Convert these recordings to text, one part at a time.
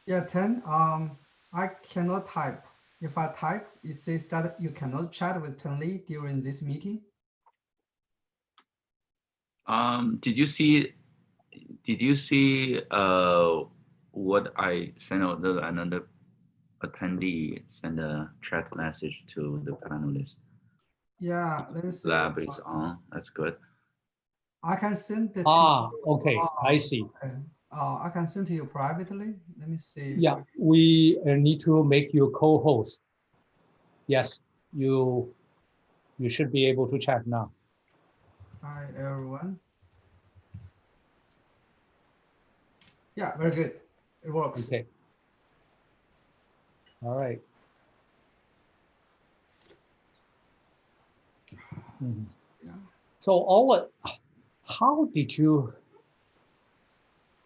Yeah, 10. I cannot type. If I type, it says that you cannot chat with Tenley during this meeting. Did you see? Did you see what I sent out? Another attendee send a chat message to the panelists. Yeah, let me see. Lab is on. That's good. I can send it to Ah, you. okay, I see. Okay. I can send to you privately. Let me see. Yeah, we need to make you co-host. Yes, you should be able to chat now. Hi, everyone. Yeah, very good. It works. Okay. All right. Mhm. Yeah. So Ole, how did you?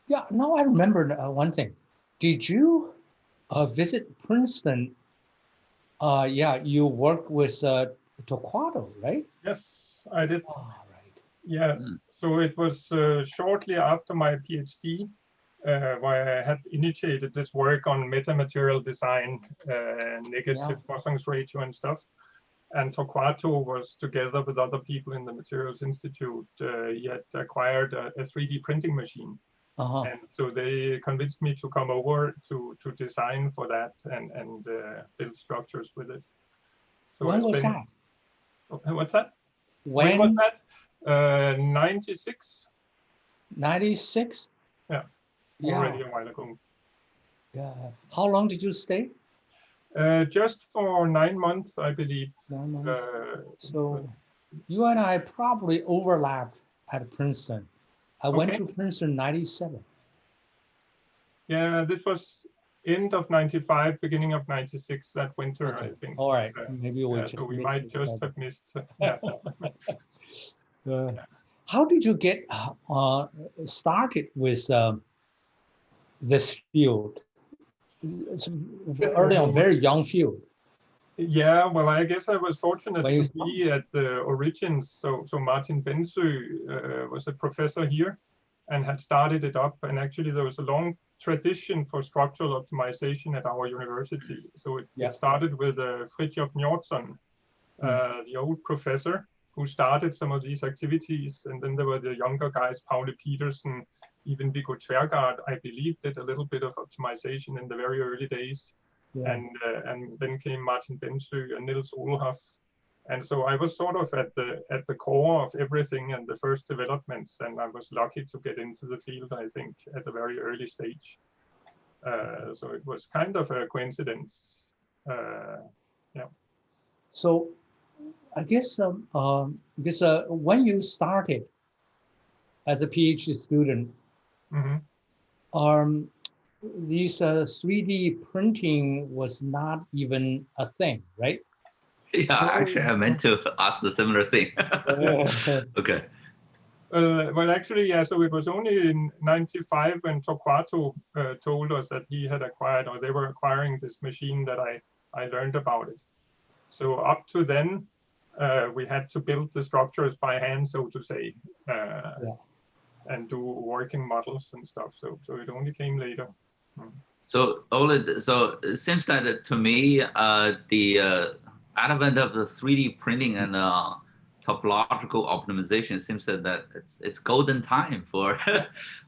Yeah, now I remember one thing. Did you visit Princeton? Yeah, you work with Torquato, right? Yes, I did. Oh, right. Yeah, so it was shortly after my PhD where I had initiated this work on metamaterial design, negative Poisson's ratio and stuff. And Torquato was together with other people in the Materials Institute. He had acquired a 3D printing machine. And so they convinced me to come over to design for that and build structures with it. So when was that? What's that? When was that? 96. 96? Yeah. Already a while ago. Yeah. How long did you stay? Just for 9 months, I believe. 9 months. So you and I probably overlapped at Princeton. I went to Princeton 97. Yeah, this was end of 95, beginning of 96, that winter, I think. All right, maybe we just so we might just have missed. How did you get started with this field? It's early on, very young field. Yeah, well, I guess I was fortunate to be at the origins. So Martin Bensø was a professor here and had started it up. And actually, there was a long tradition for structural optimization at our university. So it started with Fridtjof Njordsson, the old professor who started some of these activities. And then there were the younger guys, Pauli Petersen, even Viggo Tvergaard, I believe, did a little bit of optimization in the very early days. Yeah. And then came Martin Bensø and Niels Olhoff. And so I was sort of at the core of everything and the first developments, and I was lucky to get into the field, I think, at a very early stage. So it was kind of a coincidence. Yeah. So I guess when you started as a PhD student, these 3D printing was not even a thing, right? Yeah, actually, I meant to ask the similar thing. Okay. Well, actually, yeah, so it was only in 95 when Torquato told us that he had acquired, or they were acquiring this machine, that I learned about it. So up to then, we had to build the structures by hand, so to say, and do working models and stuff. So it only came later. So Ole, so it seems that to me, the advent of the 3D printing and topological optimization seems that it's golden time for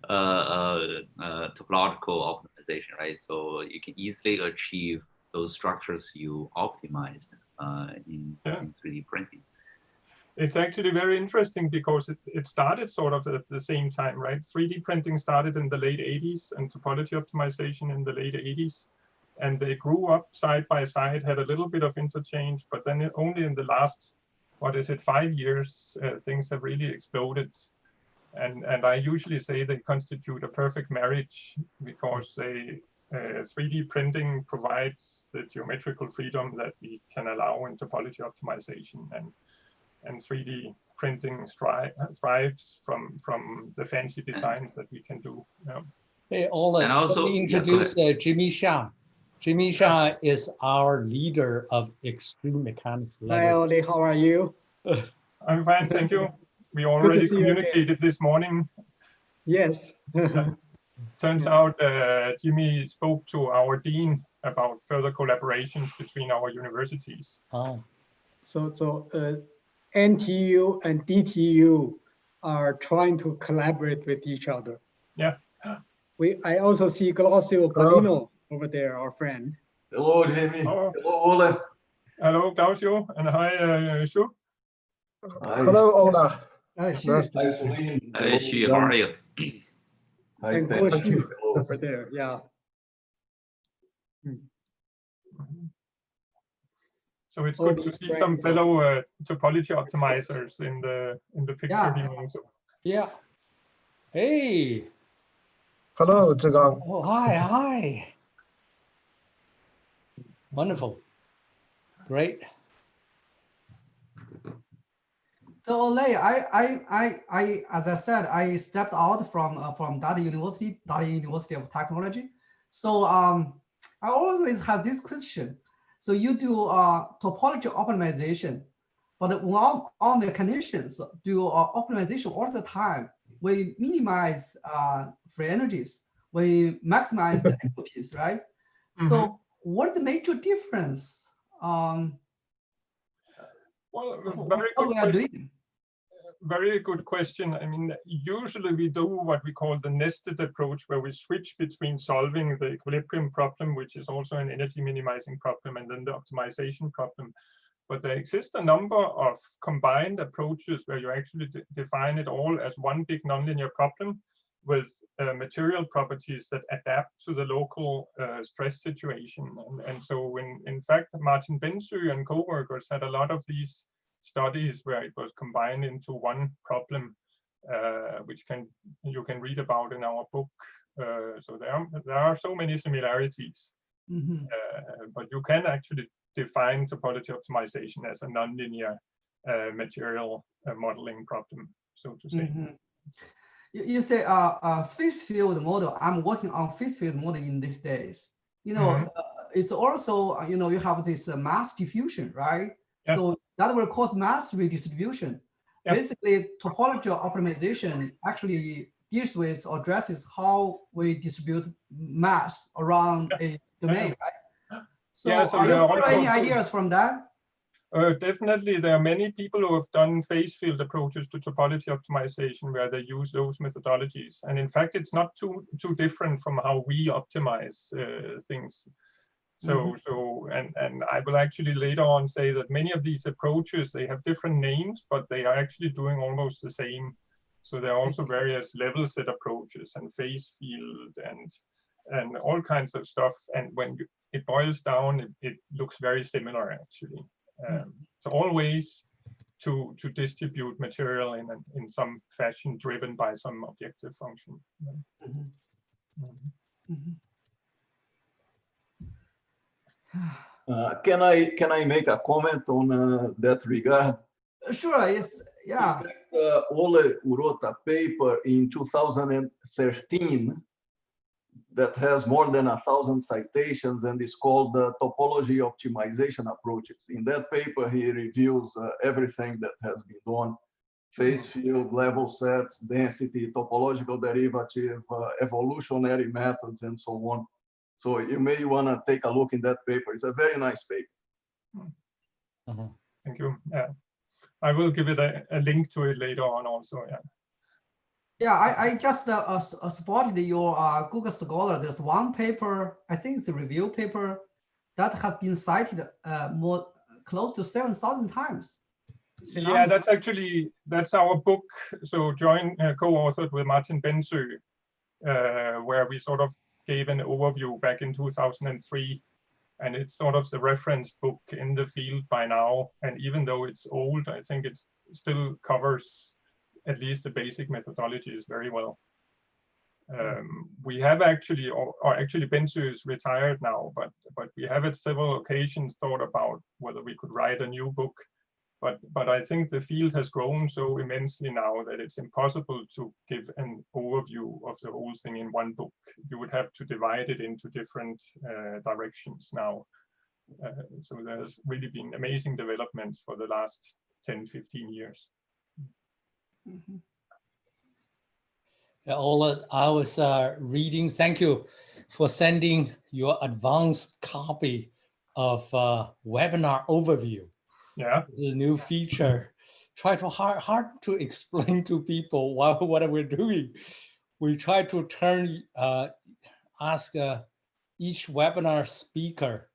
topological optimization, right? So you can easily achieve those structures you optimized in 3D printing. It's actually very interesting because it started sort of at the same time, right? 3D printing started in the late 80s and topology optimization in the late 80s. And they grew up side by side, had a little bit of interchange, but then only in the last, 5 years, things have really exploded. And I usually say they constitute a perfect marriage because 3D printing provides the geometrical freedom that we can allow in topology optimization, and 3D printing thrives from the fancy designs that we can do. Yeah. Hey, Ole, let me introduce Jimmy Xia. Jimmy Xia is our leader of extreme mechanics. Hi, Ole, how are you? I'm fine, thank you. We already communicated this morning. Yes. Turns out Jimmy spoke to our dean about further collaborations between our universities. Oh. So NTU and DTU are trying to collaborate with each other. Yeah. I also see Glaucio Palino over there, our friend. Hello, Jimmy. Oh. Hello, Ole. Hello, Glaucio, and hi, Shu. Hi. Hello, Ola. Nice. Nice to Hi, meet you. Sulin. Hey, Shi, how are you? Hi, And Penn. Guoshu over there, yeah. So it's All good to these see some friends. fellow topology optimizers in the picture Yeah. here also. Yeah. Hey. Hello, Zhang. Oh, hi. Wonderful. Great. So Ole, I, as I said, I stepped out from Dada University of Technology. So I always have this question. So you do topology optimization, but on the conditions, do optimization all the time. We minimize free energies. We maximize the entropies, right? So what the major difference? Well, very good question. I mean, usually we do what we call the nested approach, where we switch between solving the equilibrium problem, which is also an energy minimizing problem, and then the optimization problem. But there exist a number of combined approaches where you actually define it all as one big nonlinear problem with material properties that adapt to the local stress situation. And so in fact, Martin Bensø and co-workers had a lot of these studies where it was combined into one problem, which you can read about in our book. So there are so many similarities, but you can actually define topology optimization as a nonlinear material modeling problem, so to say. You say phase field model. I'm working on phase field model in these days. You know, it's also, you know, you have this mass diffusion, right? Yeah. So that will cause mass redistribution. Yeah. Basically, topology optimization actually deals with or addresses how we distribute mass around a domain, right? So, are there any ideas from that? Definitely, there are many people who have done phase field approaches to topology optimization where they use those methodologies. And in fact, it's not too different from how we optimize things. So, and I will actually later on say that many of these approaches, they have different names, but they are actually doing almost the same. So there are also various level set approaches and phase field and all kinds of stuff. And when it boils down, it looks very similar actually. So always to distribute material in some fashion driven by some objective function. Can I make a comment on that regard? Sure. Yes. Yeah. In fact, Ole wrote a paper in 2013 that has more than 1,000 citations and is called the Topology Optimization Approaches. In that paper, he reviews everything that has been done: phase field, level sets, density, topological derivative, evolutionary methods, and so on. So you may want to take a look in that paper. It's a very nice paper. Thank you. Yeah, I will give it a link to it later on also. Yeah. Yeah, I just spotted your Google Scholar. There's one paper, I think it's a review paper, that has been cited more close to 7,000 times. Yeah, that's our book. So co-authored with Martin Bensø, where we sort of gave an overview back in 2003. And it's sort of the reference book in the field by now. And even though it's old, I think it still covers at least the basic methodologies very well. We have actually, or actually Bensø is retired now, but we have at several occasions thought about whether we could write a new book. But I think the field has grown so immensely now that it's impossible to give an overview of the whole thing in one book. You would have to divide it into different directions now. So there's really been amazing developments for the last 10, 15 years. Ole, I was reading, thank you for sending your advanced copy of webinar overview. Yeah. The new feature. Try to hard to explain to people what we're doing. We try to ask each webinar speaker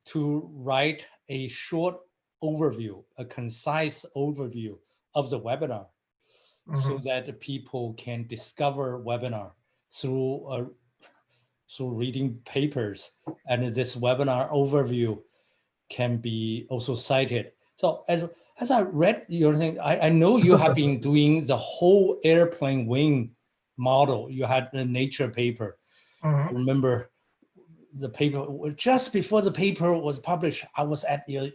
to write a short overview, a concise overview of the webinar, so that people can discover webinar through reading papers. And this webinar overview can be also cited. So as I read your thing, I know you have been doing the whole airplane wing model. You had the Nature paper. I remember the paper, just before the paper was published, I was at your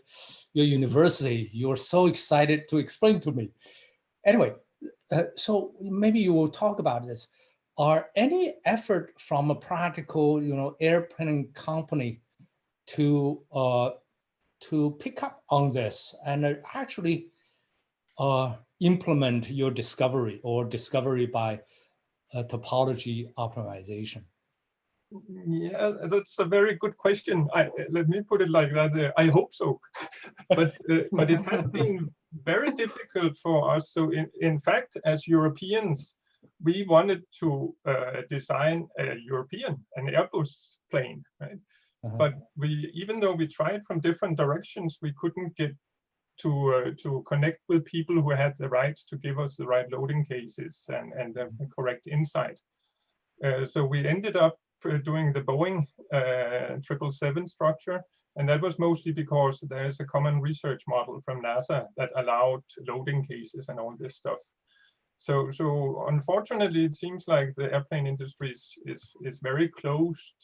university. You were so excited to explain to me. Anyway, so maybe you will talk about this. Are any effort from a practical, airplane company to pick up on this and actually implement your discovery or discovery by topology optimization? Yeah, that's a very good question. Let me put it like that. I hope so, but it has been very difficult for us. So in fact, as Europeans, we wanted to design an Airbus plane, right? But even though we tried from different directions, we couldn't get to connect with people who had the right to give us the right loading cases and the correct insight. So we ended up doing the Boeing 777 structure, and that was mostly because there is a common research model from NASA that allowed loading cases and all this stuff. So unfortunately, it seems like the airplane industry is very closed,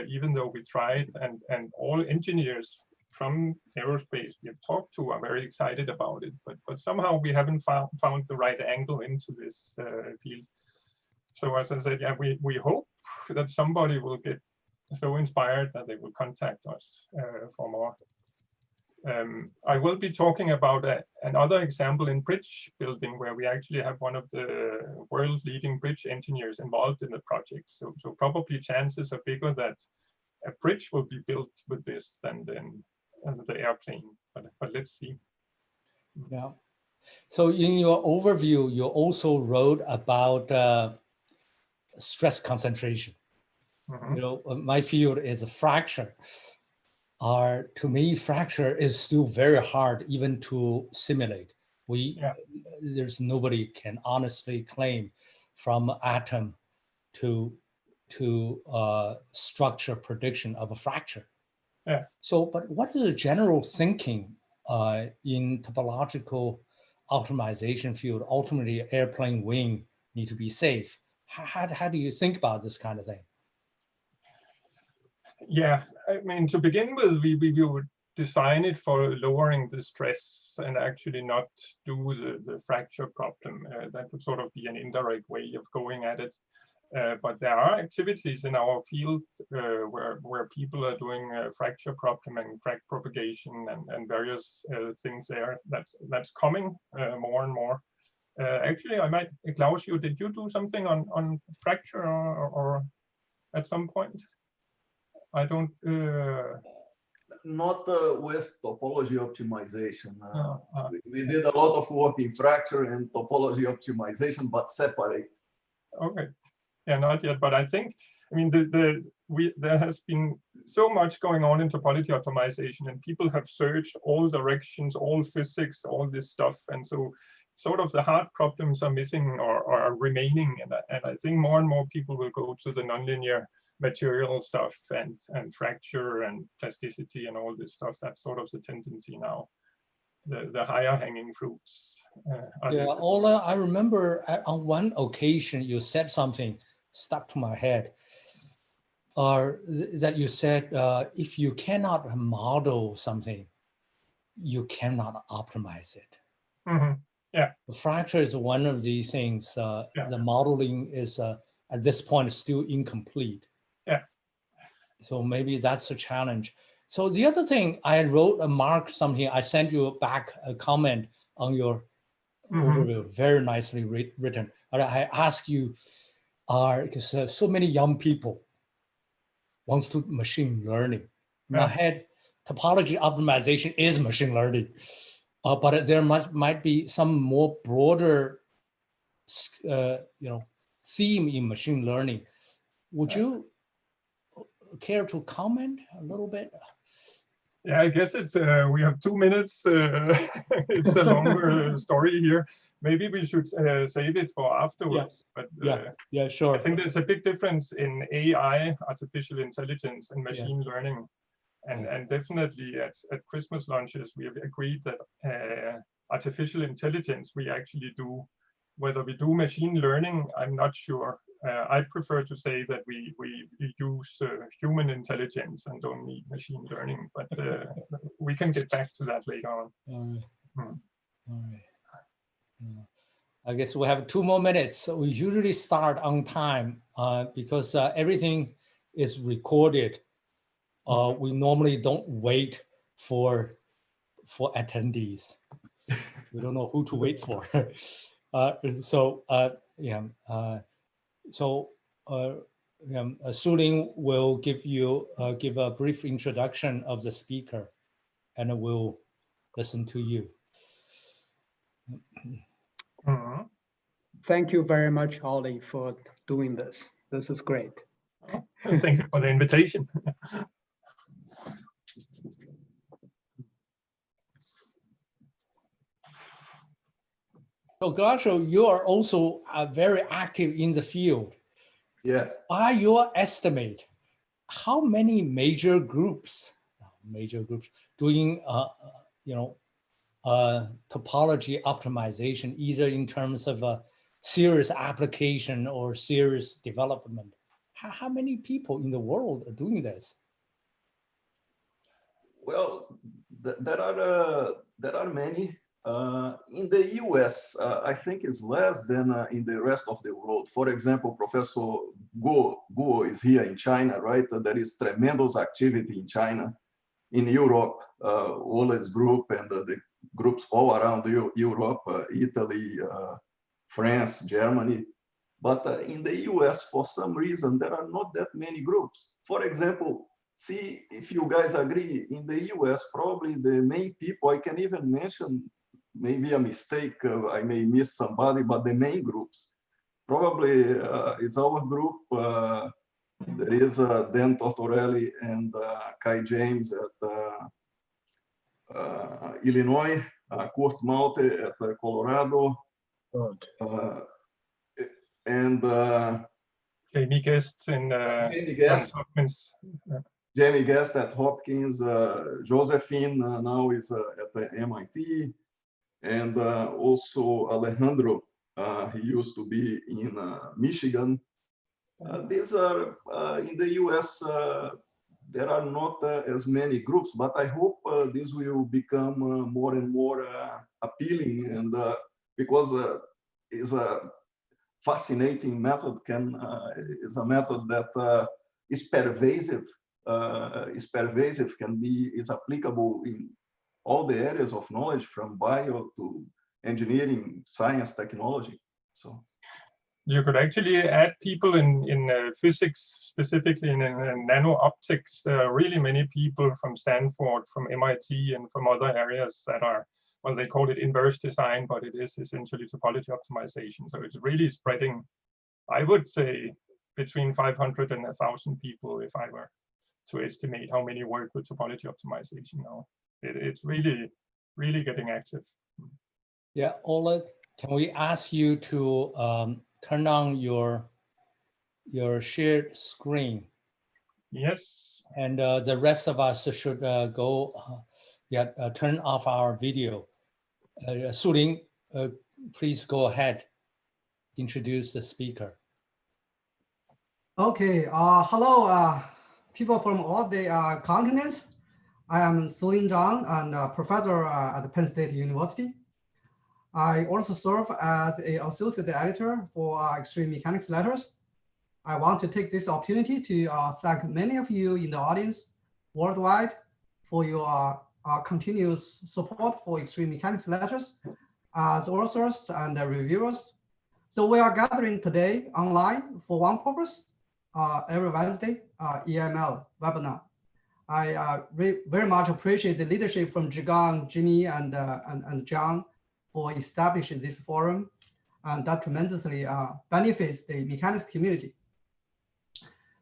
even though we tried, and all engineers from aerospace we have talked to are very excited about it, but somehow we haven't found the right angle into this field. So as I said, yeah, we hope that somebody will get so inspired that they will contact us for more. I will be talking about another example in bridge building, where we actually have one of the world's leading bridge engineers involved in the project. So probably chances are bigger that a bridge will be built with this than the airplane, but let's see. Yeah. So in your overview, you also wrote about stress concentration. My field is a fracture. To me, fracture is still very hard even to simulate. There's nobody can honestly claim from atom to structure prediction of a fracture. Yeah. So, but what is the general thinking in topological optimization field? Ultimately, airplane wing need to be safe. How do you think about this kind of thing? Yeah, I mean, to begin with, we would design it for lowering the stress and actually not do the fracture problem. That would sort of be an indirect way of going at it. But there are activities in our field where people are doing fracture problem and crack propagation and various things there. That's coming more and more. Actually, Klaus, did you do something on fracture or at some point? I don't. Not with topology optimization. We did a lot of work in fracture and topology optimization, but separate. Okay. Yeah, not yet, but I think, I mean, there has been so much going on in topology optimization, and people have searched all directions, all physics, all this stuff, and so sort of the hard problems are missing or are remaining, and I think more and more people will go to the nonlinear material stuff and fracture and plasticity and all this stuff. That's sort of the tendency now. The higher hanging fruits. Yeah, Ole, I remember on one occasion you said something stuck to my head, or that you said if you cannot model something, you cannot optimize it. Yeah. The fracture is one of these things. The modeling is at this point still incomplete. Yeah. So maybe that's a challenge. So the other thing, I wrote a mark something. I sent you back a comment on your overview, very nicely written. But I ask you, are because so many young people wants to machine learning. In my head, topology optimization is machine learning, but there might be some more broader, theme in machine learning. Would you care to comment a little bit? Yeah, I guess it's we have 2 minutes. It's a longer story here. Maybe we should save it for afterwards. Yeah. But yeah, sure. I think there's a big difference in AI, artificial intelligence, and machine learning. And definitely at Christmas lunches, we have agreed that artificial intelligence we actually do. Whether we do machine learning, I'm not sure. I prefer to say that we use human intelligence and don't need machine learning, but we can get back to that later on. All right. I guess we have 2 more minutes. So we usually start on time because everything is recorded. We normally don't wait for attendees. We don't know who to wait for. Sulin will give a brief introduction of the speaker, and we'll listen to you. Thank you very much, Ole, for doing this. This is great. Thank you for the invitation. So Glashow, you are also very active in the field. Yes. By your estimate, how many major groups doing topology optimization, either in terms of a serious application or serious development? How many people in the world are doing this? Well, there are many. In the US, I think it's less than in the rest of the world. For example, Professor Guo is here in China, right? There is tremendous activity in China. In Europe, Ole's group and the groups all around Europe, Italy, France, Germany. But in the US, for some reason, there are not that many groups. For example, see if you guys agree, in the US, probably the main people, I can even mention, maybe a mistake, I may miss somebody, but the main groups probably is our group. There is Dan Tortorelli and Kai James at Illinois, Kurt Malte at Colorado, and Jamie Guest and Jamie Guest at Hopkins, Josephine now is at the MIT, and also Alejandro, he used to be in Michigan. These are in the US, there are not as many groups, but I hope this will become more and more appealing, and because it's a fascinating method, is a method that is pervasive, is applicable in all the areas of knowledge, from bio to engineering, science, technology. So you could actually add people in physics, specifically in nano optics. Really many people from Stanford, from MIT, and from other areas that are, well, they call it inverse design, but it is essentially topology optimization. So it's really spreading, I would say, between 500 and 1,000 people, if I were to estimate how many work with topology optimization now. It's really, really getting active. Yeah, Ole, can we ask you to turn on your shared screen? Yes. And the rest of us should turn off our video. Sulin, please go ahead. Introduce the speaker. Okay. Hello, people from all the continents. I am Sulin Zhang, and a professor at Penn State University. I also serve as an associate editor for Extreme Mechanics Letters. I want to take this opportunity to thank many of you in the audience worldwide for your continuous support for Extreme Mechanics Letters as authors and reviewers. So we are gathering today online for one purpose, every Wednesday, EML webinar. I very much appreciate the leadership from Zhang, Jimmy, and Zhang for establishing this forum, and that tremendously benefits the mechanics community.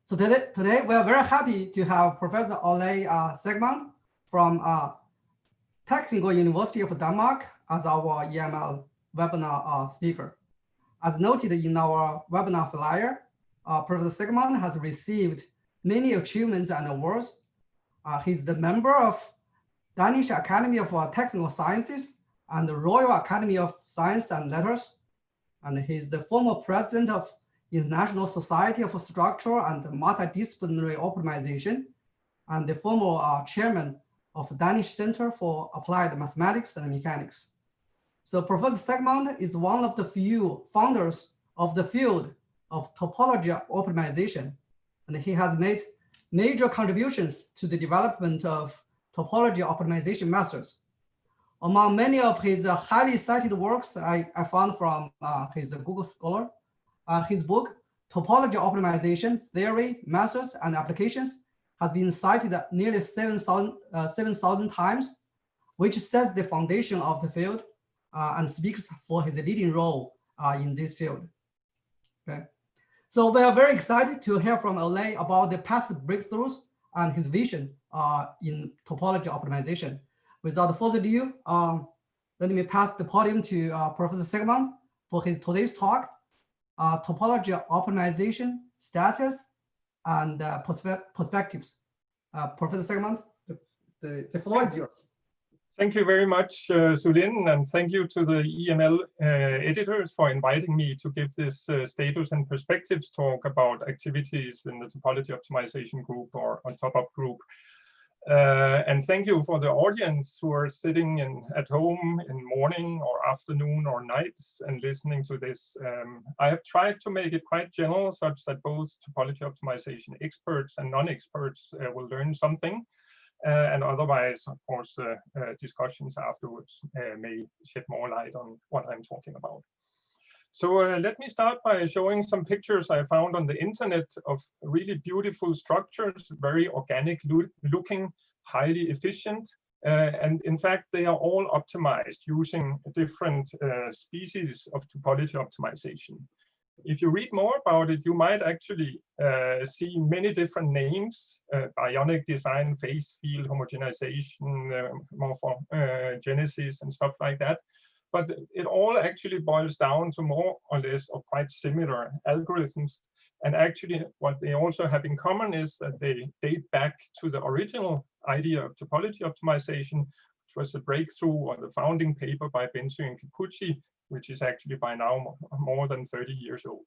So today we are very happy to have Professor Ole Sigmund from Technical University of Denmark as our EML webinar speaker. As noted in our webinar flyer, Professor Sigmund has received many achievements and awards. He's the member of Danish Academy of Technical Sciences and the Royal Academy of Science and Letters. And he's the former president of International Society of Structural and Multidisciplinary Optimization, and the former chairman of Danish Center for Applied Mathematics and Mechanics. So Professor Sigmund is one of the few founders of the field of topology optimization, and he has made major contributions to the development of topology optimization methods. Among many of his highly cited works I found from his Google Scholar, his book, Topology Optimization, Theory, Methods, and Applications has been cited nearly 7,000 times, which sets the foundation of the field and speaks for his leading role in this field. Okay. So we are very excited to hear from Ole about the past breakthroughs and his vision in topology optimization. Without further ado, let me pass the podium to Professor Sigmund for his today's talk, Topology Optimization Status and Perspectives. Professor Sigmund, the floor is yours. Thank you very much, Sulin, and thank you to the EML editors for inviting me to give this status and perspectives talk about activities in the topology optimization group or on top-up group. And thank you for the audience who are sitting at home in morning or afternoon or nights and listening to this. I have tried to make it quite general such that both topology optimization experts and non-experts will learn something. And otherwise, of course, discussions afterwards may shed more light on what I'm talking about. So let me start by showing some pictures I found on the internet of really beautiful structures, very organic looking, highly efficient. And in fact, they are all optimized using different species of topology optimization. If you read more about it, you might actually see many different names, bionic design, phase field homogenization, morphogenesis, and stuff like that. But it all actually boils down to more or less of quite similar algorithms. And actually, what they also have in common is that they date back to the original idea of topology optimization, which was the breakthrough or the founding paper by Bensui and Kikuchi, which is actually by now more than 30 years old.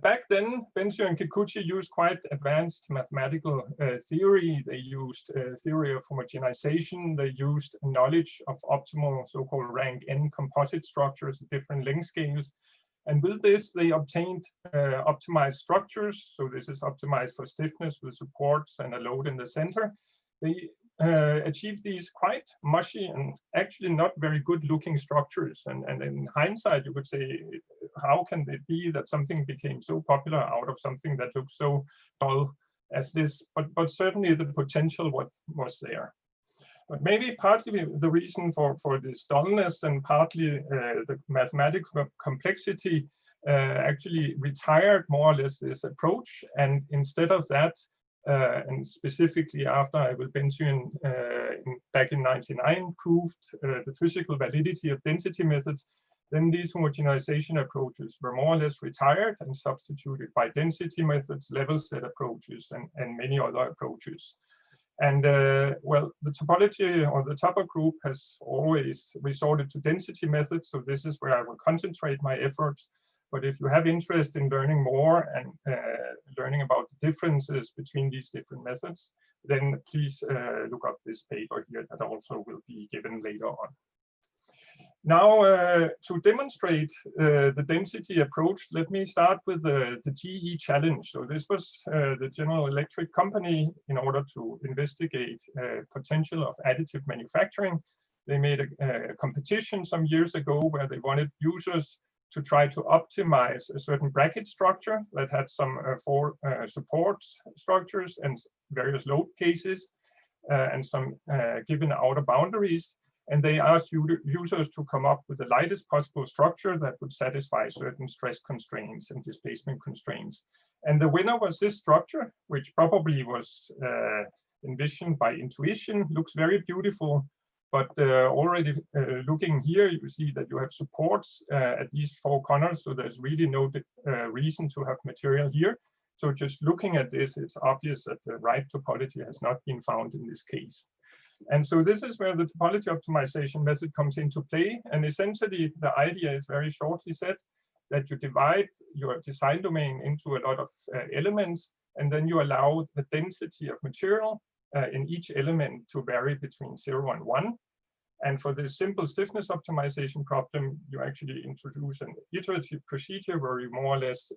Back then, Bensui and Kikuchi used quite advanced mathematical theory. They used theory of homogenization. They used knowledge of optimal so-called rank n composite structures at different length scales. And with this, they obtained optimized structures. So this is optimized for stiffness with supports and a load in the center. They achieved these quite mushy and actually not very good looking structures. And in hindsight, you could say, how can it be that something became so popular out of something that looks so dull as this? But certainly the potential was there. But maybe partly the reason for this dullness and partly the mathematical complexity actually retired more or less this approach. And instead of that, and specifically after Bensui back in 1999 proved the physical validity of density methods, then these homogenization approaches were more or less retired and substituted by density methods, level set approaches, and many other approaches. And well, the topology or the TOPA group has always resorted to density methods. So this is where I will concentrate my efforts. But if you have interest in learning more and learning about the differences between these different methods, then please look up this paper here that also will be given later on. Now, to demonstrate the density approach, let me start with the GE challenge. So this was the General Electric company in order to investigate potential of additive manufacturing. They made a competition some years ago where they wanted users to try to optimize a certain bracket structure that had some four support structures and various load cases and some given outer boundaries. And they asked users to come up with the lightest possible structure that would satisfy certain stress constraints and displacement constraints. And the winner was this structure, which probably was envisioned by intuition, looks very beautiful. But already looking here, you see that you have supports at these four corners. So there's really no reason to have material here. So just looking at this, it's obvious that the right topology has not been found in this case. And so this is where the topology optimization method comes into play. And essentially, the idea is very shortly said that you divide your design domain into a lot of elements, and then you allow the density of material in each element to vary between 0 and 1. And for this simple stiffness optimization problem, you actually introduce an iterative procedure where you more or less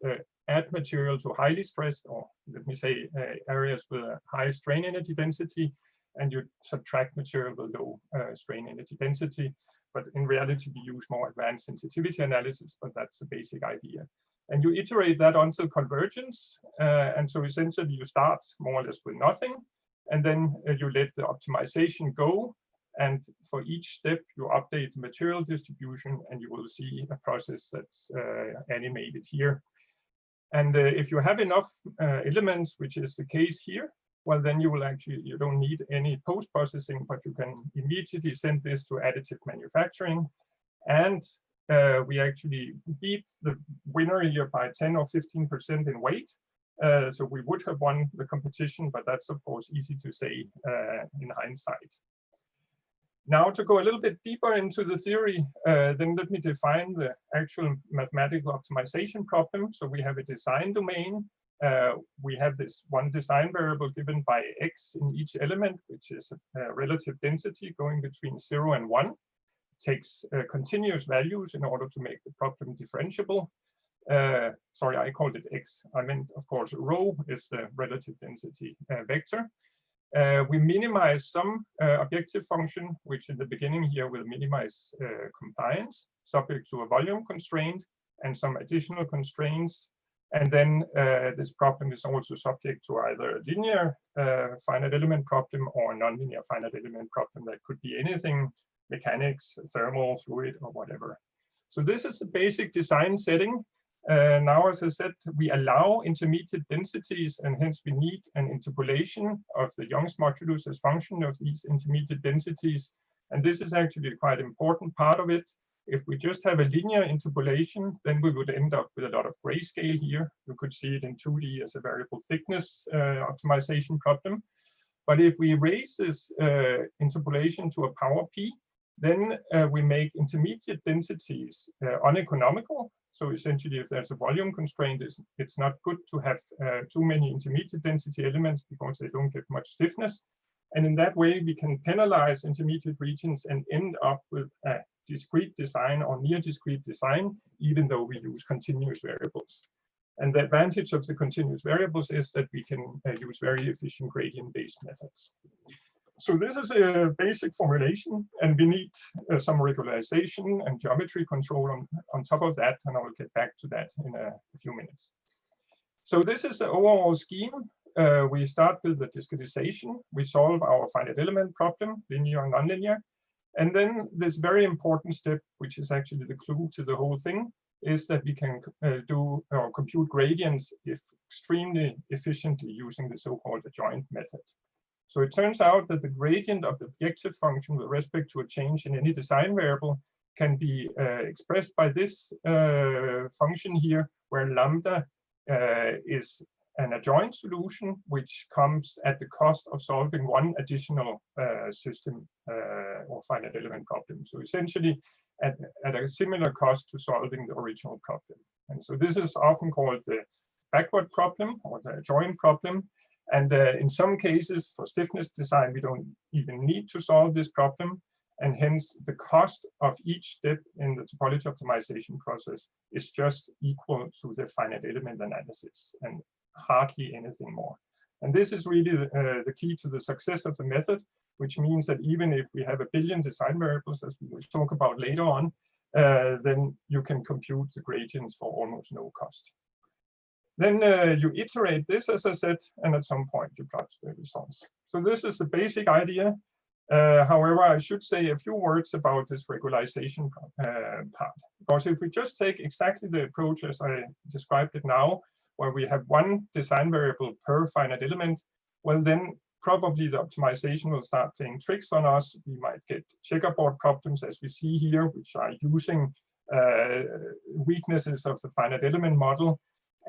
add material to highly stressed, or let me say, areas with a high strain energy density, and you subtract material with low strain energy density. But in reality, we use more advanced sensitivity analysis, but that's the basic idea. And you iterate that until convergence. And so essentially, you start more or less with nothing, and then you let the optimization go. And for each step, you update the material distribution, and you will see a process that's animated here. And if you have enough elements, which is the case here, well, then you don't need any post-processing, but you can immediately send this to additive manufacturing. And we actually beat the winner here by 10 or 15% in weight. So we would have won the competition, but that's of course easy to say in hindsight. Now to go a little bit deeper into the theory, then let me define the actual mathematical optimization problem. So we have a design domain. We have this one design variable given by x in each element, which is a relative density going between 0 and 1. It takes continuous values in order to make the problem differentiable. Sorry, I called it x. I meant, of course, rho is the relative density vector. We minimize some objective function, which in the beginning here will minimize compliance, subject to a volume constraint and some additional constraints. And then this problem is also subject to either a linear finite element problem or a nonlinear finite element problem that could be anything, mechanics, thermal, fluid, or whatever. So this is the basic design setting. Now, as I said, we allow intermediate densities, and hence we need an interpolation of the Young's modulus as function of these intermediate densities. And this is actually a quite important part of it. If we just have a linear interpolation, then we would end up with a lot of grayscale here. You could see it in 2D as a variable thickness optimization problem. But if we raise this interpolation to a power p, then we make intermediate densities uneconomical. So essentially, if there's a volume constraint, it's not good to have too many intermediate density elements because they don't give much stiffness. And in that way, we can penalize intermediate regions and end up with a discrete design or near discrete design, even though we use continuous variables. And the advantage of the continuous variables is that we can use very efficient gradient-based methods. So this is a basic formulation, and we need some regularization and geometry control on top of that, and I will get back to that in a few minutes. So this is the overall scheme. We start with the discretization. We solve our finite element problem, linear and nonlinear. And then this very important step, which is actually the clue to the whole thing, is that we can do or compute gradients extremely efficiently using the so-called adjoint method. So it turns out that the gradient of the objective function with respect to a change in any design variable can be expressed by this function here, where lambda is an adjoint solution, which comes at the cost of solving one additional system or finite element problem. So essentially at a similar cost to solving the original problem. And so this is often called the backward problem or the adjoint problem. And in some cases, for stiffness design, we don't even need to solve this problem. And hence, the cost of each step in the topology optimization process is just equal to the finite element analysis and hardly anything more. And this is really the key to the success of the method, which means that even if we have a billion design variables, as we will talk about later on, then you can compute the gradients for almost no cost. Then you iterate this, as I said, and at some point you plot the results. So this is the basic idea. However, I should say a few words about this regularization part. Because if we just take exactly the approach as I described it now, where we have one design variable per finite element, well, then probably the optimization will start playing tricks on us. We might get checkerboard problems, as we see here, which are using weaknesses of the finite element model.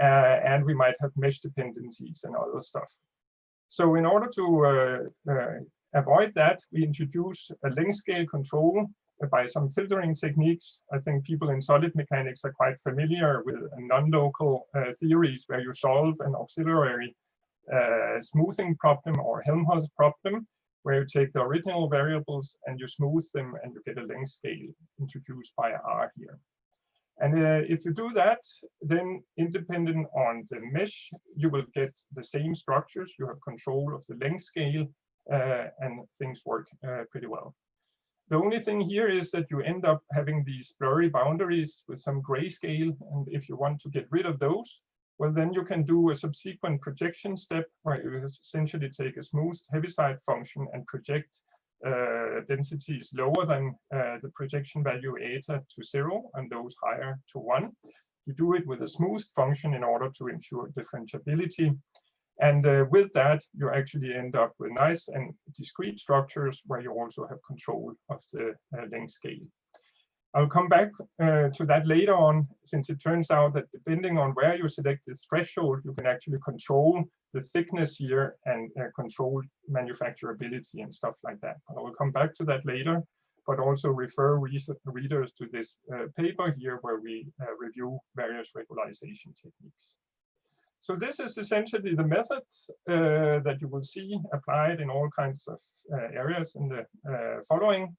And we might have mesh dependencies and other stuff. So in order to avoid that, we introduce a length scale control by some filtering techniques. I think people in solid mechanics are quite familiar with non-local theories where you solve an auxiliary smoothing problem or Helmholtz problem, where you take the original variables and you smooth them and you get a length scale introduced by R here. And if you do that, then independent on the mesh, you will get the same structures. You have control of the length scale and things work pretty well. The only thing here is that you end up having these blurry boundaries with some grayscale. And if you want to get rid of those, well, then you can do a subsequent projection step where you essentially take a smooth Heaviside function and project densities lower than the projection value eta to 0 and those higher to 1. You do it with a smooth function in order to ensure differentiability. And with that, you actually end up with nice and discrete structures where you also have control of the length scale. I'll come back to that later on, since it turns out that depending on where you select this threshold, you can actually control the thickness here and control manufacturability and stuff like that. I will come back to that later, but also refer readers to this paper here where we review various regularization techniques. So this is essentially the method that you will see applied in all kinds of areas in the following.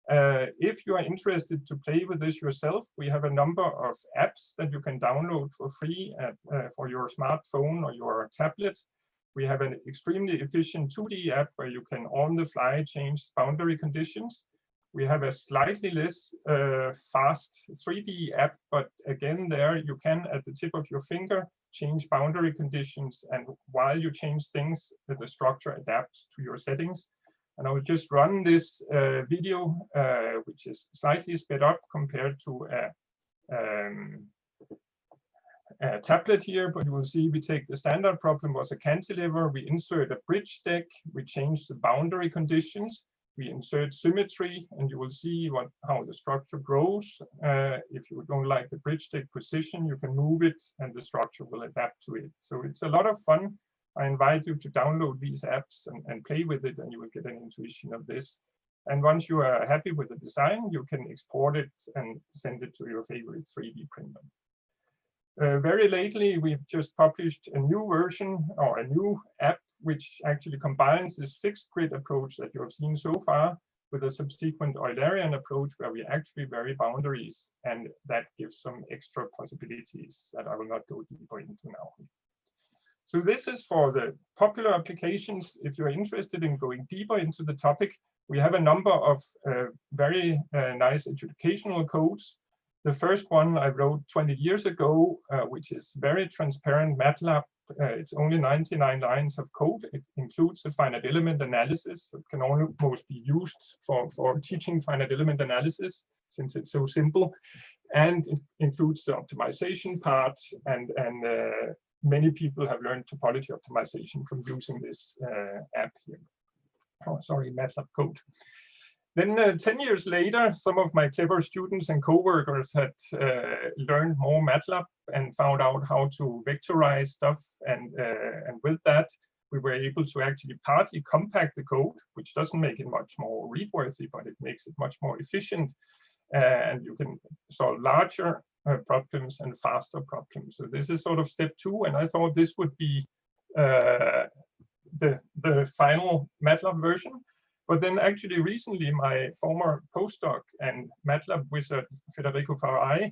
If you are interested to play with this yourself, we have a number of apps that you can download for free for your smartphone or your tablet. We have an extremely efficient 2D app where you can on the fly change boundary conditions. We have a slightly less fast 3D app, but again, there you can, at the tip of your finger, change boundary conditions. And while you change things, the structure adapts to your settings. And I will just run this video, which is slightly sped up compared to a tablet here, but you will see we take the standard problem was a cantilever, we insert a bridge deck, we change the boundary conditions, we insert symmetry, and you will see how the structure grows. If you don't like the bridge deck position, you can move it and the structure will adapt to it. So it's a lot of fun. I invite you to download these apps and play with it, and you will get an intuition of this. And once you are happy with the design, you can export it and send it to your favorite 3D printer. Very lately, we've just published a new version or a new app which actually combines this fixed grid approach that you have seen so far with a subsequent Eulerian approach where we actually vary boundaries, and that gives some extra possibilities that I will not go deeper into now. So this is for the popular applications. If you're interested in going deeper into the topic, we have a number of very nice educational codes. The first one I wrote 20 years ago, which is very transparent MATLAB. It's only 99 lines of code. It includes the finite element analysis. It can almost be used for teaching finite element analysis since it's so simple. And it includes the optimization part, and many people have learned topology optimization from using this app here. Oh, sorry, MATLAB code. Then 10 years later, some of my clever students and co-workers had learned more MATLAB and found out how to vectorize stuff. And with that, we were able to actually partly compact the code, which doesn't make it much more read-worthy, but it makes it much more efficient. And you can solve larger problems and faster problems. So this is sort of step 2. And I thought this would be the final MATLAB version. But then actually recently, my former postdoc and MATLAB wizard, Federico Farai,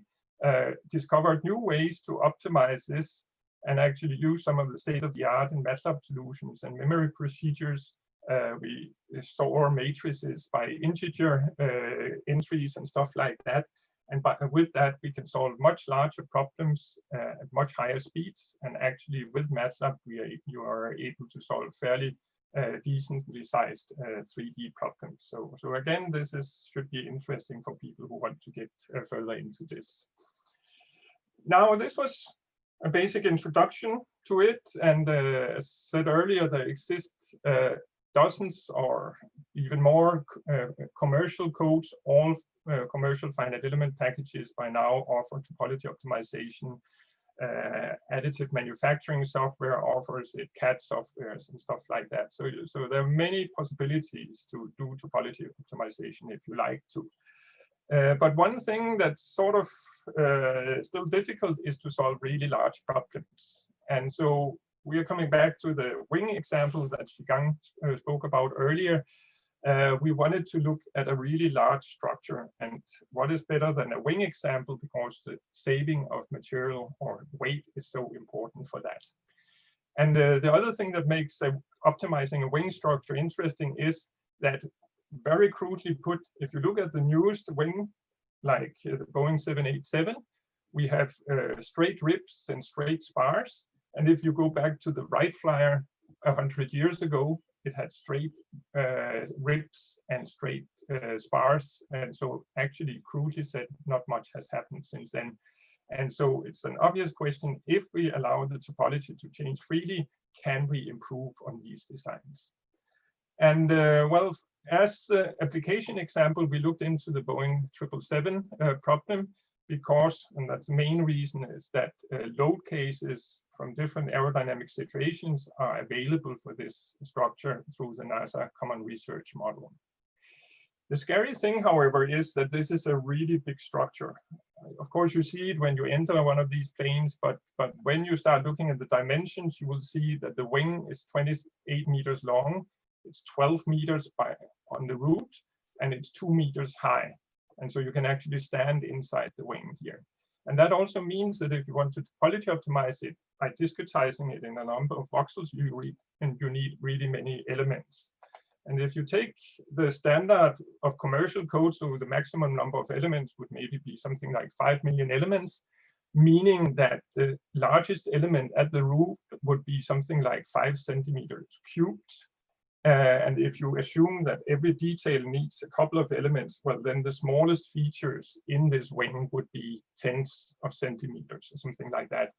discovered new ways to optimize this and actually use some of the state-of-the-art in MATLAB solutions and memory procedures. We store matrices by integer entries and stuff like that. And with that, we can solve much larger problems at much higher speeds. And actually, with MATLAB, you are able to solve fairly decently sized 3D problems. So again, this should be interesting for people who want to get further into this. Now, this was a basic introduction to it. And as said earlier, there exist dozens or even more commercial codes. All commercial finite element packages by now offer topology optimization. Additive manufacturing software offers it, CAD softwares and stuff like that. So there are many possibilities to do topology optimization if you like to. But one thing that's sort of still difficult is to solve really large problems. And so we are coming back to the wing example that Zhang spoke about earlier. We wanted to look at a really large structure, and what is better than a wing example, because the saving of material or weight is so important for that. And the other thing that makes optimizing a wing structure interesting is that, very crudely put, if you look at the newest wing, like the Boeing 787, we have straight ribs and straight spars. And if you go back to the Wright Flyer 100 years ago, it had straight ribs and straight spars. And so actually, crudely said, not much has happened since then. And so it's an obvious question, if we allow the topology to change freely, can we improve on these designs? And well, as the application example, we looked into the Boeing 777 problem because, and that's the main reason, is that load cases from different aerodynamic situations are available for this structure through the NASA Common Research Model. The scary thing, however, is that this is a really big structure. Of course, you see it when you enter one of these planes, but when you start looking at the dimensions, you will see that the wing is 28 meters long, it's 12 meters on the root, and it's 2 meters high. And so you can actually stand inside the wing here. And that also means that if you want to topology optimize it by discretizing it in a number of voxels, you need really many elements. And if you take the standard of commercial code, so the maximum number of elements would maybe be something like 5 million elements, meaning that the largest element at the root would be something like 5 centimeters cubed. And if you assume that every detail needs a couple of elements, well, then the smallest features in this wing would be tens of centimeters or something like that.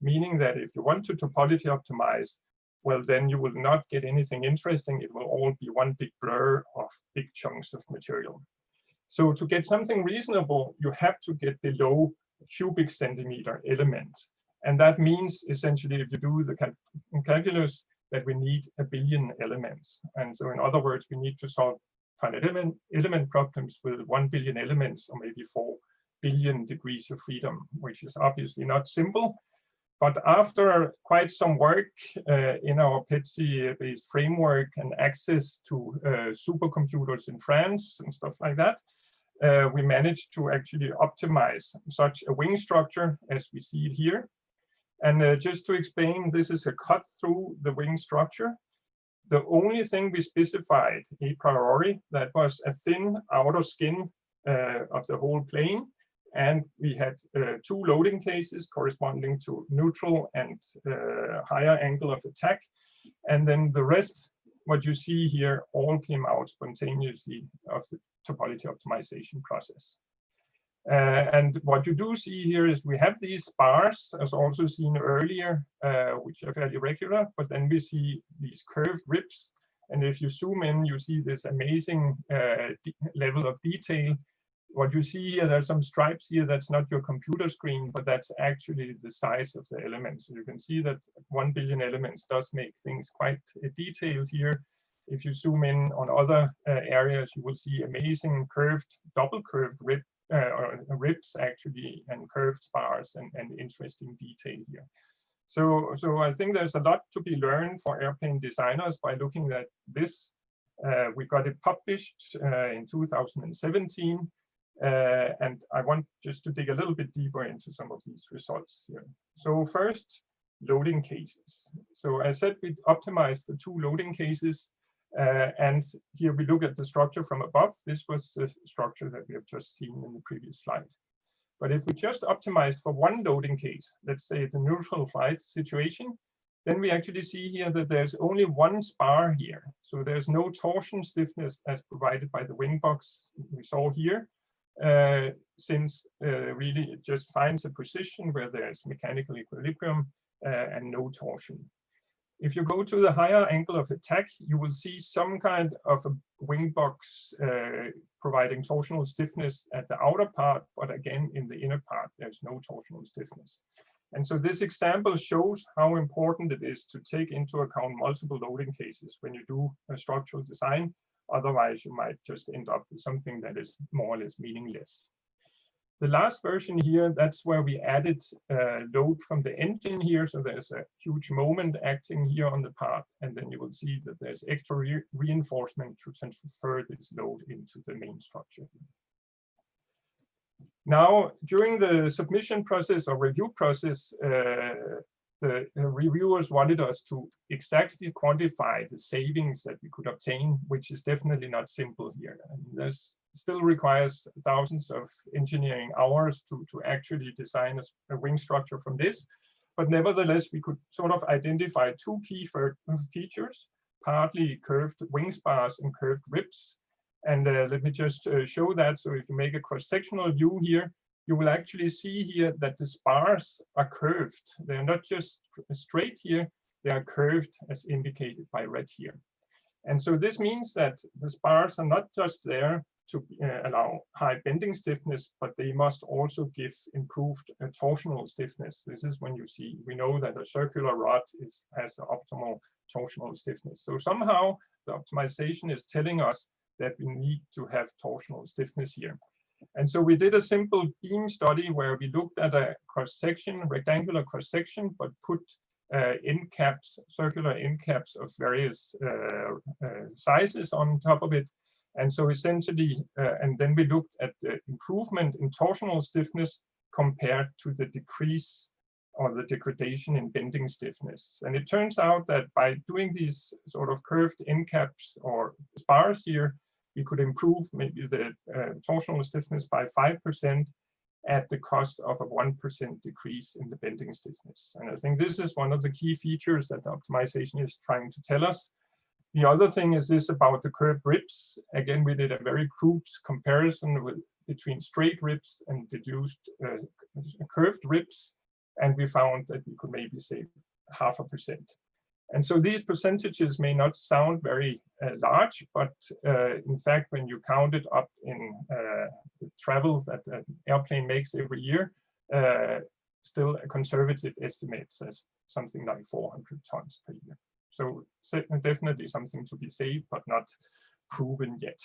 Meaning that if you want to topology optimize, well, then you will not get anything interesting. It will all be one big blur of big chunks of material. So to get something reasonable, you have to get below cubic centimeter element. And that means essentially, if you do the calculus, that we need 1 billion elements. And so in other words, we need to solve finite element problems with 1 billion elements, or maybe 4 billion degrees of freedom, which is obviously not simple. But after quite some work in our PETSI-based framework and access to supercomputers in France and stuff like that, we managed to actually optimize such a wing structure as we see it here. And just to explain, this is a cut through the wing structure. The only thing we specified a priori, that was a thin outer skin of the whole plane. And we had 2 loading cases corresponding to neutral and higher angle of attack. And then the rest, what you see here, all came out spontaneously of the topology optimization process. And what you do see here is we have these spars, as also seen earlier, which are fairly regular, but then we see these curved ribs. And if you zoom in, you see this amazing level of detail. What you see here, there's some stripes here, that's not your computer screen, but that's actually the size of the elements. So you can see that 1 billion elements does make things quite detailed here. If you zoom in on other areas, you will see amazing curved, double curved ribs actually, and curved spars and interesting detail here. So I think there's a lot to be learned for airplane designers by looking at this. We got it published in 2017. And I want just to dig a little bit deeper into some of these results here. So first, loading cases. So as I said, we optimized the 2 loading cases. And here we look at the structure from above. This was the structure that we have just seen in the previous slide. But if we just optimize for one loading case, let's say it's a neutral flight situation, then we actually see here that there's only one spar here. So there's no torsion stiffness as provided by the wing box we saw here, since really it just finds a position where there's mechanical equilibrium and no torsion. If you go to the higher angle of attack, you will see some kind of a wing box providing torsional stiffness at the outer part, but again, in the inner part, there's no torsional stiffness. And so this example shows how important it is to take into account multiple loading cases when you do a structural design. Otherwise, you might just end up with something that is more or less meaningless. The last version here, that's where we added load from the engine here. So there's a huge moment acting here on the part, and then you will see that there's extra reinforcement to transfer this load into the main structure. Now, during the submission process or review process, the reviewers wanted us to exactly quantify the savings that we could obtain, which is definitely not simple here. And this still requires thousands of engineering hours to actually design a wing structure from this. But nevertheless, we could sort of identify two key features, partly curved wing spars and curved ribs. And let me just show that. So if you make a cross-sectional view here, you will actually see here that the spars are curved. They're not just straight here, they are curved as indicated by red here. And so this means that the spars are not just there to allow high bending stiffness, but they must also give improved torsional stiffness. This is when you see, we know that a circular rod has the optimal torsional stiffness. So somehow the optimization is telling us that we need to have torsional stiffness here. And so we did a simple beam study where we looked at a cross-section, rectangular cross-section, but put end caps, circular end caps of various sizes on top of it. And so essentially, and then we looked at the improvement in torsional stiffness compared to the decrease or the degradation in bending stiffness. And it turns out that by doing these sort of curved end caps or spars here, we could improve maybe the torsional stiffness by 5% at the cost of a 1% decrease in the bending stiffness. And I think this is one of the key features that the optimization is trying to tell us. The other thing is this about the curved ribs. Again, we did a very crude comparison between straight ribs and deduced curved ribs, and we found that we could maybe save 0.5%. And so these percentages may not sound very large, but in fact, when you count it up in the travel that an airplane makes every year, still a conservative estimate says something like 400 tons per year. So definitely something to be saved, but not proven yet.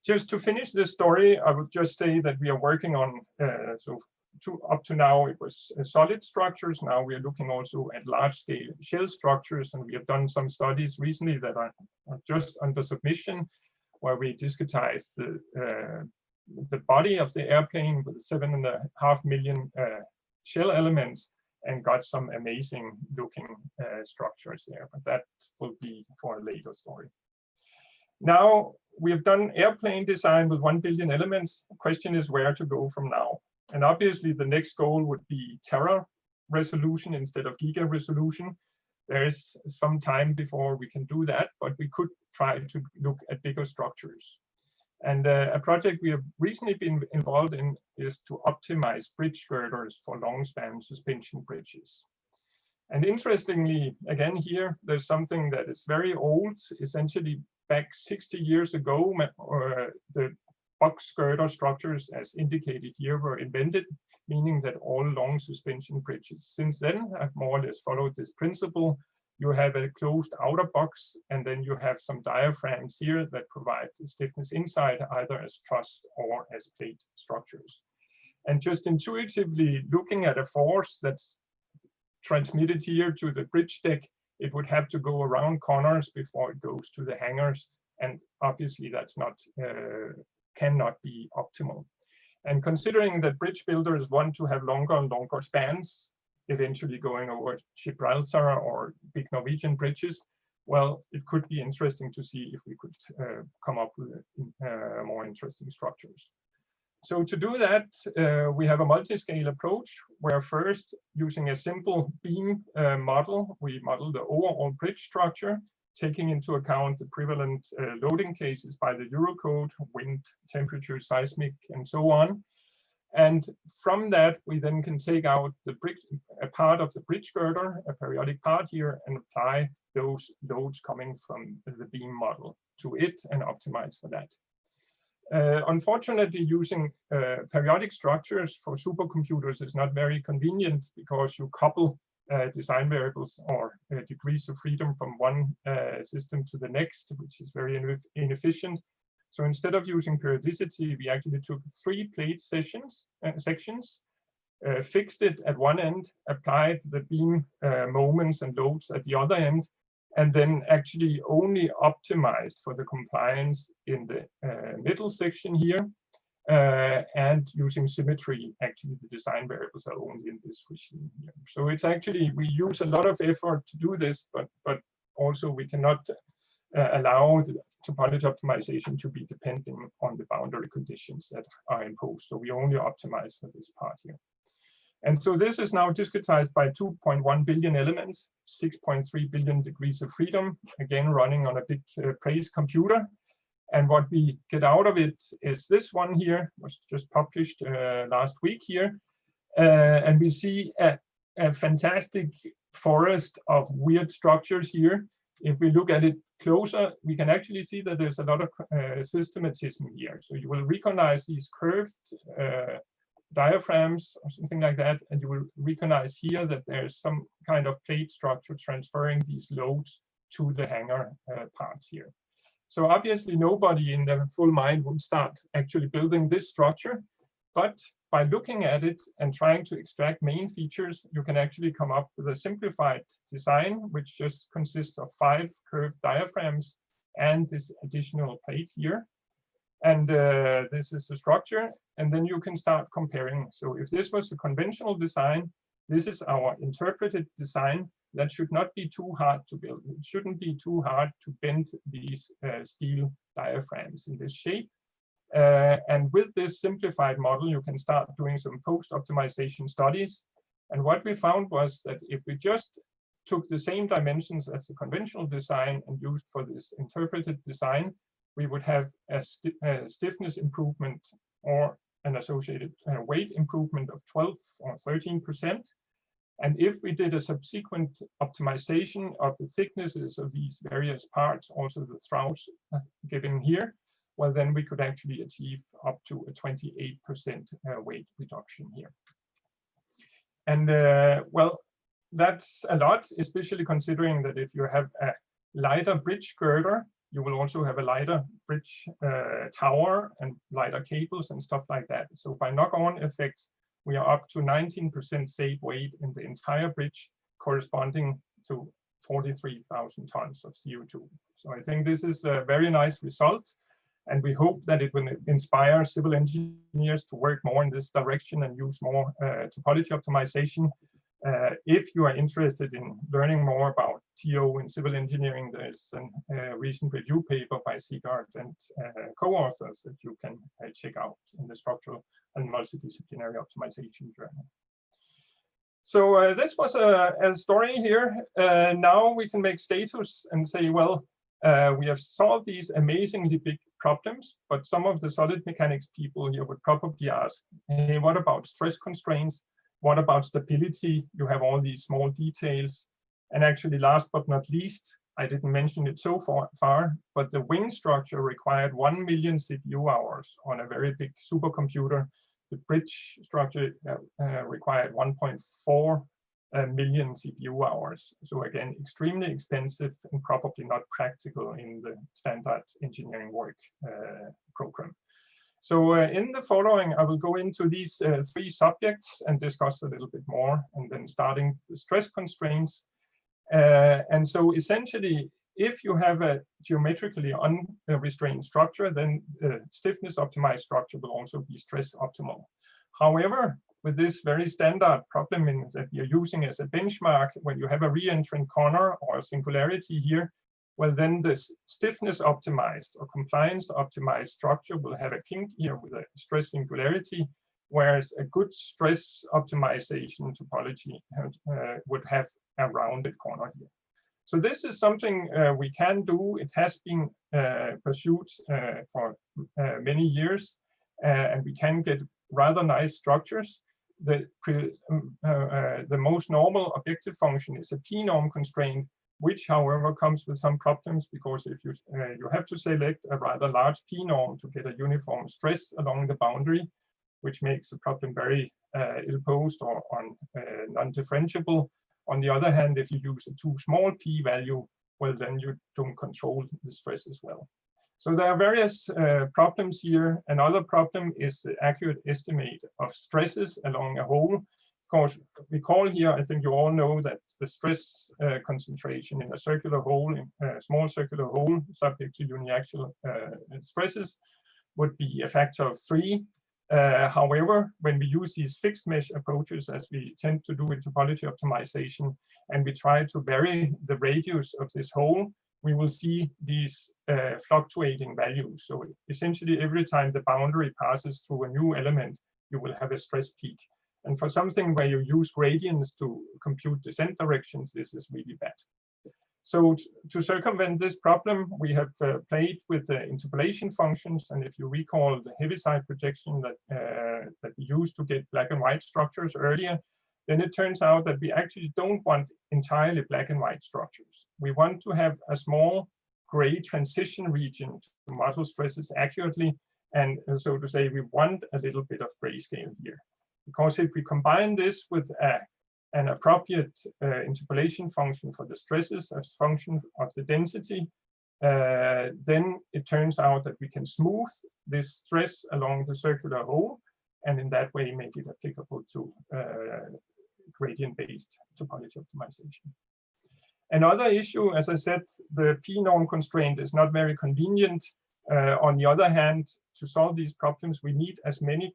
Just to finish this story, I would just say that we are working on, up to now it was solid structures. Now we are looking also at large scale shell structures, and we have done some studies recently that are just under submission, where we discretized the body of the airplane with 7.5 million shell elements and got some amazing looking structures there, but that will be for a later story. Now we have done airplane design with 1 billion elements. The question is where to go from now. And obviously the next goal would be tera resolution instead of giga resolution. There is some time before we can do that, but we could try to look at bigger structures. And a project we have recently been involved in is to optimize bridge girders for long span suspension bridges. And interestingly, again here, there's something that is very old. Essentially back 60 years ago, the box girder structures as indicated here were invented, meaning that all long suspension bridges since then have more or less followed this principle. You have a closed outer box, and then you have some diaphragms here that provide the stiffness inside, either as truss or as plate structures. And just intuitively looking at a force that's transmitted here to the bridge deck, it would have to go around corners before it goes to the hangars. And obviously that's not, cannot be optimal. And considering that bridge builders want to have longer and longer spans, eventually going over Gibraltar or big Norwegian bridges, well, it could be interesting to see if we could come up with more interesting structures. So to do that, we have a multi-scale approach where first, using a simple beam model, we model the overall bridge structure, taking into account the prevalent loading cases by the Eurocode, wind, temperature, seismic, and so on. And from that, we then can take out the a part of the bridge girder, a periodic part here, and apply those loads coming from the beam model to it and optimize for that. Unfortunately, using periodic structures for supercomputers is not very convenient because you couple design variables or degrees of freedom from one system to the next, which is very inefficient. So instead of using periodicity, we actually took 3 plate sections, fixed it at one end, applied the beam moments and loads at the other end, and then actually only optimized for the compliance in the middle section here, and using symmetry. Actually, the design variables are only in this regime here. So it's actually, we use a lot of effort to do this, but also we cannot allow the topology optimization to be depending on the boundary conditions that are imposed. So we only optimize for this part here. And so this is now discretized by 2.1 billion elements, 6.3 billion degrees of freedom, again running on a big Praise computer. And what we get out of it is this one here, was just published last week here. And we see a fantastic forest of weird structures here. If we look at it closer, we can actually see that there's a lot of systematism here. So you will recognize these curved diaphragms or something like that, and you will recognize here that there's some kind of plate structure transferring these loads to the hanger parts here. So obviously nobody in their full mind would start actually building this structure, but by looking at it and trying to extract main features, you can actually come up with a simplified design, which just consists of 5 curved diaphragms and this additional plate here. And this is the structure, and then you can start comparing. So if this was a conventional design, this is our interpreted design. That should not be too hard to build. It shouldn't be too hard to bend these steel diaphragms in this shape. And with this simplified model, you can start doing some post-optimization studies. And what we found was that if we just took the same dimensions as the conventional design and used for this interpreted design, we would have a stiffness improvement or an associated weight improvement of 12 or 13%. And if we did a subsequent optimization of the thicknesses of these various parts, also the troughs given here, well, then we could actually achieve up to a 28% weight reduction here. And well, that's a lot, especially considering that if you have a lighter bridge girder, you will also have a lighter bridge tower and lighter cables and stuff like that. So by knock-on effects, we are up to 19% saved weight in the entire bridge, corresponding to 43,000 tons of CO2. So I think this is a very nice result, and we hope that it will inspire civil engineers to work more in this direction and use more topology optimization. If you are interested in learning more about TO in civil engineering, there's a recent review paper by Sigurd and co-authors that you can check out in the Structural and Multidisciplinary Optimization Journal. So this was a story here. Now we can make status and say, well, we have solved these amazingly big problems, but some of the solid mechanics people here would probably ask, hey, what about stress constraints? What about stability? You have all these small details. And actually, last but not least, I didn't mention it so far, but the wing structure required 1 million CPU hours on a very big supercomputer. The bridge structure required 1.4 million CPU hours. So again, extremely expensive and probably not practical in the standard engineering work program. So in the following, I will go into these 3 subjects and discuss a little bit more, and then starting the stress constraints. And so essentially, if you have a geometrically unrestrained structure, then stiffness optimized structure will also be stress optimal. However, with this very standard problem that we are using as a benchmark, when you have a re-entrant corner or a singularity here, well, then this stiffness optimized or compliance optimized structure will have a kink here with a stress singularity, whereas a good stress optimization topology would have a rounded corner here. So this is something we can do. It has been pursued for many years, and we can get rather nice structures. The most normal objective function is a p-norm constraint, which, however, comes with some problems, because if you you have to select a rather large p-norm to get a uniform stress along the boundary, which makes the problem very ill-posed or non-differentiable. On the other hand, if you use a too small p-value, well, then you don't control the stress as well. So there are various problems here. Another problem is the accurate estimate of stresses along a hole. Of course, recall here, I think you all know that the stress concentration in a circular hole, a small circular hole subject to uniaxial stresses, would be a factor of 3. However, when we use these fixed mesh approaches, as we tend to do in topology optimization, and we try to vary the radius of this hole, we will see these fluctuating values. So essentially, every time the boundary passes through a new element, you will have a stress peak. And for something where you use gradients to compute descent directions, this is really bad. So to circumvent this problem, we have played with the interpolation functions. And if you recall the Heaviside projection that we used to get black and white structures earlier, then it turns out that we actually don't want entirely black and white structures. We want to have a small gray transition region to model stresses accurately. And so to say, we want a little bit of grayscale here. Because if we combine this with an appropriate interpolation function for the stresses as function of the density, then it turns out that we can smooth this stress along the circular hole, and in that way make it applicable to gradient-based topology optimization. Another issue, as I said, the p-norm constraint is not very convenient. On the other hand, to solve these problems, we need as many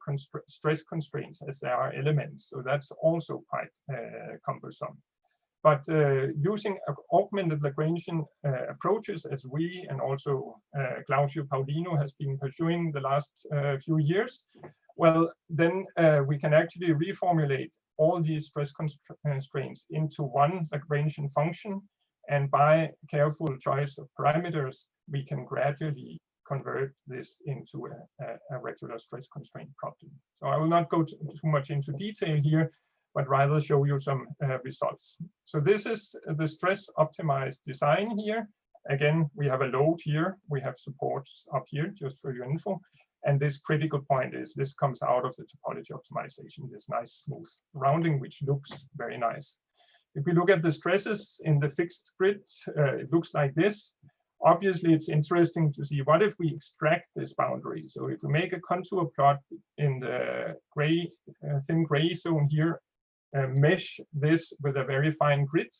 stress constraints as there are elements. So that's also quite cumbersome. But using augmented Lagrangian approaches, as we and also Claudio Paulino has been pursuing the last few years, well, then we can actually reformulate all these stress constraints into one Lagrangian function. And by careful choice of parameters, we can gradually convert this into a regular stress constraint problem. So I will not go too much into detail here, but rather show you some results. So this is the stress optimized design here. Again, we have a load here. We have supports up here, just for your info. And this critical point is this comes out of the topology optimization, this nice smooth rounding, which looks very nice. If we look at the stresses in the fixed grid, it looks like this. Obviously, it's interesting to see what if we extract this boundary. So if we make a contour plot in the gray, thin gray zone here, mesh this with a very fine grid,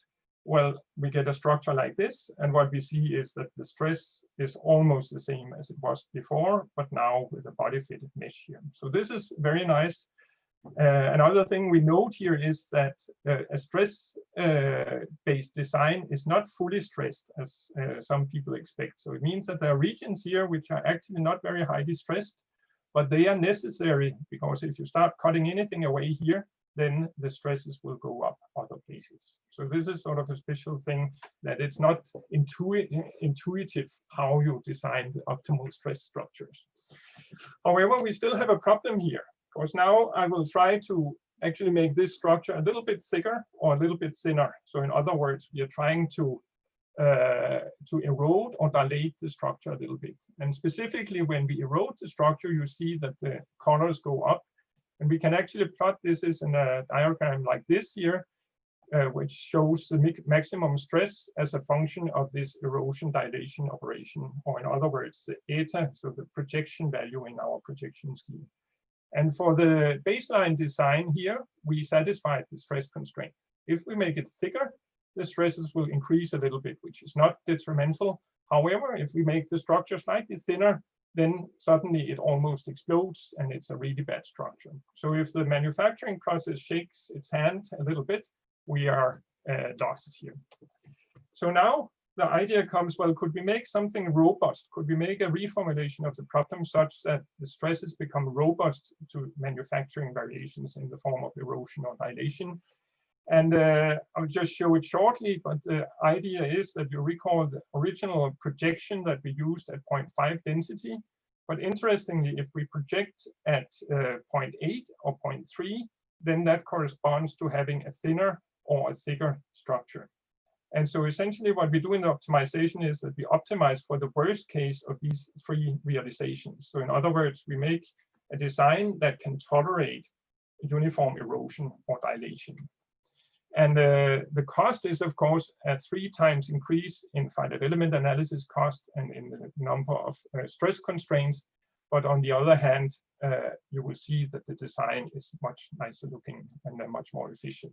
well, we get a structure like this. And what we see is that the stress is almost the same as it was before, but now with a body fitted mesh here. So this is very nice. Another thing we note here is that a stress-based design is not fully stressed, as some people expect. So it means that there are regions here which are actually not very highly stressed, but they are necessary, because if you start cutting anything away here, then the stresses will go up other places. So this is sort of a special thing, that it's not intuitive how you design the optimal stress structures. However, we still have a problem here. Because now I will try to actually make this structure a little bit thicker or a little bit thinner. So in other words, we are trying to erode or dilate the structure a little bit. And specifically, when we erode the structure, you see that the colors go up. And we can actually plot this as in a diagram like this here, which shows the maximum stress as a function of this erosion dilation operation, or in other words, the eta, so the projection value in our projection scheme. And for the baseline design here, we satisfied the stress constraint. If we make it thicker, the stresses will increase a little bit, which is not detrimental. However, if we make the structure slightly thinner, then suddenly it almost explodes and it's a really bad structure. So if the manufacturing process shakes its hand a little bit, we are lost here. So now the idea comes, well, could we make something robust? Could we make a reformulation of the problem such that the stresses become robust to manufacturing variations in the form of erosion or dilation? And I'll just show it shortly, but the idea is that you recall the original projection that we used at 0.5 density. But interestingly, if we project at 0.8 or 0.3, then that corresponds to having a thinner or a thicker structure. And so essentially what we do in the optimization is that we optimize for the worst case of these three realizations. So in other words, we make a design that can tolerate uniform erosion or dilation. And the cost is, of course, a 3 times increase in finite element analysis cost and in the number of stress constraints. But on the other hand, you will see that the design is much nicer looking and much more efficient.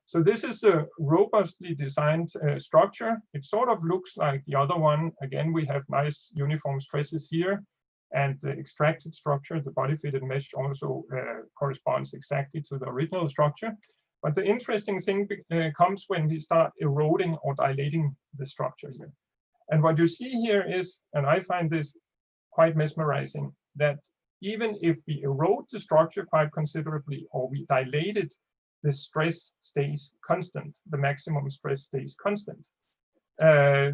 So this is a robustly designed structure. It sort of looks like the other one. Again, we have nice uniform stresses here. And the extracted structure, the body-fitted mesh, also corresponds exactly to the original structure. But the interesting thing comes when we start eroding or dilating the structure here. And what you see here is, and I find this quite mesmerizing, that even if we erode the structure quite considerably or we dilate it, the stress stays constant. The maximum stress stays constant.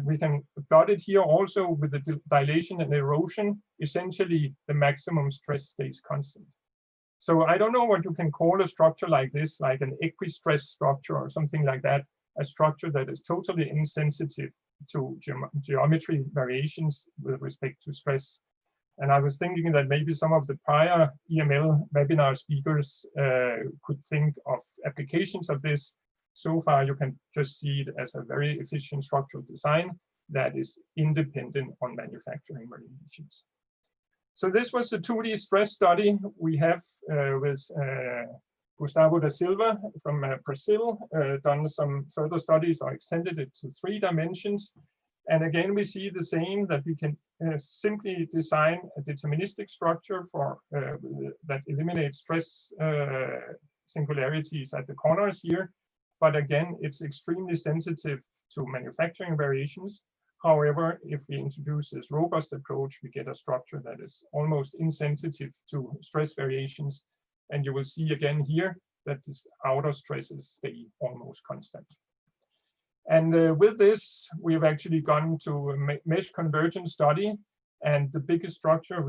We can plot it here also with the dilation and erosion. Essentially, the maximum stress stays constant. So I don't know what you can call a structure like this, like an equistress structure or something like that, a structure that is totally insensitive to geometry variations with respect to stress. And I was thinking that maybe some of the prior EML webinar speakers could think of applications of this. So far, you can just see it as a very efficient structural design that is independent on manufacturing variations. So this was the 2D stress study we have with Gustavo da Silva from Brazil, done some further studies or extended it to 3 dimensions. And again, we see the same, that we can simply design a deterministic structure for that eliminates stress singularities at the corners here. But again, it's extremely sensitive to manufacturing variations. However, if we introduce this robust approach, we get a structure that is almost insensitive to stress variations. And you will see again here that these outer stresses stay almost constant. And with this, we've actually gone to a mesh convergence study. And the biggest structure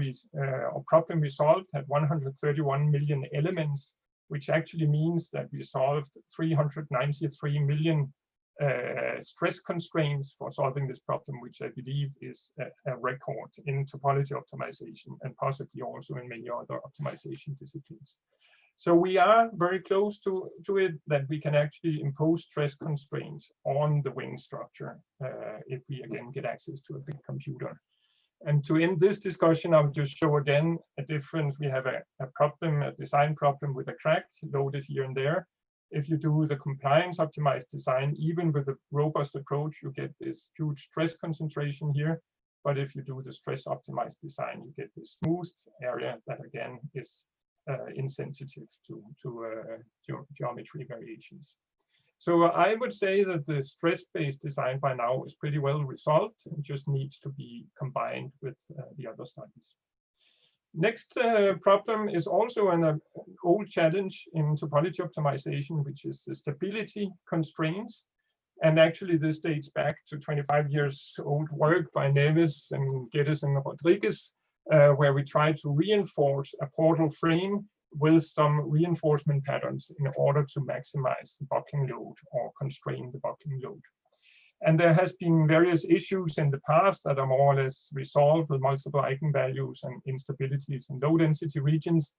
or problem we solved had 131 million elements, which actually means that we solved 393 million stress constraints for solving this problem, which I believe is a record in topology optimization and possibly also in many other optimization disciplines. So we are very close to it, that we can actually impose stress constraints on the wing structure if we again get access to a big computer. And to end this discussion, I'll just show again a difference. We have a problem, a design problem with a crack loaded here and there. If you do the compliance optimized design, even with a robust approach, you get this huge stress concentration here. But if you do the stress optimized design, you get this smooth area that again is insensitive to geometry variations. So I would say that the stress-based design by now is pretty well resolved and just needs to be combined with the other studies. Next problem is also an old challenge in topology optimization, which is the stability constraints. And actually this dates back to 25 years old work by Neves and Geddes and Rodriguez, where we try to reinforce a portal frame with some reinforcement patterns in order to maximize the buckling load or constrain the buckling load. And there has been various issues in the past that are more or less resolved with multiple eigenvalues and instabilities in low density regions.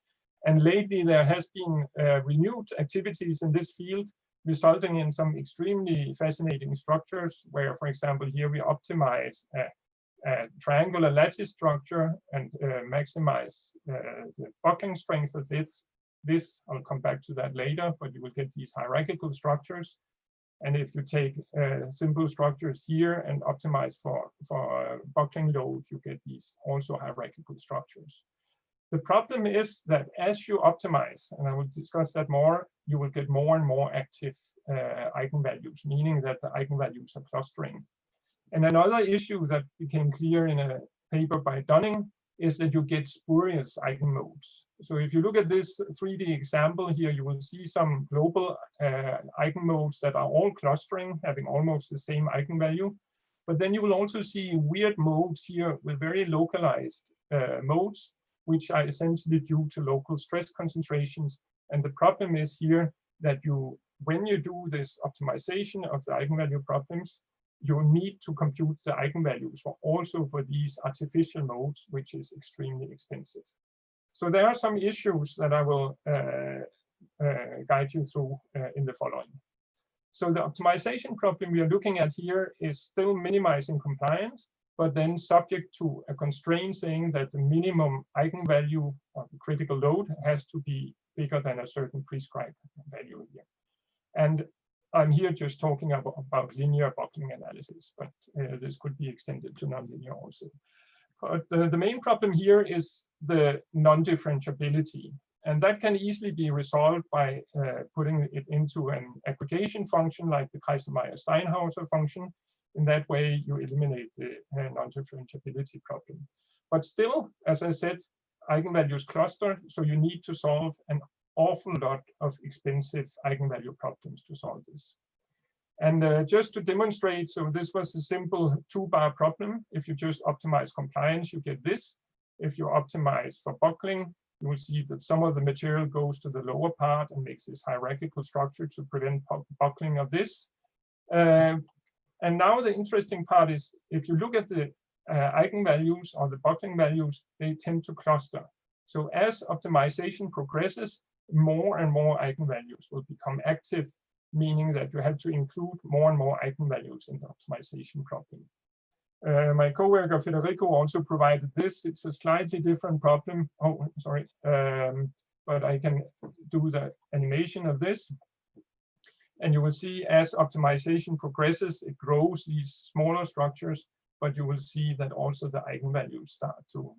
And lately there has been renewed activities in this field, resulting in some extremely fascinating structures where, for example, here we optimize a triangular lattice structure and maximize the buckling strength of this. I'll come back to that later, but you will get these hierarchical structures. And if you take simple structures here and optimize for buckling load, you get these also hierarchical structures. The problem is that as you optimize, and I will discuss that more, you will get more and more active eigenvalues, meaning that the eigenvalues are clustering. And another issue that became clear in a paper by Dunning is that you get spurious eigenmodes. So if you look at this 3D example here, you will see some global eigenmodes that are all clustering, having almost the same eigenvalue. But then you will also see weird modes here with very localized modes, which are essentially due to local stress concentrations. And the problem is here that when you do this optimization of the eigenvalue problems, you need to compute the eigenvalues also for these artificial modes, which is extremely expensive. So there are some issues that I will guide you through in the following. So the optimization problem we are looking at here is still minimizing compliance, but then subject to a constraint saying that the minimum eigenvalue of the critical load has to be bigger than a certain prescribed value here. And I'm here just talking about linear buckling analysis, but this could be extended to nonlinear also. But the main problem here is the non-differentiability. And that can easily be resolved by putting it into an aggregation function like the Kaiser-Meyer-Steinhauser function. In that way, you eliminate the non-differentiability problem. But still, as I said, eigenvalues cluster, so you need to solve an awful lot of expensive eigenvalue problems to solve this. And just to demonstrate, so this was a simple 2-bar problem. If you just optimize compliance, you get this. If you optimize for buckling, you will see that some of the material goes to the lower part and makes this hierarchical structure to prevent buckling of this. And now the interesting part is, if you look at the eigenvalues or the buckling values, they tend to cluster. So as optimization progresses, more and more eigenvalues will become active, meaning that you have to include more and more eigenvalues in the optimization problem. My coworker Federico also provided this. It's a slightly different problem. Oh, sorry, but I can do the animation of this. And you will see as optimization progresses, it grows these smaller structures, but you will see that also the eigenvalues start to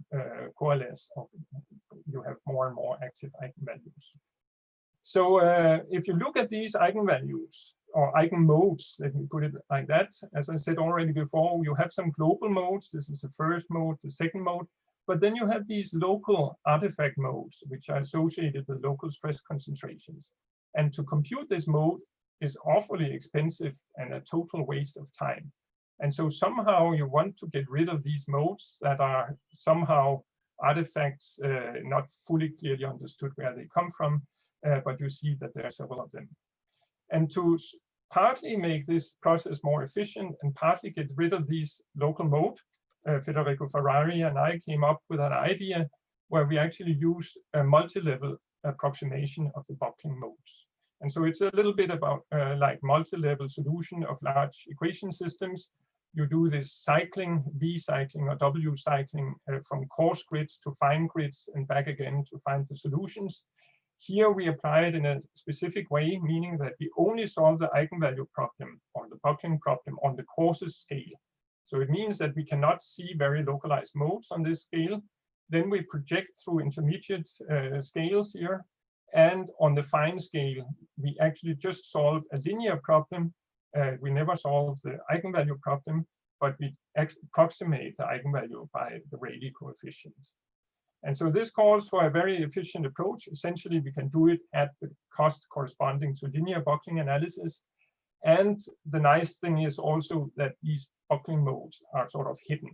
coalesce. You have more and more active eigenvalues. So if you look at these eigenvalues, or eigenmodes, let me put it like that. As I said already before, you have some global modes. This is the first mode, the second mode. But then you have these local artifact modes, which are associated with local stress concentrations. And to compute this mode is awfully expensive and a total waste of time. And so somehow you want to get rid of these modes that are somehow artifacts, not fully clearly understood where they come from, but you see that there are several of them. And to partly make this process more efficient and partly get rid of these local modes, Federico Ferrari and I came up with an idea where we actually use a multi-level approximation of the buckling modes. And so it's a little bit about like multi-level solution of large equation systems. You do this cycling, V cycling or W cycling from coarse grids to fine grids and back again to find the solutions. Here we apply it in a specific way, meaning that we only solve the eigenvalue problem or the buckling problem on the coarsest scale. So it means that we cannot see very localized modes on this scale. Then we project through intermediate scales here. And on the fine scale, we actually just solve a linear problem. We never solve the eigenvalue problem, but we approximate the eigenvalue by the Rayleigh coefficient. And so this calls for a very efficient approach. Essentially, we can do it at the cost corresponding to linear buckling analysis. And the nice thing is also that these buckling modes are sort of hidden.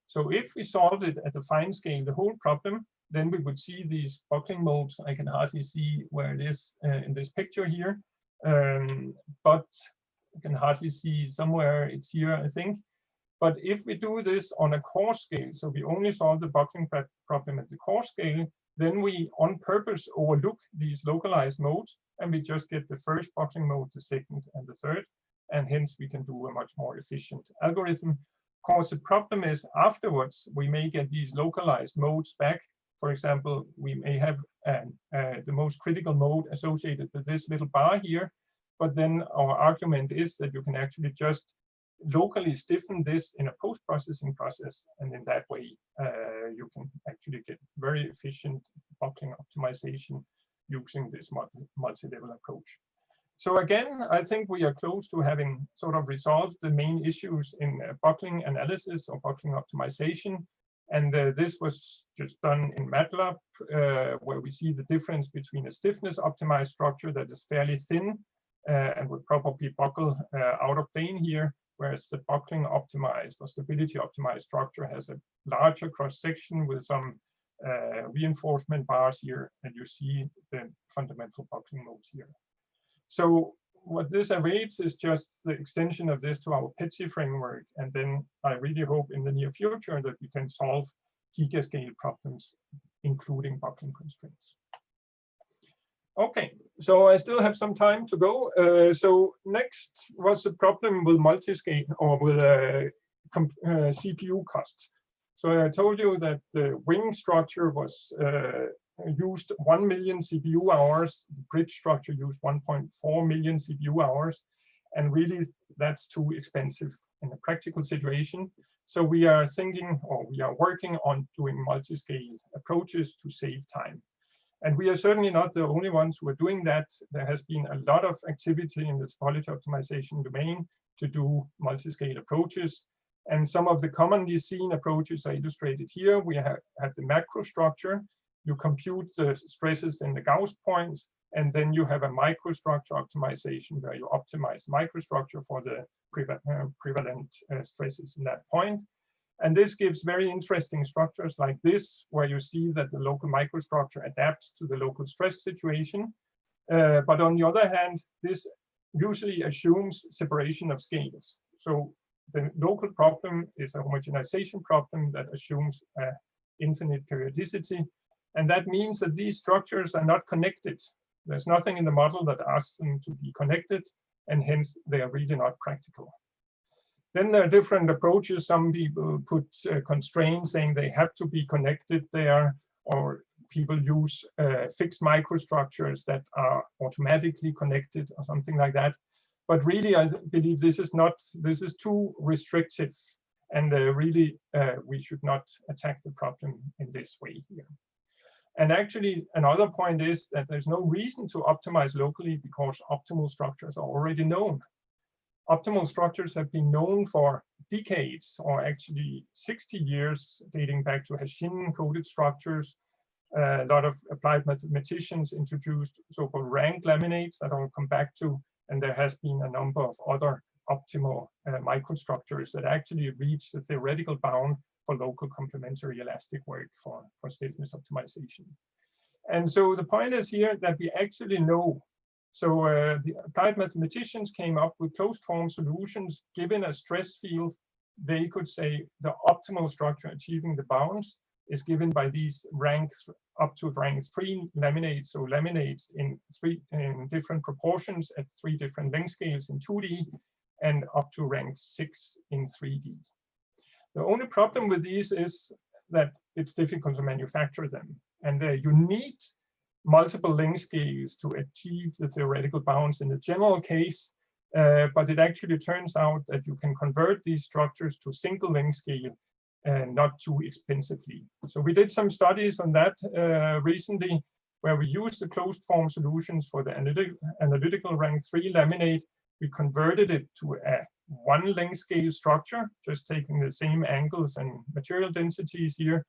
So if we solve it at the fine scale, the whole problem, then we would see these buckling modes. I can hardly see where it is in this picture here, but I can hardly see somewhere it's here, I think. But if we do this on a coarse scale, so we only solve the buckling problem at the coarse scale, then we on purpose overlook these localized modes, and we just get the first buckling mode, the second, and the third, and hence we can do a much more efficient algorithm. Of course, the problem is afterwards, we may get these localized modes back. For example, we may have the most critical mode associated with this little bar here, but then our argument is that you can actually just locally stiffen this in a post-processing process, and in that way you can actually get very efficient buckling optimization using this multi-level approach. So again, I think we are close to having sort of resolved the main issues in buckling analysis or buckling optimization. And this was just done in MATLAB, where we see the difference between a stiffness optimized structure that is fairly thin and would probably buckle out of plane here, whereas the buckling optimized or stability optimized structure has a larger cross section with some reinforcement bars here, and you see the fundamental buckling modes here. So what this awaits is just the extension of this to our PETSI framework, and then I really hope in the near future that we can solve gigascale problems, including buckling constraints. Okay, so I still have some time to go. So next was the problem with multiscale or with CPU costs. So I told you that the wing structure was used 1 million CPU hours. The bridge structure used 1.4 million CPU hours. And really, that's too expensive in a practical situation. So we are thinking, or we are working on doing multi-scale approaches to save time. And we are certainly not the only ones who are doing that. There has been a lot of activity in the topology optimization domain to do multi-scale approaches. And some of the commonly seen approaches are illustrated here. We have the macro structure. You compute the stresses in the Gauss points, and then you have a microstructure optimization where you optimize microstructure for the prevalent stresses in that point. And this gives very interesting structures like this, where you see that the local microstructure adapts to the local stress situation. But on the other hand, this usually assumes separation of scales. So the local problem is a homogenization problem that assumes infinite periodicity. And that means that these structures are not connected. There's nothing in the model that asks them to be connected, and hence they are really not practical. Then there are different approaches. Some people put constraints saying they have to be connected there, or people use fixed microstructures that are automatically connected or something like that. But really, I believe this is too restrictive, and really we should not attack the problem in this way here. And actually, another point is that there's no reason to optimize locally because optimal structures are already known. Optimal structures have been known for decades, or actually 60 years, dating back to Hashin-coded structures. A lot of applied mathematicians introduced so-called rank laminates that I'll come back to, and there has been a number of other optimal microstructures that actually reach the theoretical bound for local complementary elastic work for stiffness optimization. And so the point is here that we actually know. So the applied mathematicians came up with closed form solutions. Given a stress field, they could say the optimal structure achieving the bounds is given by these ranks up to rank 3 laminates, so laminates in different proportions at 3 different length scales in 2D, and up to rank 6 in 3D. The only problem with these is that it's difficult to manufacture them, and you need multiple length scales to achieve the theoretical bounds in the general case, but it actually turns out that you can convert these structures to single length scale and not too expensively. So we did some studies on that recently, where we used the closed form solutions for the analytical rank 3 laminate. We converted it to a 1 length scale structure, just taking the same angles and material densities here.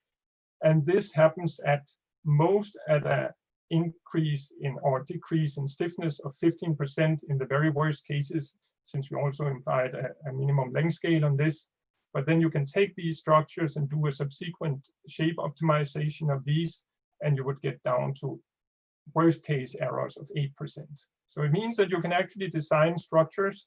And this happens at most at a increase in or decrease in stiffness of 15% in the very worst cases, since we also implied a minimum length scale on this. But then you can take these structures and do a subsequent shape optimization of these, and you would get down to worst case errors of 8%. So it means that you can actually design structures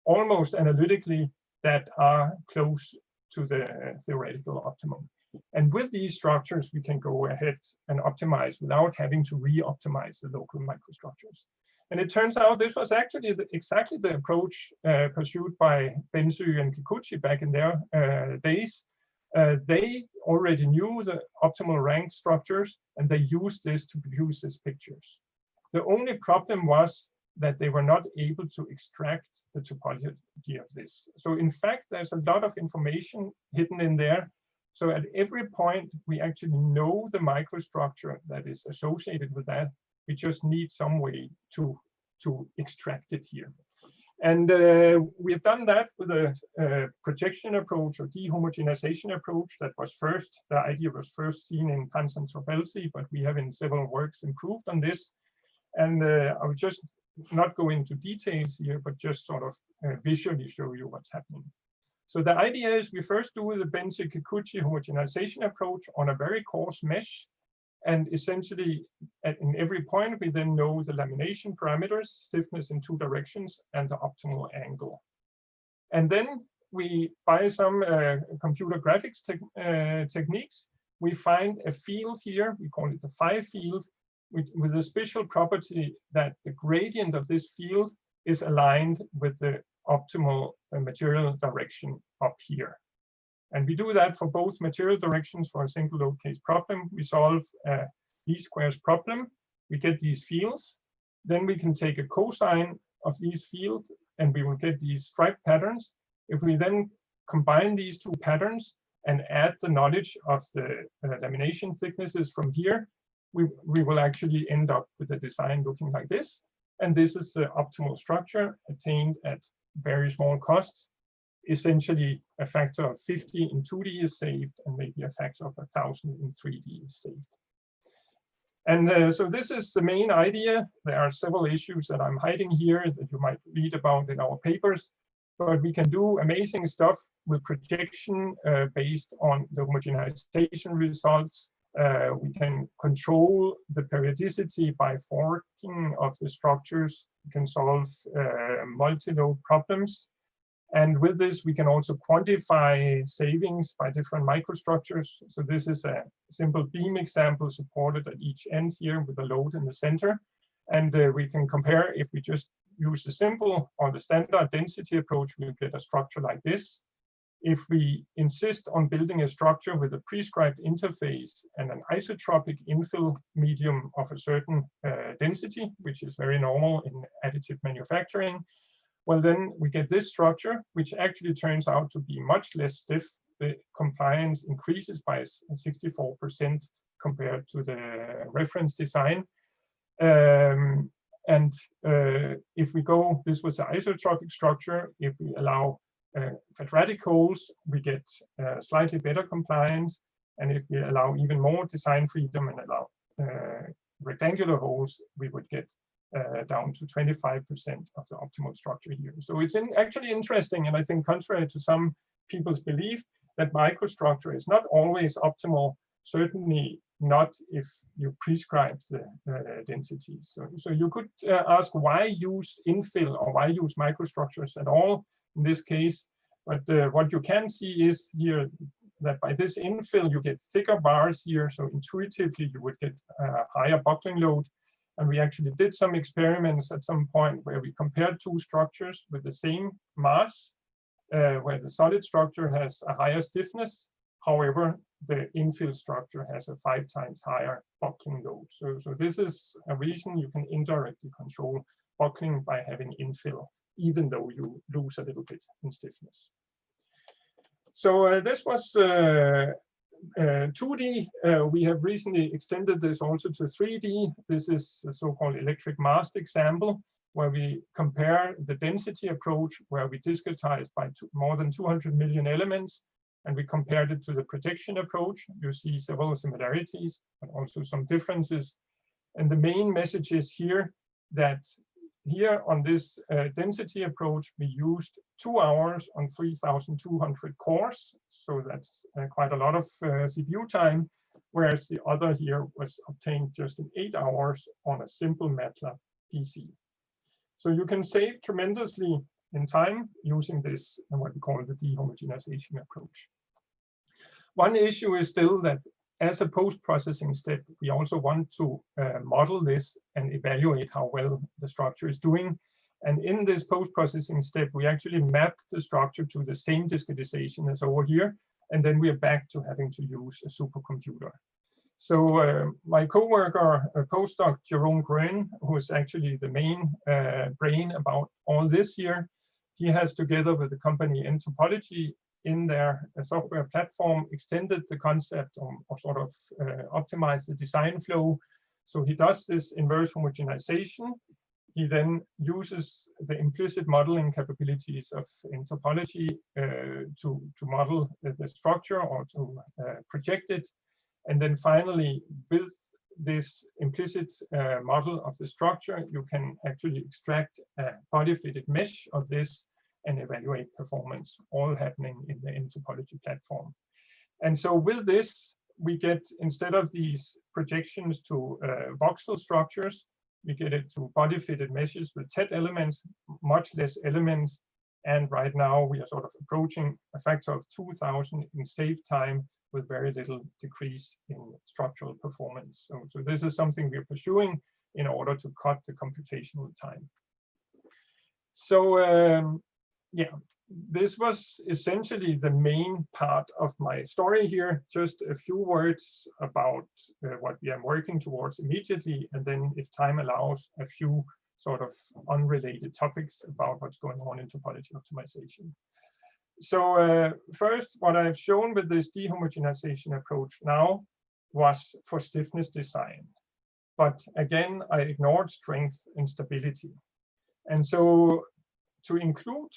almost analytically that are close to the theoretical optimum. And with these structures, we can go ahead and optimize without having to re-optimize the local microstructures. And it turns out this was actually exactly the approach pursued by Bensui and Kikuchi back in their days. They already knew the optimal rank structures, and they used this to produce these pictures. The only problem was that they were not able to extract the topology of this. So in fact, there's a lot of information hidden in there. So at every point, we actually know the microstructure that is associated with that. We just need some way to to extract it here. And we have done that with a projection approach or dehomogenization approach that was first, the idea was first seen in Pansen's-Robelsi, but we have in several works improved on this. And I will just not go into details here, but just sort of visually show you what's happening. So the idea is we first do the Benzi-Kikuchi homogenization approach on a very coarse mesh. And essentially, in every point, we then know the lamination parameters, stiffness in 2 directions, and the optimal angle. And then we, by some computer graphics techniques, we find a field here, we call it the phi field, with a special property that the gradient of this field is aligned with the optimal material direction up here. And we do that for both material directions for a single load case problem. We solve a least squares problem. We get these fields. Then we can take a cosine of these fields and we will get these stripe patterns. If we then combine these 2 patterns and add the knowledge of the lamination thicknesses from here, we will actually end up with a design looking like this. And this is the optimal structure attained at very small costs. Essentially, a factor of 50 in 2D is saved, and maybe a factor of 1,000 in 3D is saved. And so this is the main idea. There are several issues that I'm hiding here that you might read about in our papers, but we can do amazing stuff with projection based on the homogenization results. We can control the periodicity by forking of the structures. We can solve multi-node problems. And with this, we can also quantify savings by different microstructures. So this is a simple beam example supported at each end here with a load in the center. And we can compare if we just use the simple or the standard density approach, we'll get a structure like this. If we insist on building a structure with a prescribed interface and an isotropic infill medium of a certain density, which is very normal in additive manufacturing, well, then we get this structure, which actually turns out to be much less stiff. The compliance increases by 64% compared to the reference design. If we go, this was the isotropic structure. If we allow quadratic holes, we get slightly better compliance. And if we allow even more design freedom and allow rectangular holes, we would get down to 25% of the optimal structure here. So it's actually interesting, and I think contrary to some people's belief, that microstructure is not always optimal, certainly not if you prescribe the densities. So you could ask why use infill or why use microstructures at all in this case. But what you can see is here that by this infill, you get thicker bars here. So intuitively, you would get a higher buckling load. And we actually did some experiments at some point where we compared 2 structures with the same mass, where the solid structure has a higher stiffness. However, the infill structure has a 5 times higher buckling load. So this is a reason you can indirectly control buckling by having infill, even though you lose a little bit in stiffness. So this was 2D. We have recently extended this also to 3D. This is a so-called electric mast example, where we compare the density approach, where we discretize by more than 200 million elements, and we compared it to the projection approach. You see several similarities, but also some differences. And the main message is here that here on this density approach, we used 2 hours on 3,200 cores. So that's quite a lot of CPU time, whereas the other here was obtained just in 8 hours on a simple MATLAB PC. So you can save tremendously in time using this, what we call the dehomogenization approach. One issue is still that as a post-processing step, we also want to model this and evaluate how well the structure is doing. And in this post-processing step, we actually map the structure to the same discretization as over here. And then we are back to having to use a supercomputer. So my coworker, postdoc Jerome Gruen, who is actually the main brain about all this here, he has, together with the company Topology, in their software platform, extended the concept or sort of optimized the design flow. So he does this inverse homogenization he then uses the implicit modeling capabilities in topology to model the structure or to project it. And then finally, with this implicit model of the structure, you can actually extract a body-fitted mesh of this and evaluate performance, all happening in the topology platform. And so with this, we get, instead of these projections to voxel structures, we get it to body-fitted meshes with TET elements, much less elements. And right now we are sort of approaching a factor of 2,000 in save time with very little decrease in structural performance. So this is something we're pursuing in order to cut the computational time. So yeah, this was essentially the main part of my story here. Just a few words about what we are working towards immediately, and then, if time allows, a few sort of unrelated topics about what's going on in topology optimization. So first, what I've shown with this de-homogenization approach now was for stiffness design. But again, I ignored strength and stability. And so to include,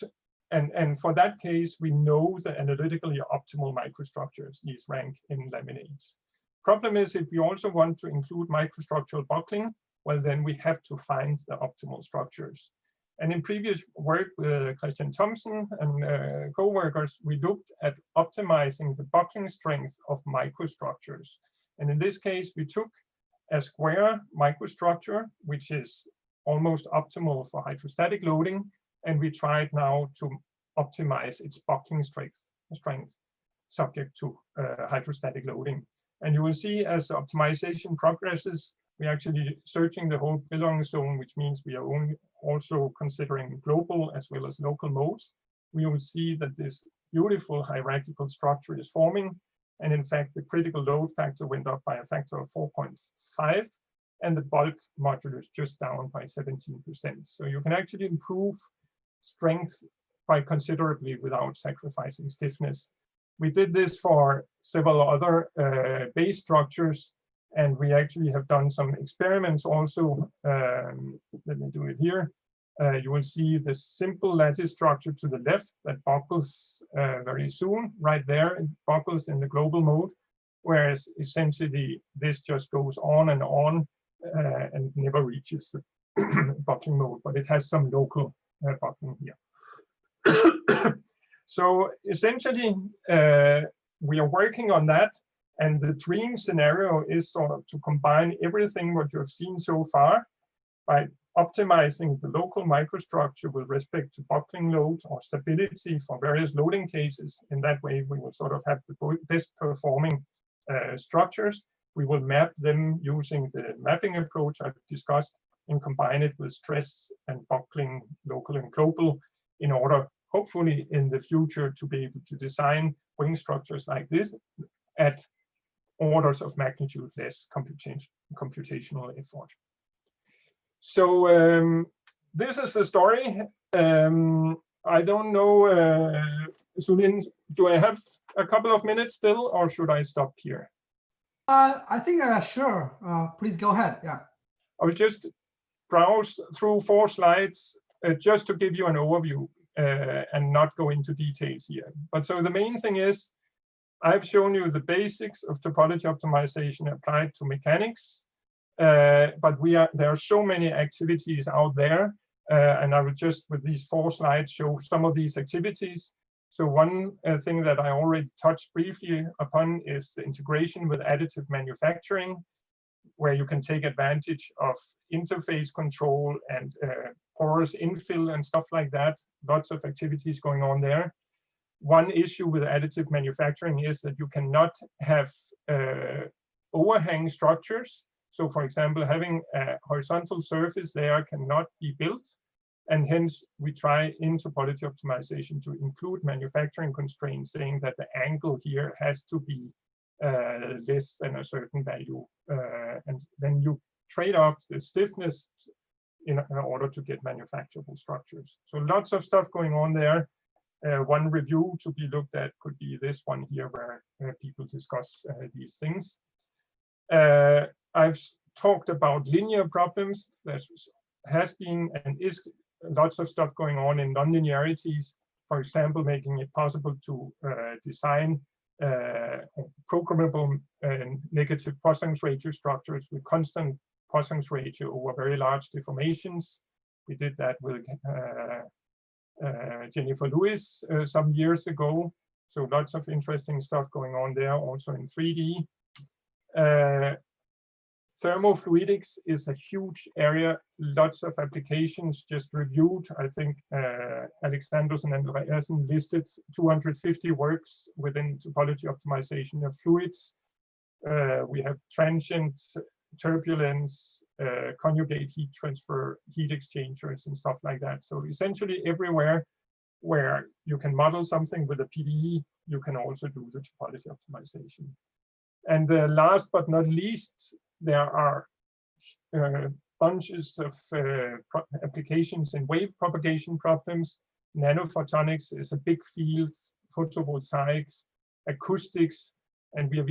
and for that case, we know the analytically optimal microstructures, these rank in laminates. Problem is, if we also want to include microstructural buckling, well, then we have to find the optimal structures. And in previous work with Christian Thomsen and co-workers, we looked at optimizing the buckling strength of microstructures. And in this case, we took a square microstructure, which is almost optimal for hydrostatic loading, and we tried now to optimize its buckling strength subject to hydrostatic loading. And you will see, as optimization progresses, we're actually searching the whole Brillouin zone, which means we are also considering global as well as local modes. We will see that this beautiful hierarchical structure is forming. And in fact, the critical load factor went up by a factor of 4.5, and the bulk modulus just down by 17%. So you can actually improve strength quite considerably without sacrificing stiffness. We did this for several other base structures, and we actually have done some experiments also. Let me do it here. You will see the simple lattice structure to the left that buckles very soon. Right there, it buckles in the global mode, whereas essentially this just goes on and never reaches the buckling mode, but it has some local buckling here. So essentially, we are working on that. And the dream scenario is sort of to combine everything what you have seen so far by optimizing the local microstructure with respect to buckling load or stability for various loading cases. In that way, we will sort of have the best performing structures. We will map them using the mapping approach I've discussed and combine it with stress and buckling, local and global, in order, hopefully in the future, to be able to design wing structures like this at orders of magnitude less computational effort. So this is the story. I don't know, Sulin, do I have a couple of minutes still, or should I stop here? I think sure. Please go ahead. Yeah. I will just browse through 4 slides just to give you an overview and not go into details here. But so the main thing is, I've shown you the basics of topology optimization applied to mechanics, but there are so many activities out there, and I will just, with these 4 slides, show some of these activities. So one thing that I already touched briefly upon is the integration with additive manufacturing, where you can take advantage of interface control and porous infill and stuff like that. Lots of activities going on there. One issue with additive manufacturing is that you cannot have overhang structures. So for example, having a horizontal surface there cannot be built. And hence we try in topology optimization to include manufacturing constraints, saying that the angle here has to be less than a certain value. And then you trade off the stiffness in order to get manufacturable structures. So lots of stuff going on there. One review to be looked at could be this one here, where people discuss these things. I've talked about linear problems. There's has been and is lots of stuff going on in nonlinearities, for example, making it possible to design programmable negative Poisson's ratio structures with constant Poisson's ratio over very large deformations. We did that with Jennifer Lewis some years ago. So lots of interesting stuff going on there, also in 3D. Thermofluidics is a huge area, lots of applications just reviewed. I think Alexanderson and Andreasen listed 250 works within topology optimization of fluids. We have transient turbulence, conjugate heat transfer, heat exchangers, and stuff like that. So essentially everywhere where you can model something with a PDE, you can also do the topology optimization. And last but not least, there are bunches of applications in wave propagation problems. Nanophotonics is a big field, photovoltaics, acoustics, and we have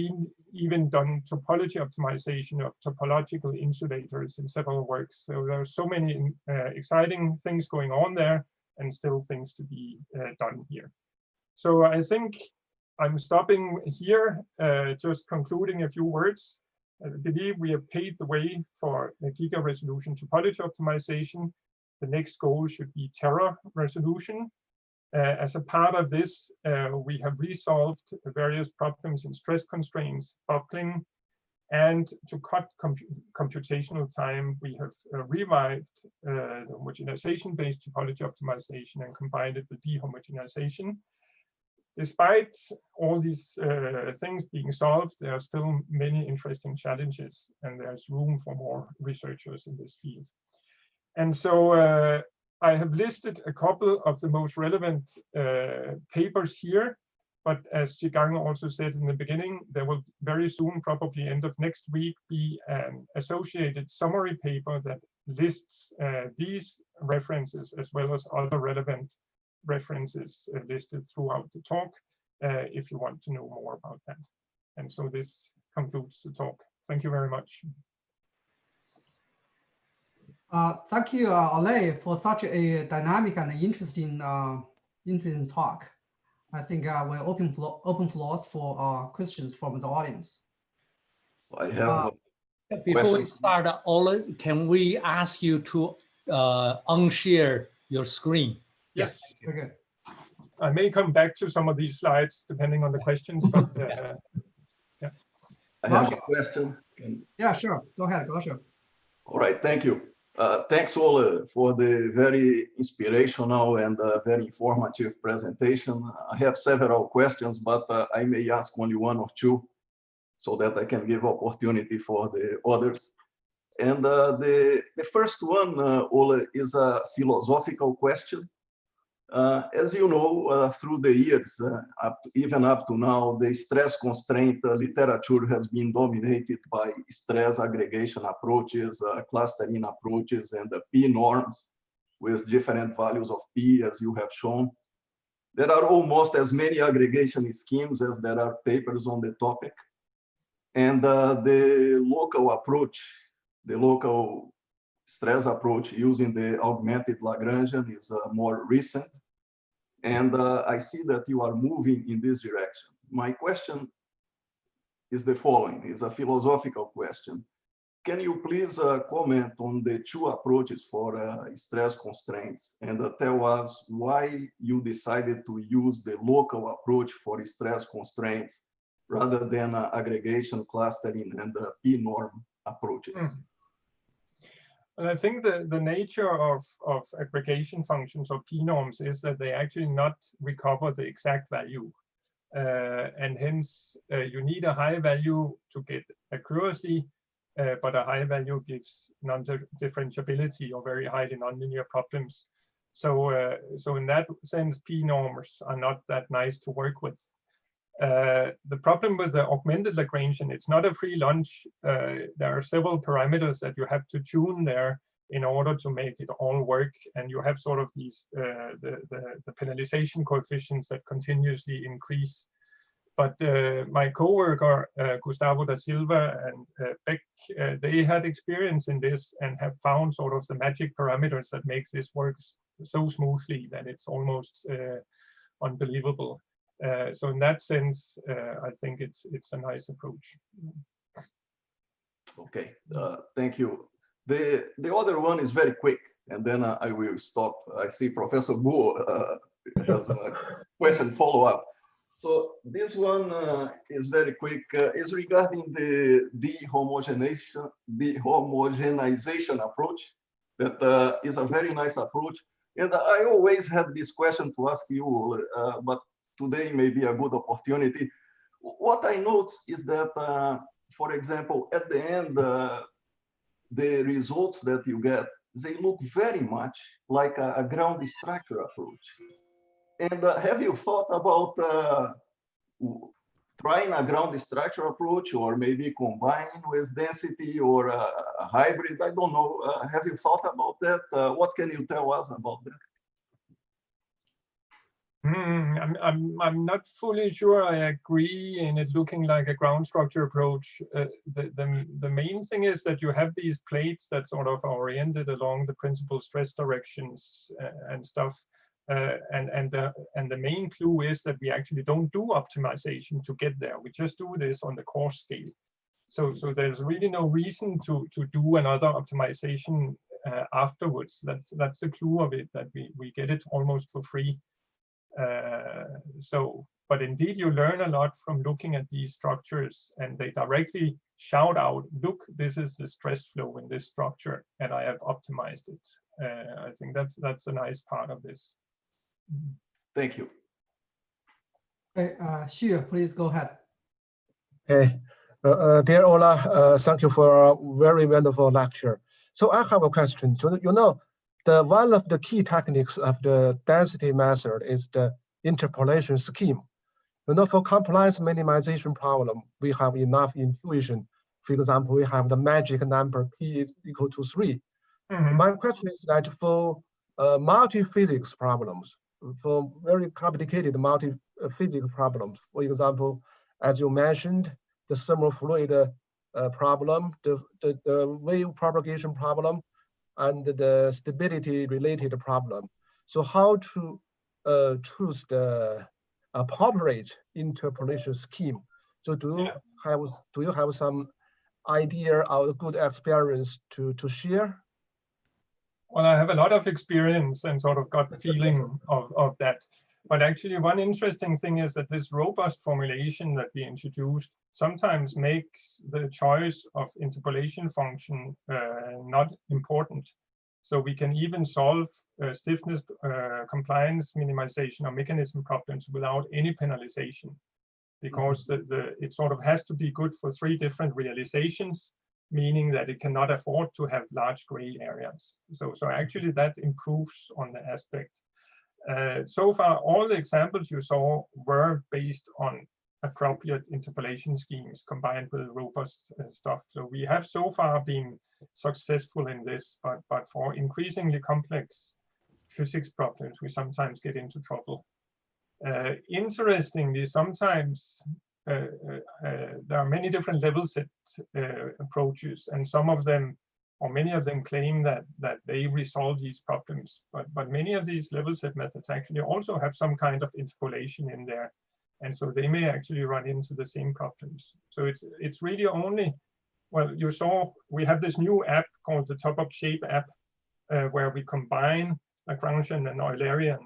even done topology optimization of topological insulators in several works. So there are so many exciting things going on there and still things to be done here. So I think I'm stopping here, just concluding a few words. I believe we have paved the way for a giga resolution topology optimization. The next goal should be tera resolution. As a part of this, we have resolved various problems in stress constraints, buckling, and to cut computational time, we have revived the homogenization-based topology optimization and combined it with de-homogenization. Despite all these things being solved, there are still many interesting challenges, and there's room for more researchers in this field. And so I have listed a couple of the most relevant papers here, but as Zhang also said in the beginning, there will very soon, probably end of next week, be an associated summary paper that lists these references as well as other relevant references listed throughout the talk, if you want to know more about that. And so this concludes the talk. Thank you very much. Thank you, Ole, for such a dynamic and interesting talk. I think we're open floors for questions from the audience. I have before we start, Ole, can we ask you to unshare your screen? Yes. Okay. I may come back to some of these slides depending on the questions, but yeah. I have a question. Yeah, sure. Go ahead, Gosha. All right, thank you. Thanks, Ole, for the very inspirational and very informative presentation. I have several questions, but I may ask only one or two so that I can give opportunity for the others. And the first one, Ole, is a philosophical question. As you know, through the years, even up to now, the stress constraint literature has been dominated by stress aggregation approaches, clustering approaches, and the P norms with different values of P, as you have shown. There are almost as many aggregation schemes as there are papers on the topic. And the local approach, the local stress approach using the augmented Lagrangian is more recent. And I see that you are moving in this direction. My question is the following, it's a philosophical question. Can you please comment on the two approaches for stress constraints and tell us why you decided to use the local approach for stress constraints rather than aggregation, clustering, and P-norm approaches? And I think the nature of aggregation functions or P-norms is that they actually not recover the exact value. And hence, you need a high value to get accuracy, but a high value gives non-differentiability or very highly nonlinear problems. So, so in that sense, P-norms are not that nice to work with. The problem with the augmented Lagrangian, it's not a free lunch. There are several parameters that you have to tune there in order to make it all work. And you have sort of these, the penalization coefficients that continuously increase. But my coworker, Gustavo da Silva and Beck, they had experience in this and have found sort of the magic parameters that makes this work so smoothly that it's almost unbelievable. So in that sense, I think it's a nice approach. Okay, thank you. The other one is very quick, and then I will stop. I see Professor Gu has a question follow-up. So this one is very quick. Is regarding the de-homogenization approach. That is a very nice approach. And I always had this question to ask you, but today may be a good opportunity. What I noticed is that, for example, at the end, the results that you get, they look very much like a ground structure approach. And have you thought about trying a ground structure approach, or maybe combining with density, or a hybrid? I don't know. Have you thought about that? What can you tell us about that? I'm not fully sure I agree in it looking like a ground structure approach. The main thing is that you have these plates that sort of are oriented along the principal stress directions and stuff. And the main clue is that we actually don't do optimization to get there. We just do this on the coarse scale. So there's really no reason to do another optimization afterwards. That's the clue of it, that we get it almost for free. But indeed, you learn a lot from looking at these structures, and they directly shout out, look, this is the stress flow in this structure, and I have optimized it. I think that's a nice part of this. Thank you. Okay, Xu, please go ahead. Hey, dear Ola, thank you for a very wonderful lecture. So I have a question. So, you know, one of the key techniques of the density method is the interpolation scheme. You know, for compliance minimization problem, we have enough intuition. For example, we have the magic number p is equal to 3. Mm-hmm. My question is that for multi-physics problems, for very complicated multi-physics problems, for example, as you mentioned, the thermal fluid problem, the wave propagation problem, and the stability related problem. So how to choose the appropriate interpolation scheme? So do you have some idea or good experience to share? Well, I have a lot of experience and sort of gut feeling of that. But actually, one interesting thing is that this robust formulation that we introduced sometimes makes the choice of interpolation function not important. So we can even solve stiffness, compliance minimization, or mechanism problems without any penalization, because it sort of has to be good for 3 different realizations, meaning that it cannot afford to have large gray areas. So actually that improves on the aspect. So far, all the examples you saw were based on appropriate interpolation schemes combined with robust stuff. So we have so far been successful in this, but for increasingly complex physics problems, we sometimes get into trouble. Interestingly, sometimes there are many different level set approaches, and some of them, or many of them, claim that they resolve these problems. But many of these level set methods actually also have some kind of interpolation in there, and so they may actually run into the same problems. So it's really only, well, you saw we have this new app called the Top-Up Shape app, where we combine Lagrangian and Eulerian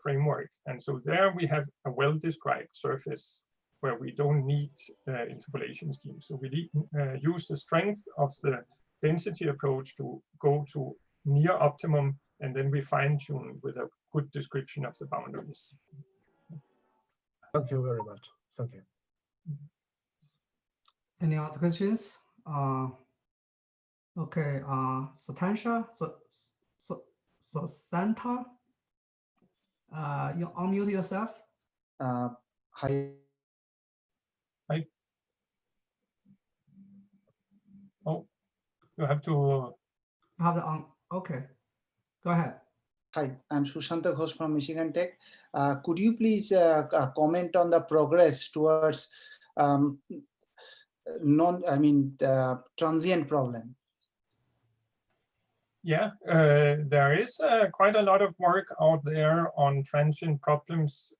framework, and so there we have a well-described surface where we don't need interpolation schemes. So we use the strength of the density approach to go to near optimum, and then we fine-tune with a good description of the boundaries. Thank you very much. Thank you. Any other questions? Okay, so Tansha, so Santa, you unmute yourself. Hi. Hi. Oh, you have to. Have the okay. Go ahead. Hi, I'm Sushanta Ghosh from Michigan Tech. Could you please comment on the progress towards transient problem? Yeah, there is quite a lot of work out there on transient problems,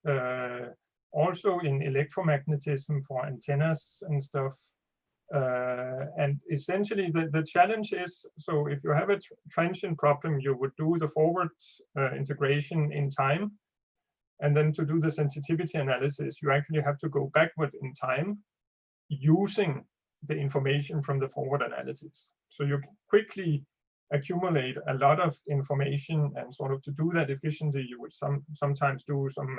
also in electromagnetism for antennas and stuff. And essentially the challenge is, so if you have a transient problem, you would do the forward integration in time. And then to do the sensitivity analysis, you actually have to go backward in time using the information from the forward analysis. So you quickly accumulate a lot of information, and sort of to do that efficiently, you would sometimes do some,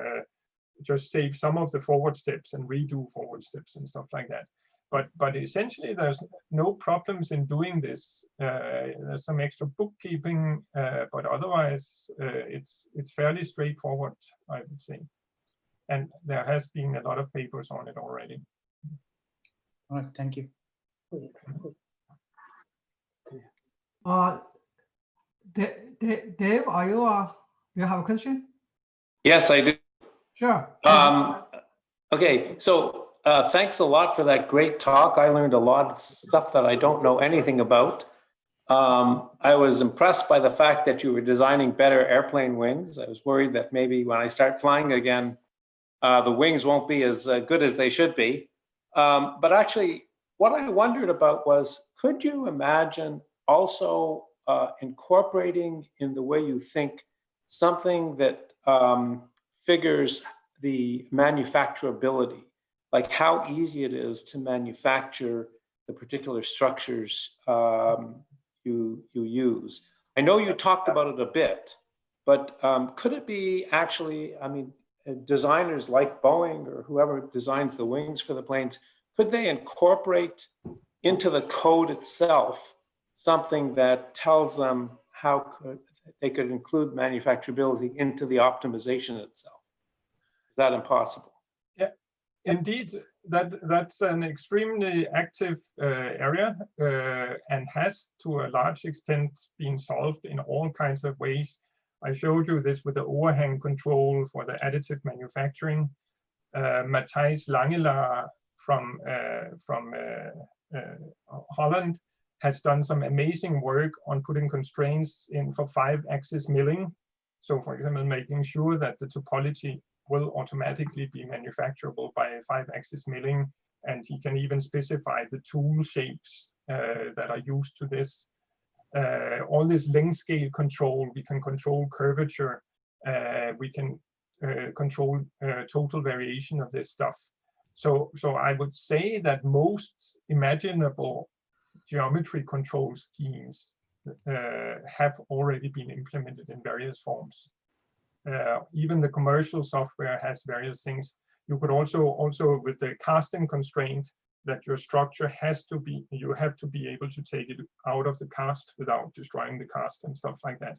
just save some of the forward steps and redo forward steps and stuff like that. But essentially, there's no problems in doing this. There's some extra bookkeeping, but otherwise, it's fairly straightforward, I would say. And there has been a lot of papers on it already. All right, thank you. Dave, are you you have a question? Yes, I do. Sure. Okay, so thanks a lot for that great talk. I learned a lot of stuff that I don't know anything about. I was impressed by the fact that you were designing better airplane wings. I was worried that maybe when I start flying again, the wings won't be as good as they should be. But actually, what I wondered about was, could you imagine also incorporating in the way you think something that figures the manufacturability, like how easy it is to manufacture the particular structures you use? I know you talked about it a bit, but could it be actually, I mean, designers like Boeing or whoever designs the wings for the planes, could they incorporate into the code itself something that tells them how they could include manufacturability into the optimization itself? Is that impossible? Yeah, indeed, that's an extremely active area and has to a large extent been solved in all kinds of ways. I showed you this with the overhang control for the additive manufacturing. Matthijs Langelaar from Holland has done some amazing work on putting constraints in for 5-axis milling. So for example, making sure that the topology will automatically be manufacturable by 5-axis milling. And he can even specify the tool shapes that are used to this. All this length scale control, we can control curvature, we can control total variation of this stuff. So I would say that most imaginable geometry control schemes have already been implemented in various forms. Even the commercial software has various things. You could also with the casting constraint that your structure has to be, you have to be able to take it out of the cast without destroying the cast and stuff like that.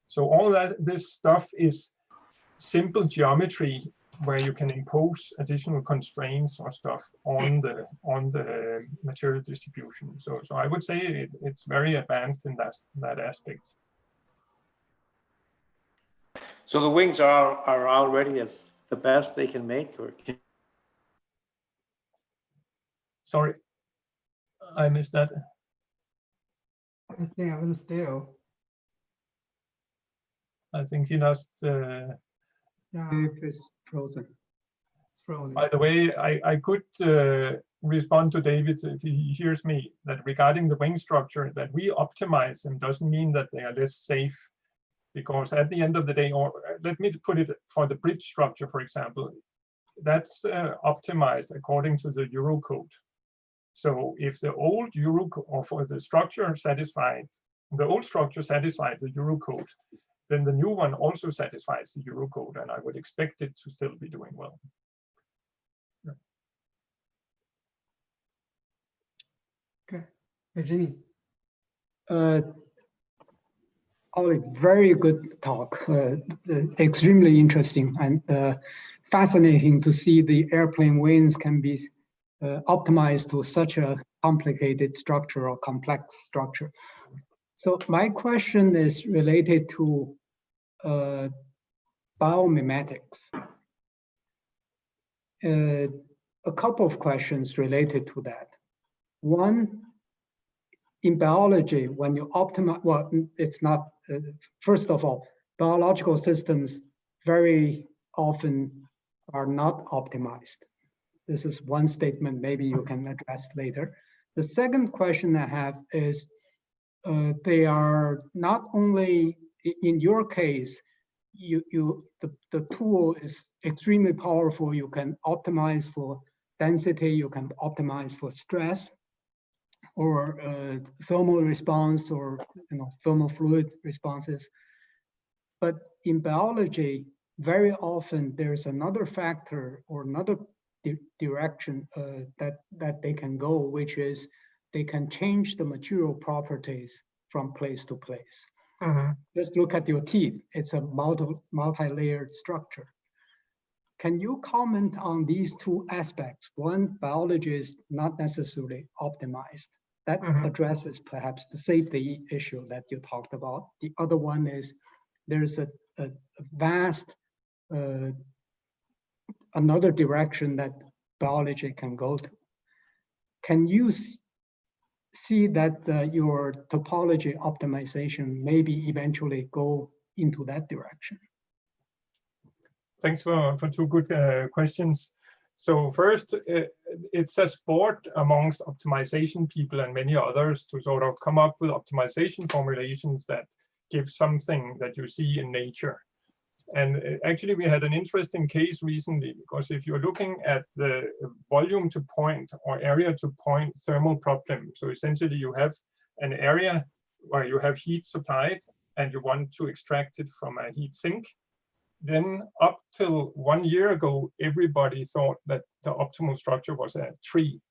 So all this stuff is simple geometry where you can impose additional constraints or stuff on the material distribution. So I would say it's very advanced in that aspect. So the wings are already as the best they can make, or sorry, I missed that. I think I will still. I think he lost. Yeah, It's frozen. it's frozen. By the way, I could respond to David if he hears me, that regarding the wing structure, that we optimize them doesn't mean that they are less safe, because at the end of the day, or let me put it for the bridge structure, for example, that's optimized according to the Eurocode. So if the old Eurocode, or for the structure satisfied, the old structure satisfied the Eurocode, then the new one also satisfies the Eurocode, and I would expect it to still be doing well. Yeah. Okay, hey, Jimmy. Oli, very good talk. Extremely interesting and fascinating to see the airplane wings can be optimized to such a complicated structure or complex structure. So my question is related to biomimetics. A couple of questions related to that. One, in biology, when you optimize, well, it's not, first of all, biological systems very often are not optimized. This is one statement maybe you can address later. The second question I have is, they are not only, in your case, the tool is extremely powerful. You can optimize for density, you can optimize for stress, or thermal response, or thermal fluid responses. But in biology, very often there's another factor or another direction that they can go, which is they can change the material properties from place to place. Just look at your teeth. It's a multi-layered structure. Can you comment on these two aspects? One, biology is not necessarily optimized. That addresses perhaps the safety issue that you talked about. The other one is there's a vast, another direction that biology can go to. Can you see that your topology optimization maybe eventually go into that direction? Thanks for two good questions. So first, it's a sport amongst optimization people and many others to sort of come up with optimization formulations that give something that you see in nature. And actually, we had an interesting case recently, because if you're looking at the volume to point or area to point thermal problem, so essentially you have an area where you have heat supplied and you want to extract it from a heat sink, then up till 1 year ago, everybody thought that the optimal structure was a tree.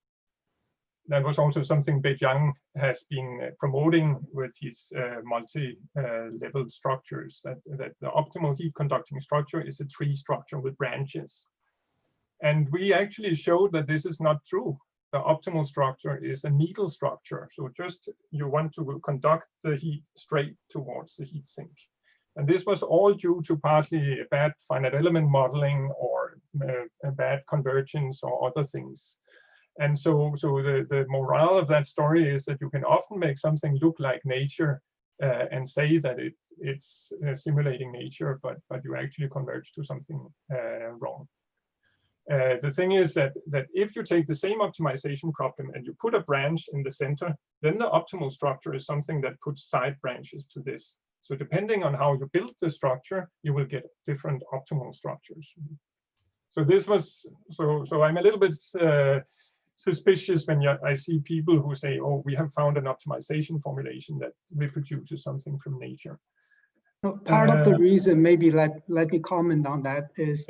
That was also something Beijing has been promoting with his multi-level structures, that the optimal heat conducting structure is a tree structure with branches. And we actually showed that this is not true. The optimal structure is a needle structure. So just you want to conduct the heat straight towards the heat sink. And this was all due to partly bad finite element modeling or bad convergence or other things. And so the morale of that story is that you can often make something look like nature and say that it's simulating nature, but you actually converge to something wrong. The thing is that if you take the same optimization problem and you put a branch in the center, then the optimal structure is something that puts side branches to this. So depending on how you build the structure, you will get different optimal structures. So this was, so I'm a little bit suspicious when I see people who say, oh, we have found an optimization formulation that reproduces something from nature. Part of the reason, maybe let me comment on that, is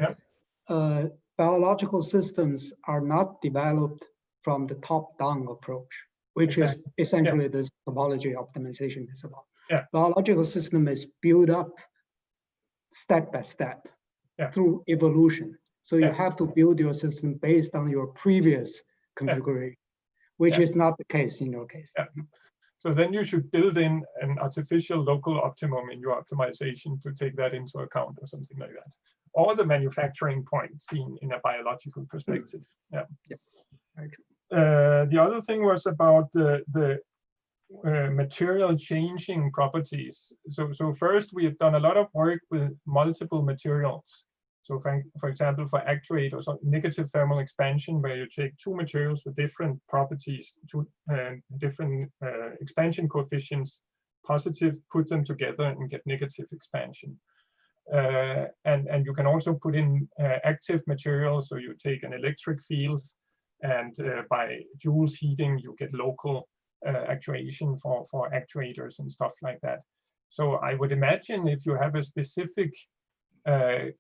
biological systems are not developed from the top-down approach, which is essentially this topology optimization is about. Biological system is built up step by step through evolution. So you have to build your system based on your previous configuration, which is not the case in your case. So then you should build in an artificial local optimum in your optimization to take that into account or something like that. Or the manufacturing point seen in a biological perspective. The other thing was about the material changing properties. So first, we have done a lot of work with multiple materials. So for example, for actuators, or negative thermal expansion, where you take two materials with different properties, two different expansion coefficients, positive, put them together and get negative expansion. And you can also put in active materials, so you take an electric field, and by Joule's heating, you get local actuation for actuators and stuff like that. So I would imagine if you have a specific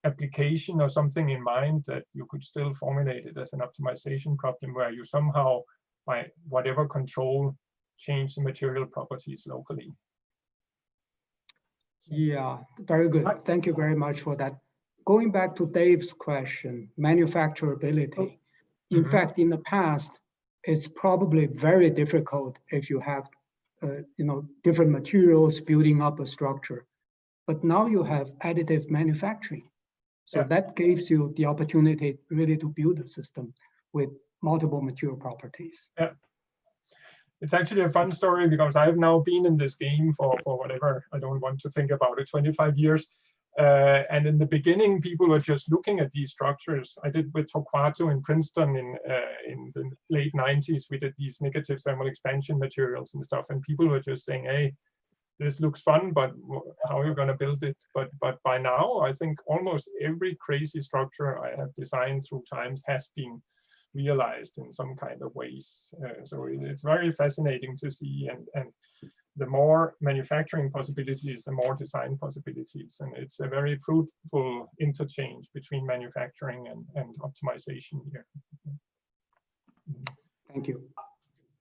application or something in mind, that you could still formulate it as an optimization problem where you somehow, by whatever control, change the material properties locally. Yeah, very good. Thank you very much for that. Going back to Dave's question, manufacturability. In fact, in the past, it's probably very difficult if you have different materials building up a structure. but now you have additive manufacturing. So Yeah. that gives you the opportunity really to build a system with multiple material properties. Yeah. It's actually a fun story because I've now been in this game for whatever, I don't want to think about it, 25 years. And in the beginning, people were just looking at these structures. I did with Torquato in Princeton in the late 90s. We did these negative thermal expansion materials and stuff, and people were just saying, hey, this looks fun, but how are you going to build it? But by now, I think almost every crazy structure I have designed through times has been realized in some kind of ways. So it's very fascinating to see, and the more manufacturing possibilities, the more design possibilities, and it's a very fruitful interchange between manufacturing and optimization here. Thank you.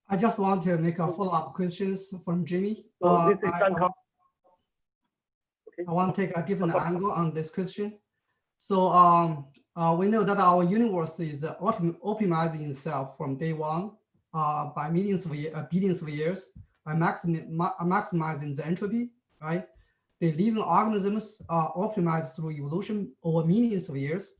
I just want to make a follow-up questions from Jimmy. This is Zhang. I want to take a different angle on this question. So we know that our universe is optimizing itself from day one by billions of years by maximizing the entropy, right? The living organisms are optimized through evolution over millions of years.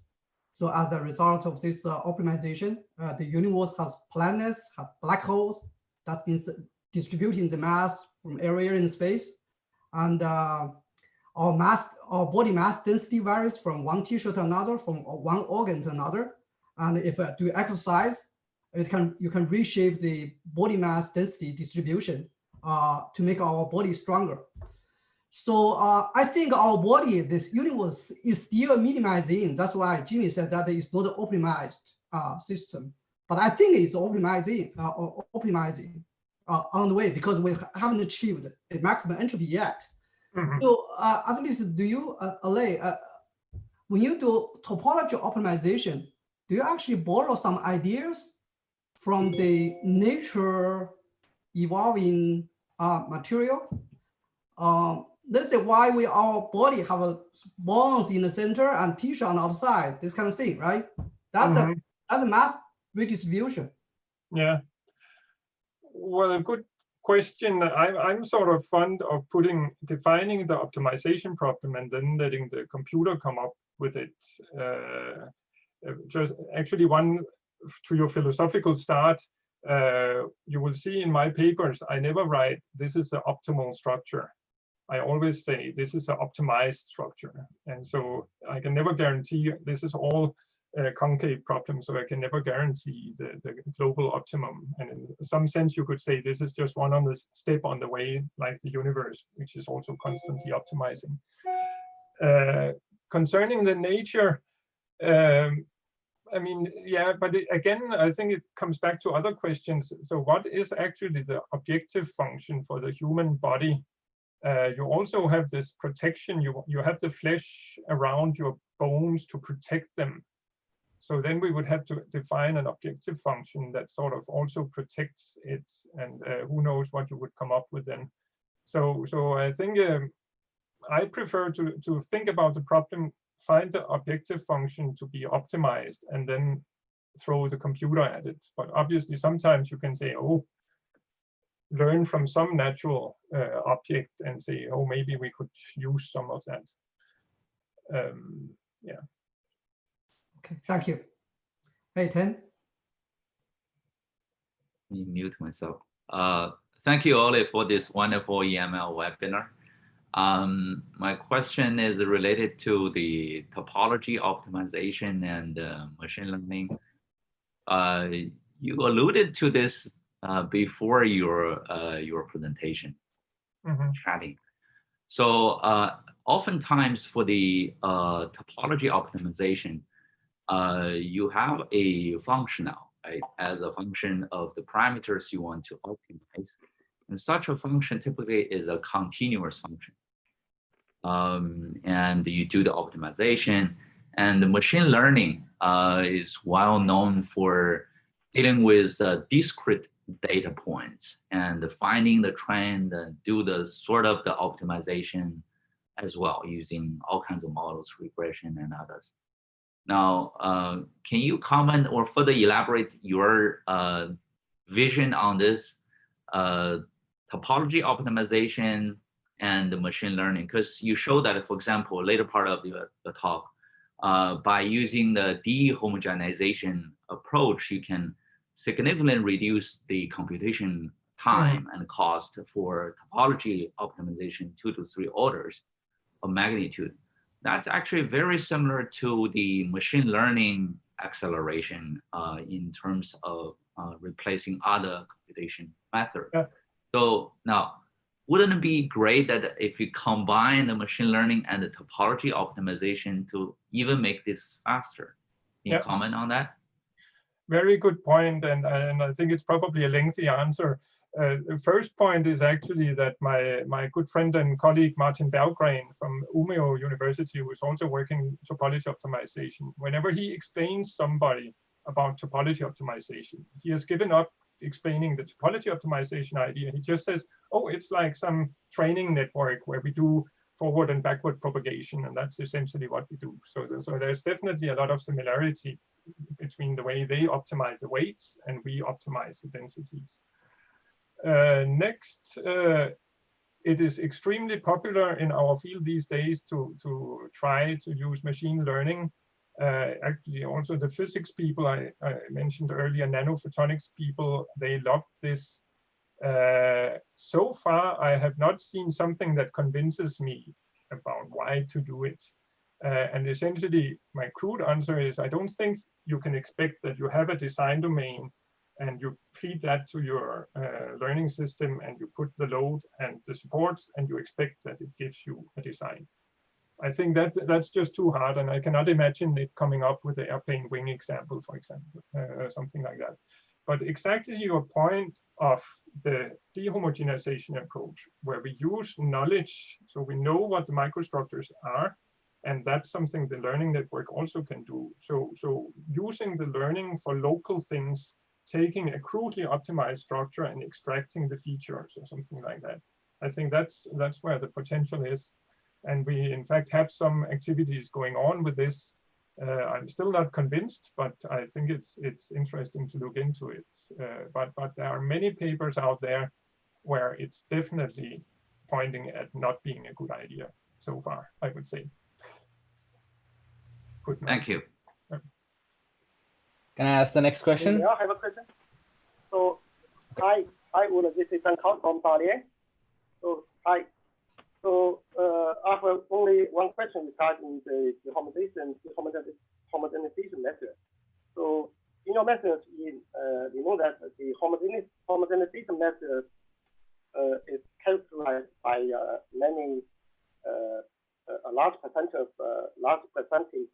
So as a result of this optimization, the universe has planets, have black holes. That means distributing the mass from area in space. And our body mass density varies from one tissue to another, from one organ to another. And if do exercise, you can reshape the body mass density distribution to make our body stronger. So I think our body, this universe, is still minimizing. That's why Jimmy said that it's not an optimized system. But I think it's optimizing on the way, because we haven't achieved a maximum entropy yet. Mm-hmm. So at least, do you, Ole, when you do topology optimization, do you actually borrow some ideas from the nature evolving material? Let's say why our body have a bones in the center and tissue on the outside, this kind of thing, right? That's a mass redistribution. Yeah. Well, a good question. I'm sort of fond of defining the optimization problem and then letting the computer come up with it. Just actually one to your philosophical start, you will see in my papers, I never write, this is the optimal structure. I always say this is an optimized structure. And so I can never guarantee, this is all concave problem, so I can never guarantee the global optimum. And in some sense, you could say this is just one on the step on the way, like the universe, which is also constantly optimizing. Concerning the nature, I mean, yeah, but again, I think it comes back to other questions. So what is actually the objective function for the human body? You also have this protection. You have the flesh around your bones to protect them. So then we would have to define an objective function that sort of also protects it, and who knows what you would come up with then. So I think I prefer to think about the problem, find the objective function to be optimized, and then throw the computer at it. But obviously, sometimes you can say, oh, learn from some natural object and say, oh, maybe we could use some of that. Yeah. Okay, thank you. Hey, Penn. Let me mute myself. Thank you, Ole, for this wonderful EML webinar. My question is related to the topology optimization and machine learning. You alluded to this before your presentation, chatting. So oftentimes for the topology optimization, you have a functional, right, as a function of the parameters you want to optimize. And such a function typically is a continuous function. And you do the optimization. And the machine learning is well known for dealing with discrete data points and finding the trend and do the sort of the optimization as well, using all kinds of models, regression and others. Now, can you comment or further elaborate your vision on this topology optimization and the machine learning? Because you show that, for example, later part of the talk, by using the de-homogenization approach, you can significantly reduce the computation time and cost for topology optimization 2 to 3 orders of magnitude. That's actually very similar to the machine learning acceleration in terms of replacing other computation methods. Yeah. So now, wouldn't it be great that if you combine the machine learning and the topology optimization to even make this faster? Can you comment on that? Very good point, and I think it's probably a lengthy answer. The first point is actually that my good friend and colleague Martin Berggren from Umeå University, who is also working topology optimization, whenever he explains somebody about topology optimization, he has given up explaining the topology optimization idea. He just says, oh, it's like some training network where we do forward and backward propagation, and that's essentially what we do. So there's definitely a lot of similarity between the way they optimize the weights and we optimize the densities. Next, it is extremely popular in our field these days to try to use machine learning. Actually, also the physics people I mentioned earlier, nanophotonics people, they love this. So far, I have not seen something that convinces me about why to do it. And essentially, my crude answer is I don't think you can expect that you have a design domain and you feed that to your learning system and you put the load and the supports and you expect that it gives you a design. I think that's just too hard, and I cannot imagine it coming up with the airplane wing example, for example, something like that. But exactly your point of the dehomogenization approach, where we use knowledge, so we know what the microstructures are, and that's something the learning network also can do. So using the learning for local things, taking a crudely optimized structure and extracting the features or something like that. I think that's where the potential is. And we, in fact, have some activities going on with this. I'm still not convinced, but I think it's interesting to look into it. But there are many papers out there where it's definitely pointing at not being a good idea so far, I would say. Thank you. Can I ask the next question? Yeah, I have a question. So, hi, Ole, this is Zhang from Dalian. So, hi. So, I have only one question regarding the homogenization method. So, in your method, we know that the homogenization method is characterized by a large percentage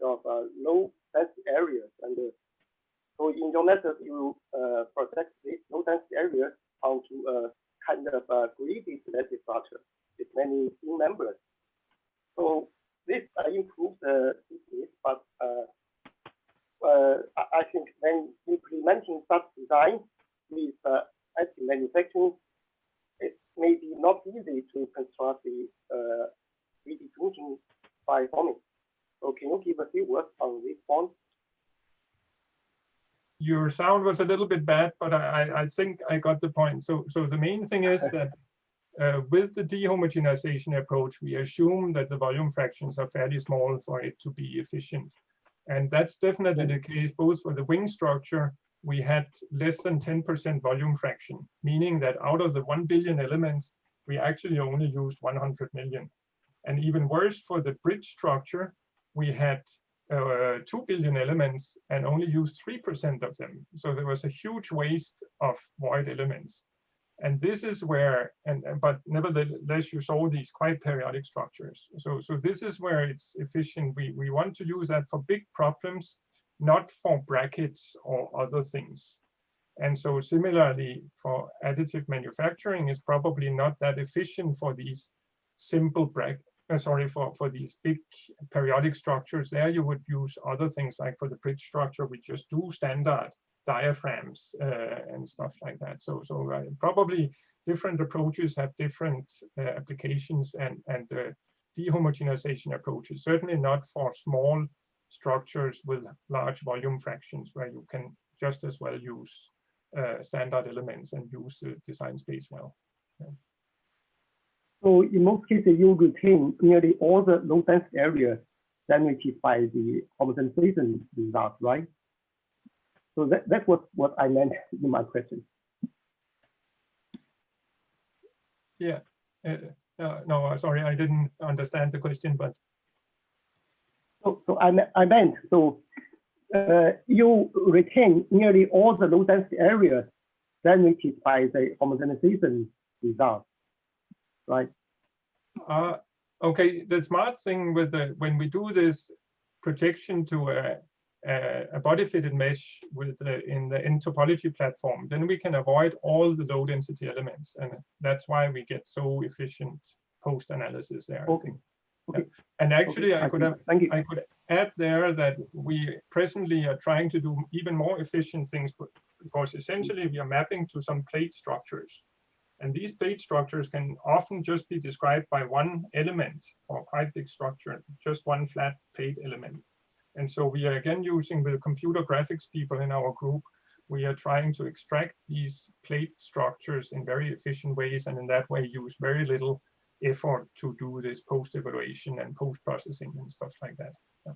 of low density areas, and so in your method you project these low density areas onto a kind of greedy symmetric structure with many thin members. So this improves the thickness, but I think when implementing such design with additive manufacturing, it may be not easy to construct the 3D printing by forming. So can you give a few words on this point? Your sound was a little bit bad, but I think I got the point. So the main thing is that with the dehomogenization approach, we assume that the volume fractions are fairly small for it to be efficient. And that's definitely the case both for the wing structure. We had less than 10% volume fraction, meaning that out of the 1 billion elements, we actually only used 100 million. And even worse, for the bridge structure, we had 2 billion elements and only used 3% of them. So there was a huge waste of void elements. And this is where, but nevertheless, you saw these quite periodic structures. So this is where it's efficient. We want to use that for big problems, not for brackets or other things. And so similarly, for additive manufacturing is probably not that efficient for these simple for these big periodic structures. There you would use other things, like for the bridge structure, we just do standard diaphragms and stuff like that. So probably different approaches have different applications, and the dehomogenization approach is certainly not for small structures with large volume fractions, where you can just as well use standard elements and use the design space well. Yeah. So in most cases, you retain nearly all the low density areas generated by the homogenization result, right? So that's what I meant in my question. Yeah. No, sorry, I didn't understand the question, but. So I meant, so you retain nearly all the low density areas generated by the homogenization result, right? Okay, the smart thing with when we do this projection to a body-fitted mesh with in the topology platform, then we can avoid all the low density elements, and that's why we get so efficient post-analysis there. Okay. I think. Okay. Yeah. And actually, okay. I could add there that we presently are trying to do even more efficient things, because essentially we are mapping to some plate structures. And these plate structures can often just be described by one element or quite big structure, just one flat plate element. And so we are again using the computer graphics people in our group. We are trying to extract these plate structures in very efficient ways, and in that way use very little effort to do this post-evaluation and post-processing and stuff like that. Yeah.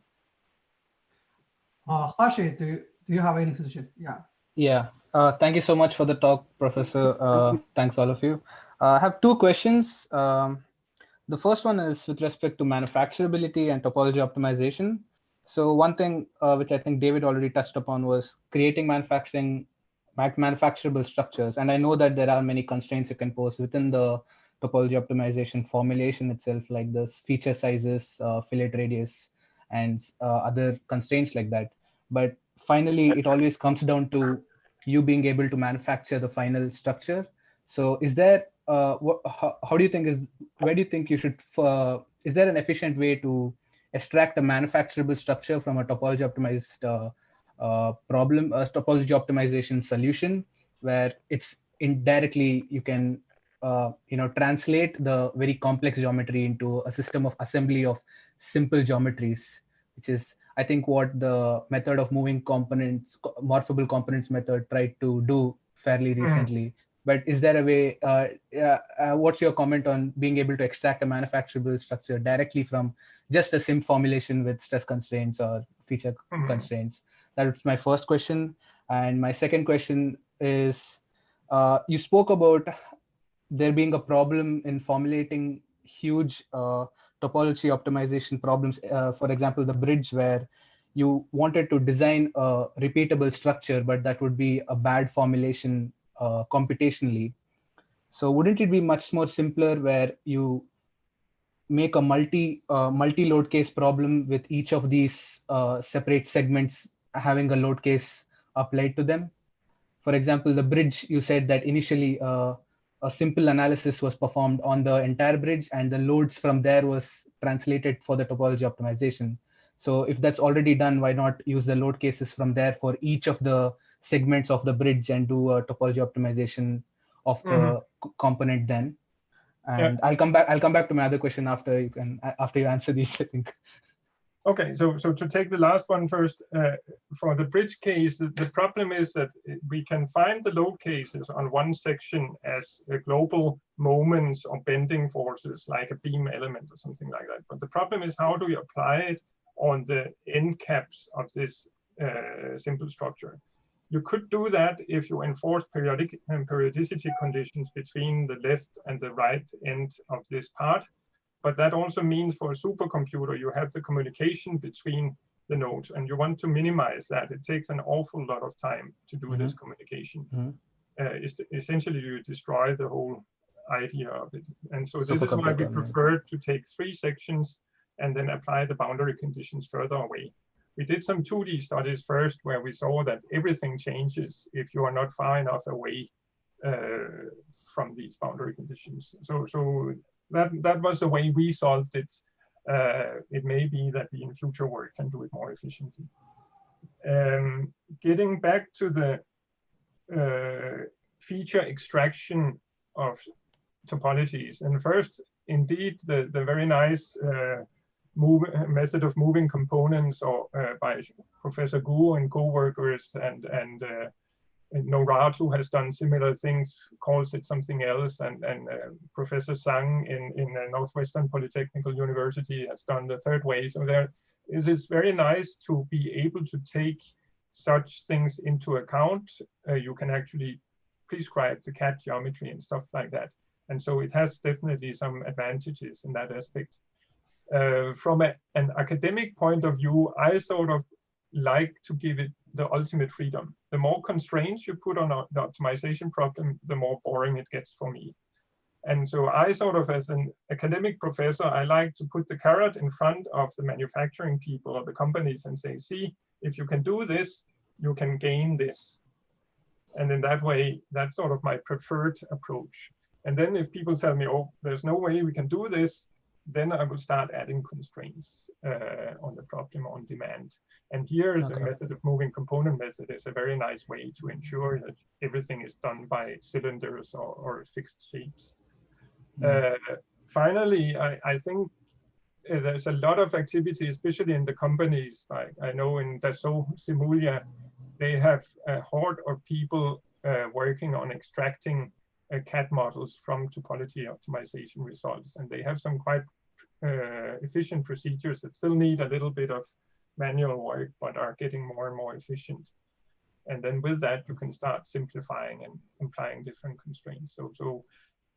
Hashi, do you have any position? Yeah. Yeah. Thank you so much for the talk, Professor. Thanks, all of you. I have two questions. The first one is with respect to manufacturability and topology optimization. So one thing which I think David already touched upon was creating manufacturable structures. And I know that there are many constraints you can pose within the topology optimization formulation itself, like the feature sizes, fillet radius, and other constraints like that. But finally, it always comes down to you being able to manufacture the final structure. So is there, how do you think where do you think you should, is there an efficient way to extract a manufacturable structure from a topology optimized problem, a topology optimization solution, where it's indirectly you can translate the very complex geometry into a system of assembly of simple geometries, which is, I think, what the method of moving components, morphable components method tried to do fairly recently. But is there a way, what's your comment on being able to extract a manufacturable structure directly from just a sim formulation with stress constraints or feature constraints? That was my first question. And my second question is, you spoke about there being a problem in formulating huge topology optimization problems. For example, the bridge, where you wanted to design a repeatable structure, but that would be a bad formulation computationally. So wouldn't it be much more simpler where you make a multi-load case problem with each of these separate segments having a load case applied to them? For example, the bridge, you said that initially a simple analysis was performed on the entire bridge, and the loads from there was translated for the topology optimization. So if that's already done, why not use the load cases from there for each of the segments of the bridge and do a topology optimization of the component then? And yeah. I'll come back to my other question after you answer these, I think. Okay, so to take the last one first, for the bridge case, the problem is that we can find the load cases on one section as global moments or bending forces, like a beam element or something like that. But the problem is, how do we apply it on the end caps of this simple structure? You could do that if you enforce periodicity conditions between the left and the right end of this part. But that also means for a supercomputer, you have the communication between the nodes, and you want to minimize that. It takes an awful lot of time to do this communication. Essentially, you destroy the whole idea of it. And so this is why we prefer to take 3 sections and then apply the boundary conditions further away. We did some 2D studies first, where we saw that everything changes if you are not far enough away from these boundary conditions. So that was the way we solved it. It may be that we in future work can do it more efficiently. Getting back to the feature extraction of topologies, and first, indeed, the very nice method of moving components, or by Professor Gu and co-workers, and Noratu has done similar things, calls it something else, and Professor Zhang in Northwestern Polytechnical University has done the third way. So there is very nice to be able to take such things into account. You can actually prescribe the CAD geometry and stuff like that. And so it has definitely some advantages in that aspect. From an academic point of view, I sort of like to give it the ultimate freedom. The more constraints you put on the optimization problem, the more boring it gets for me. And so I sort of, as an academic professor, I like to put the carrot in front of the manufacturing people or the companies and say, see, if you can do this, you can gain this. And in that way, that's sort of my preferred approach. And then if people tell me, oh, there's no way we can do this, then I will start adding constraints on the problem on demand. And here, the method of moving component method is a very nice way to ensure that everything is done by cylinders or fixed shapes. Finally, I think there's a lot of activity, especially in the companies. Like I know in Dassault Simulia, they have a horde of people working on extracting CAD models from topology optimization results. And they have some quite efficient procedures that still need a little bit of manual work, but are getting more and more efficient. And then with that, you can start simplifying and applying different constraints. So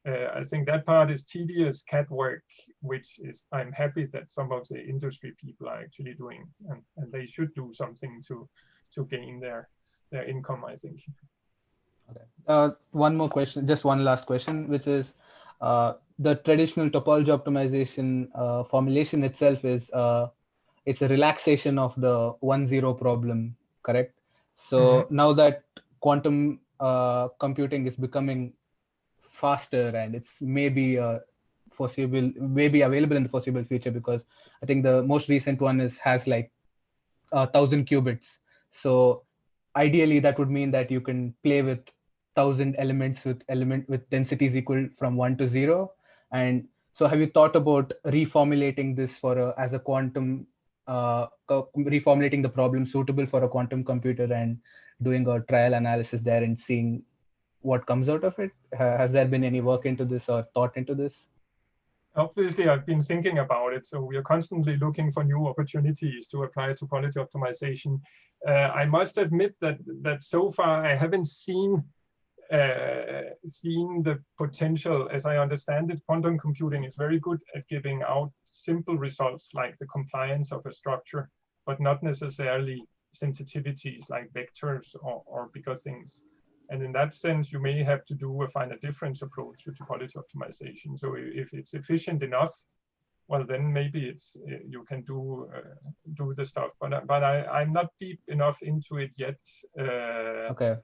I think that part is tedious CAD work, which is, I'm happy that some of the industry people are actually doing, and they should do something to gain their income, I think. Okay. One more question, just one last question, which is the traditional topology optimization formulation itself is it's a relaxation of the 1-0 problem, correct? So now that quantum computing is becoming faster and it's maybe foreseeable, maybe available in the foreseeable future, because I think the most recent one has like 1,000 qubits. So ideally, that would mean that you can play with 1,000 elements with densities equal from 1 to 0. And so, have you thought about reformulating this for as a quantum, reformulating the problem suitable for a quantum computer and doing a trial analysis there and seeing what comes out of it? Has there been any work into this or thought into this? Obviously, I've been thinking about it. So we are constantly looking for new opportunities to apply topology optimization. I must admit that so far I haven't seen the potential. As I understand it, quantum computing is very good at giving out simple results like the compliance of a structure, but not necessarily sensitivities like vectors or bigger things. And in that sense, you may have to find a different approach to topology optimization. So if it's efficient enough, well, then maybe it's you can do the stuff. But I'm not deep enough into it yet. Okay.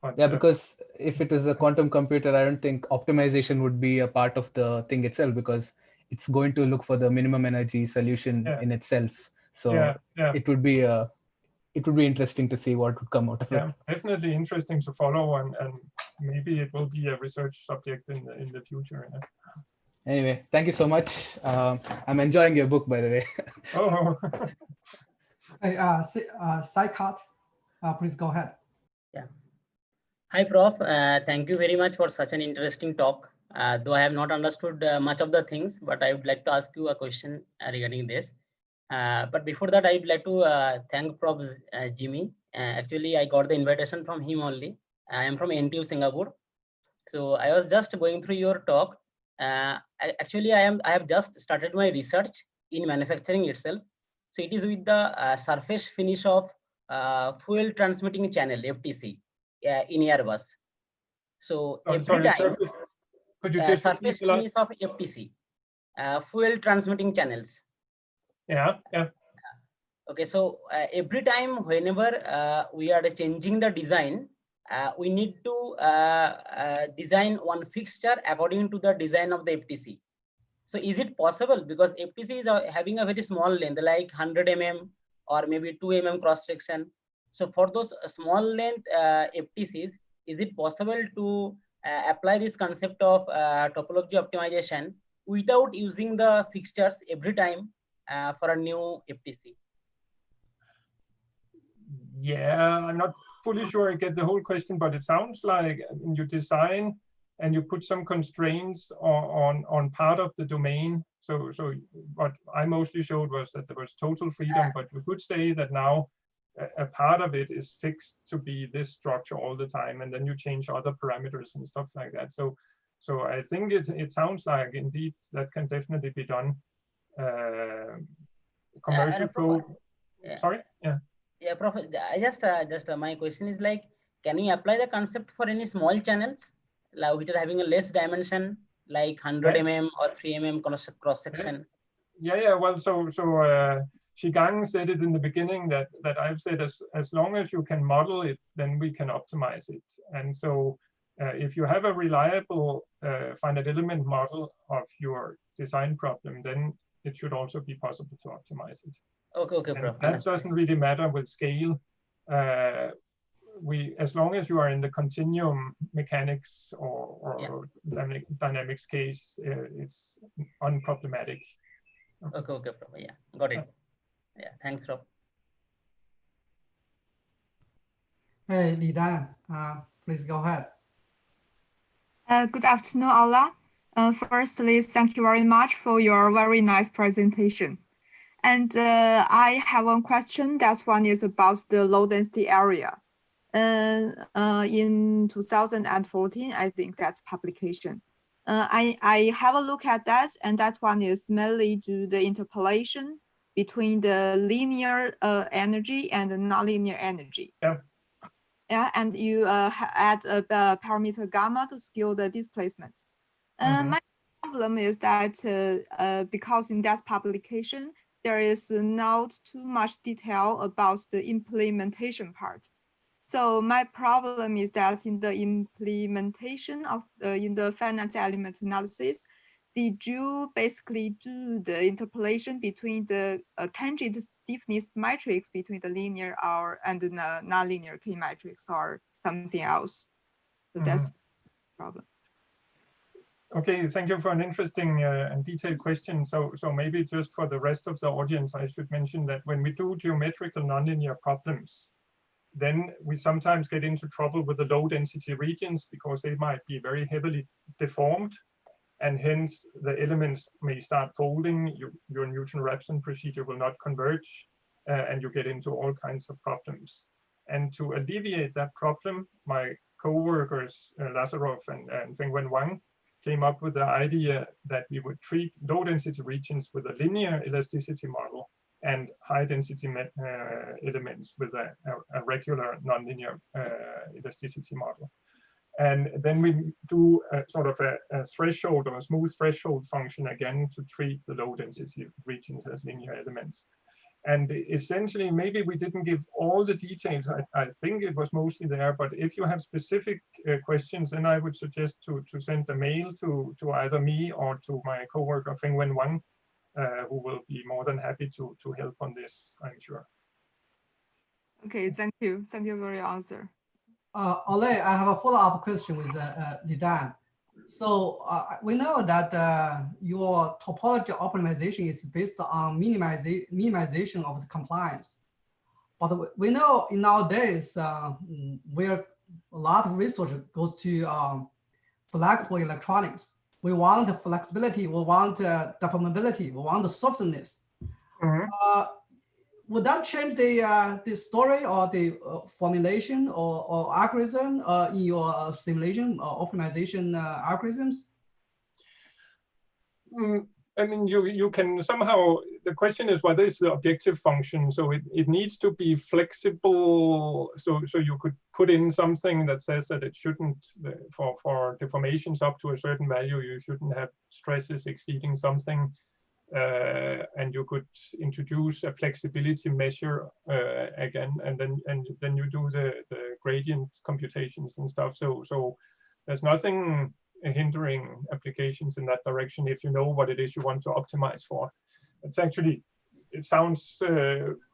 But, yeah, because if it is a quantum computer, I don't think optimization would be a part of the thing itself, because it's going to look for the minimum energy solution in itself. So it would be interesting to see what would come out of it. Yeah, definitely interesting to follow, and maybe it will be a research subject in the future. Yeah. Anyway, thank you so much. I'm enjoying your book, by the way. Oh. Hey, Saikat, please go ahead. Yeah. Hi, Prof. Thank you very much for such an interesting talk. Though I have not understood much of the things, but I would like to ask you a question regarding this. But before that, I would like to thank Prof. Jimmy. Actually, I got the invitation from him only. I am from NTU Singapore. So I was just going through your talk. Actually, I have just started my research in manufacturing itself. So it is with the surface finish of fuel transmitting channel, FTC, in Airbus. So every time, surface finish of FTC, fuel transmitting channels. Yeah. Okay, so every time whenever we are changing the design, we need to design one fixture according to the design of the FTC. So is it possible, because FTC is having a very small length, like 100 mm or maybe 2 mm cross section. So for those small length FTCs, is it possible to apply this concept of topology optimization without using the fixtures every time for a new FTC? Yeah, I'm not fully sure I get the whole question, but it sounds like you design and you put some constraints on part of the domain. So what I mostly showed was that there was total freedom, but you could say that now a part of it is fixed to be this structure all the time, and then you change other parameters and stuff like that. So I think it sounds like indeed that can definitely be done. Commercial code. Yeah. Sorry. Yeah. Yeah, Prof. I just my question is like, can you apply the concept for any small channels, like which are having a less dimension, like 100 mm or 3 mm cross section? Yeah. Well, so Zhang said it in the beginning that I've said as long as you can model it, then we can optimize it. And so if you have a reliable finite element model of your design problem, then it should also be possible to optimize it. Okay, Prof. That doesn't really matter with scale. As long as you are in the continuum mechanics or dynamics case, it's unproblematic. Okay, Prof. Yeah, got it. Yeah, thanks, Prof. Hey, Li Dan, please go ahead. Good afternoon, Ola. Firstly, thank you very much for your very nice presentation. And I have one question. That one is about the low density area. In 2014, I think that's publication. I have a look at that, and that one is mainly due to the interpolation between the linear energy and the nonlinear energy. Yeah, and you add a parameter gamma to scale the displacement. My problem is that because in that publication, there is not too much detail about the implementation part. So my problem is that in the implementation of in the finite element analysis, did you basically do the interpolation between the tangent stiffness matrix between the linear and the nonlinear K matrix or something else? So that's the problem. Okay, thank you for an interesting and detailed question. So maybe just for the rest of the audience, I should mention that when we do geometrical nonlinear problems, then we sometimes get into trouble with the low density regions because they might be very heavily deformed, and hence the elements may start folding. Your Newton-Raphson procedure will not converge, and you get into all kinds of problems. And to alleviate that problem, my co-workers Lazarov and Fengwen Wang came up with the idea that we would treat low density regions with a linear elasticity model and high density elements with a regular nonlinear elasticity model. And then we do a sort of a threshold or a smooth threshold function again to treat the low density regions as linear elements. And essentially, maybe we didn't give all the details. I think it was mostly there, but if you have specific questions, then I would suggest to send a mail to either me or to my coworker Fengwen Wang, who will be more than happy to help on this, I'm sure. Okay, thank you. Thank you for your answer. Ole, I have a follow-up question with Li Dan. So we know that your topology optimization is based on minimization of the compliance. But we know in nowadays where a lot of research goes to flexible electronics. We want the flexibility, we want deformability, we want the softness. Would that change the story or the formulation or algorithm in your simulation or optimization algorithms? I mean, you can somehow, the question is what is the objective function? So it needs to be flexible. So you could put in something that says that it shouldn't, for deformations up to a certain value, you shouldn't have stresses exceeding something. And you could introduce a flexibility measure again, and then you do the gradient computations and stuff. So there's nothing hindering applications in that direction if you know what it is you want to optimize for. It's actually, it sounds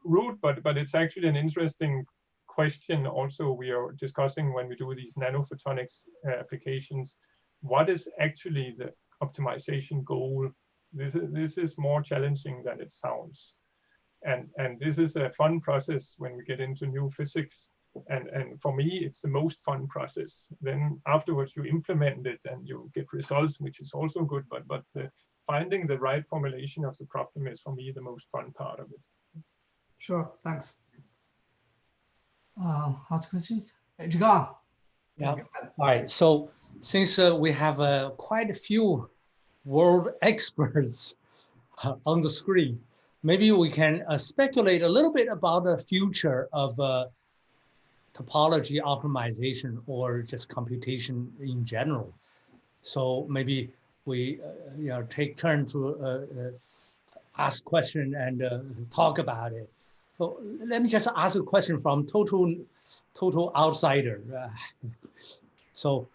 rude, but it's actually an interesting question also we are discussing when we do these nanophotonics applications. What is actually the optimization goal? This is more challenging than it sounds. And this is a fun process when we get into new physics. And for me, it's the most fun process. Then afterwards you implement it and you get results, which is also good. But finding the right formulation of the problem is for me the most fun part of it. Sure, thanks. Ask questions? Zhang. Yeah. All right. So since we have quite a few world experts on the screen, maybe we can speculate a little bit about the future of topology optimization or just computation in general. So maybe we take turn to ask question and talk about it. So let me just ask a question from total outsider. So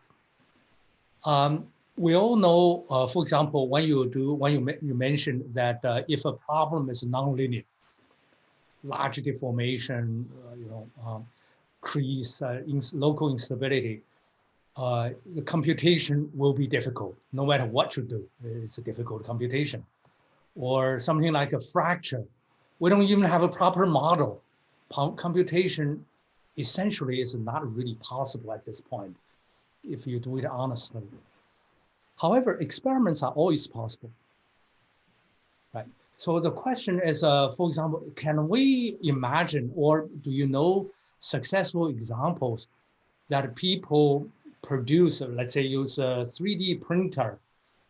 we all know, for example, when you mentioned that if a problem is nonlinear, large deformation, increase local instability, the computation will be difficult. No matter what you do, it's a difficult computation. Or something like a fracture. We don't even have a proper model. Computation essentially is not really possible at this point, if you do it honestly. However, experiments are always possible, right? So the question is, for example, can we imagine, or do you know successful examples that people produce, let's say use a 3D printer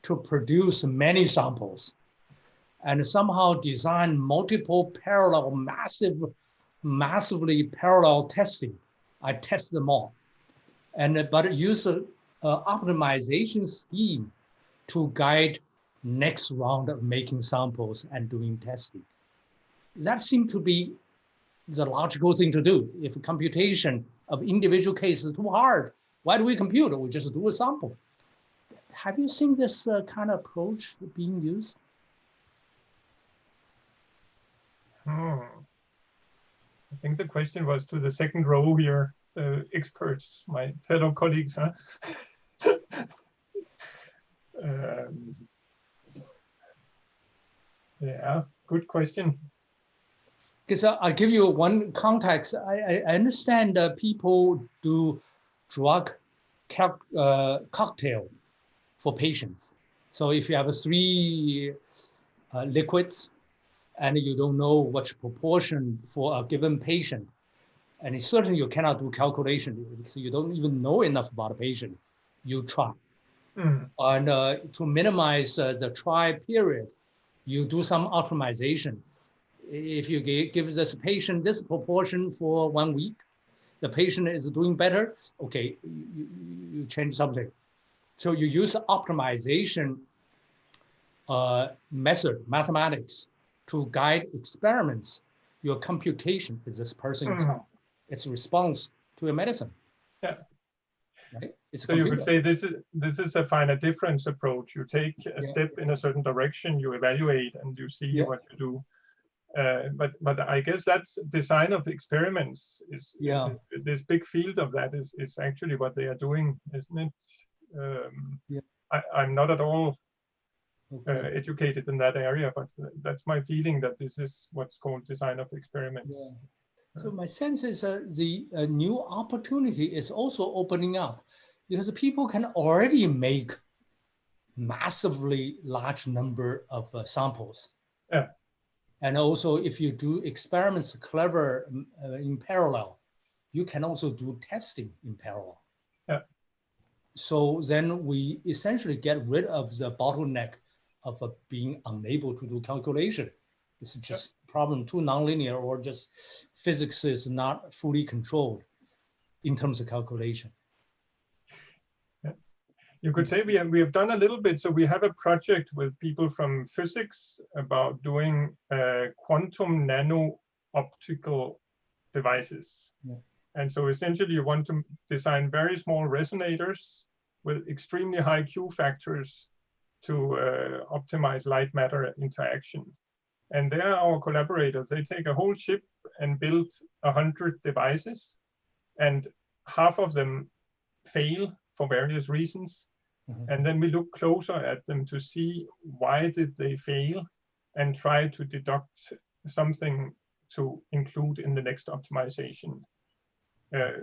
to produce many samples and somehow design multiple parallel, massively parallel testing? I test them all. But use an optimization scheme to guide next round of making samples and doing testing. That seems to be the logical thing to do. If computation of individual cases is too hard, why do we compute? We just do a sample. Have you seen this kind of approach being used? I think the question was to the second row here, experts, my fellow colleagues, huh? Yeah, good question. Because I'll give you one context. I understand people do drug cocktail for patients. So if you have 3 liquids and you don't know which proportion for a given patient, and certainly you cannot do calculation because you don't even know enough about a patient, you try. And to minimize the try period, you do some optimization. If you give this patient this proportion for 1 week, the patient is doing better, okay, you change something. So you use optimization method, mathematics, to guide experiments. Your computation is this person itself. It's a response to a medicine. Yeah. Right? It's so you could say this is a finite difference approach. You take a step in a certain direction, you evaluate, and you see what you do. But I guess that's design of experiments is this big field of that is actually what they are doing, isn't it? I'm not at all educated in that area, but that's my feeling that this is what's called design of experiments. So my sense is the new opportunity is also opening up because people can already make massively large number of samples. Yeah. And also if you do experiments clever in parallel, you can also do testing in parallel. Yeah. So then we essentially get rid of the bottleneck of being unable to do calculation. It's just problem too nonlinear, or just physics is not fully controlled in terms of calculation. You could say we have done a little bit. So we have a project with people from physics about doing quantum nano optical devices. And so essentially you want to design very small resonators with extremely high Q factors to optimize light matter interaction. And there our collaborators, they take a whole chip and build 100 devices, and half of them fail for various reasons. And then we look closer at them to see why did they fail and try to deduct something to include in the next optimization.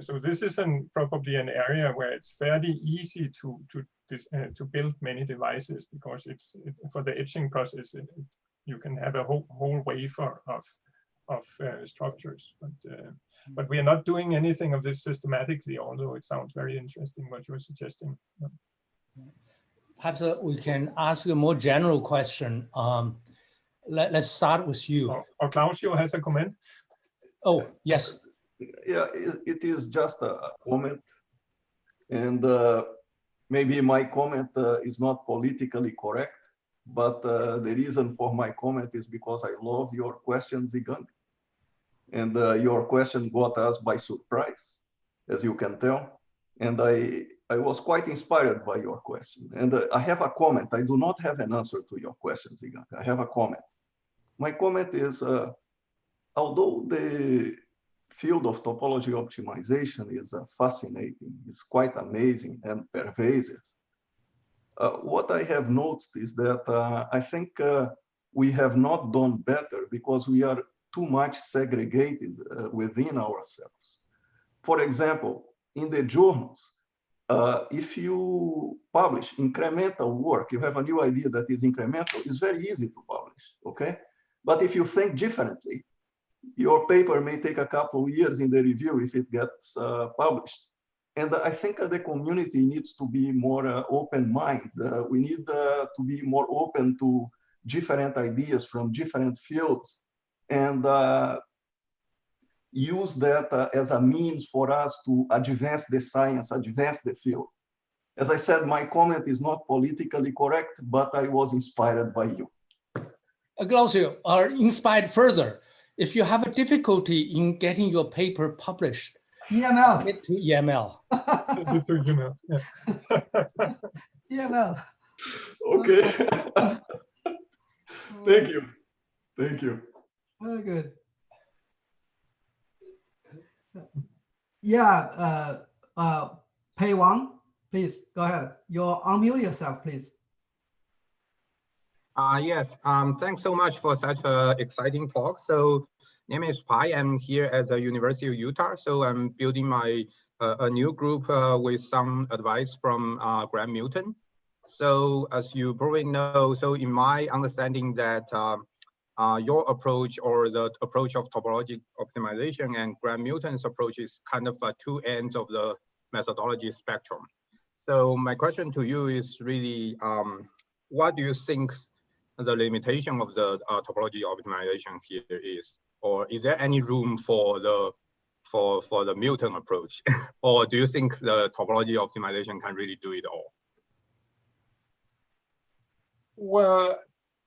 So this is probably an area where it's fairly easy to build many devices, because for the etching process, you can have a whole wafer of structures. But we are not doing anything of this systematically, although it sounds very interesting what you're suggesting. Perhaps we can ask a more general question. Let's start with you. Or Claudio has a comment. Oh, yes. Yeah, it is just a comment. And maybe my comment is not politically correct, but the reason for my comment is because I love your question, Zhang. And your question got us by surprise, as you can tell. And I was quite inspired by your question. And I have a comment. I do not have an answer to your question, Zhang. I have a comment. My comment is, although the field of topology optimization is fascinating, it's quite amazing and pervasive, what I have noticed is that I think we have not done better because we are too much segregated within ourselves. For example, in the journals, if you publish incremental work, you have a new idea that is incremental, it's very easy to publish, okay? But if you think differently, your paper may take a couple of years in the review if it gets published. And I think the community needs to be more open-minded. We need to be more open to different ideas from different fields, and use that as a means for us to advance the science, advance the field. As I said, my comment is not politically correct, but I was inspired by you. Claudio, are inspired further. If you have a difficulty in getting your paper published, EML. get to EML. EML. Okay. Thank you. Thank you. Very good. Yeah, Pei Wang, please go ahead. You'll unmute yourself, please. Yes, thanks so much for such an exciting talk. So, name is Pai. I'm here at the University of Utah. So I'm building my a new group with some advice from Graham Milton. So as you probably know, so in my understanding that your approach or the approach of topology optimization and Graham Milton's approach is kind of two ends of the methodology spectrum. So my question to you is really, what do you think the limitation of the topology optimization here is, or is there any room for the Milton approach, or do you think the topology optimization can really do it all? Well,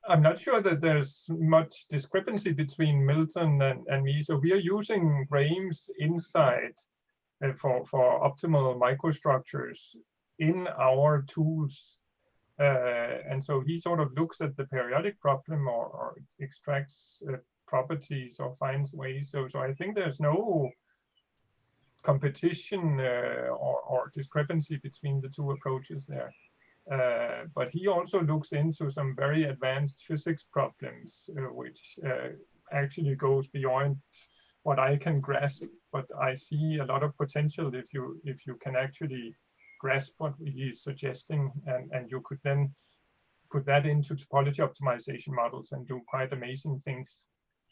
I'm not sure that there's much discrepancy between Milton and me. So we are using Graham's insight for optimal microstructures in our tools. And so he sort of looks at the periodic problem or extracts properties or finds ways. So I think there's no competition or discrepancy between the two approaches there. But he also looks into some very advanced physics problems, which actually goes beyond what I can grasp. But I see a lot of potential if you can actually grasp what he is suggesting, and you could then put that into topology optimization models and do quite amazing things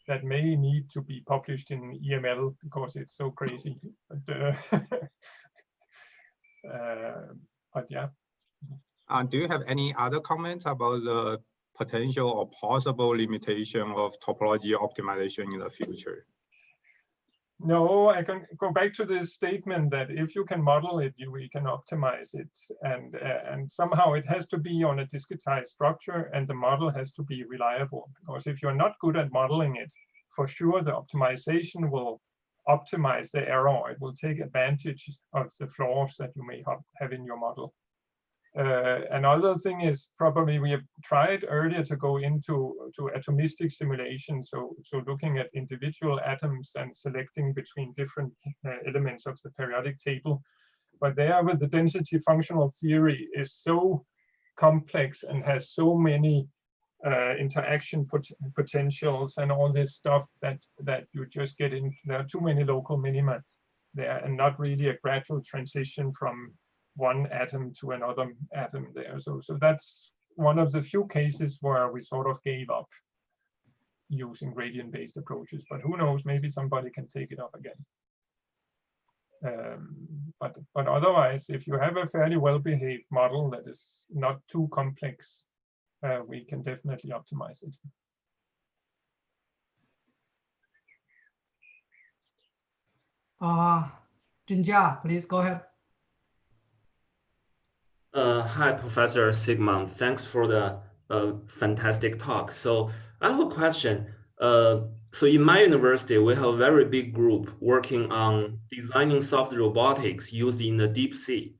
that may need to be published in EML because it's so crazy. But yeah. Do you have any other comments about the potential or possible limitation of topology optimization in the future? No, I can go back to this statement that if you can model it, we can optimize it, and somehow it has to be on a discretized structure, and the model has to be reliable. Because if you're not good at modeling it, for sure the optimization will optimize the error. It will take advantage of the flaws that you may have in your model. Another thing is probably we have tried earlier to go into atomistic simulation, so looking at individual atoms and selecting between different elements of the periodic table. But there, with the density functional theory, is so complex and has so many interaction potentials and all this stuff that you just get in. There are too many local minima there, and not really a gradual transition from one atom to another atom there. So that's one of the few cases where we sort of gave up using gradient-based approaches. But who knows? Maybe somebody can take it up again. But otherwise, if you have a fairly well-behaved model that is not too complex, we can definitely optimize it. Jinjia, please go ahead. Hi, Professor Sigmund. Thanks for the fantastic talk. So I have a question. So in my university, we have a very big group working on designing soft robotics used in the deep sea.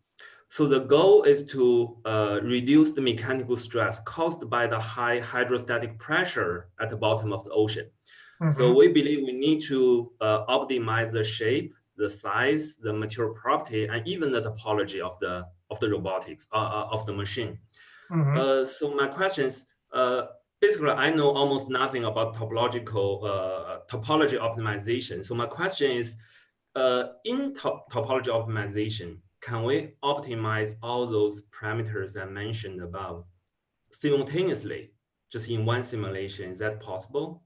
So the goal is to reduce the mechanical stress caused by the high hydrostatic pressure at the bottom of the ocean. So we believe we need to optimize the shape, the size, the material property, and even the topology of the robotics of the machine. So my question is, basically, I know almost nothing about topology optimization. So my question is, in topology optimization, can we optimize all those parameters I mentioned above simultaneously, just in one simulation? Is that possible?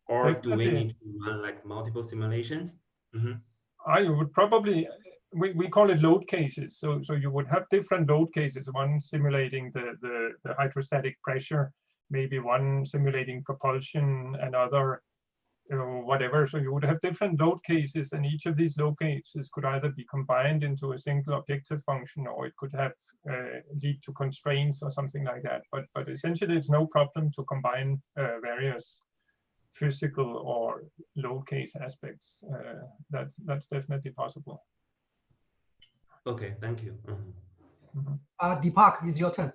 Or do we need to run like multiple simulations? You would probably, we call it load cases. So you would have different load cases, one simulating the hydrostatic pressure, maybe one simulating propulsion, another whatever. So you would have different load cases, and each of these load cases could either be combined into a single objective function, or it could have lead to constraints or something like that. But essentially, it's no problem to combine various physical or load case aspects. That's definitely possible. Okay, thank you. Deepak, it's your turn.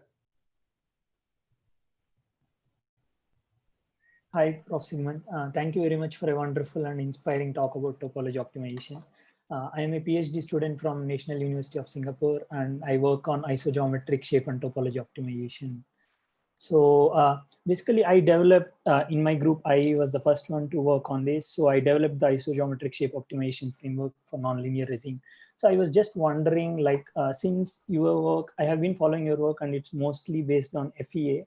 Hi, Prof. Sigmund. Thank you very much for a wonderful and inspiring talk about topology optimization. I am a PhD student from National University of Singapore, and I work on isogeometric shape and topology optimization. So basically, I developed, in my group, I was the first one to work on this. So I developed the isogeometric shape optimization framework for nonlinear resin. So I was just wondering, like, since your work, I have been following your work, and it's mostly based on FEA.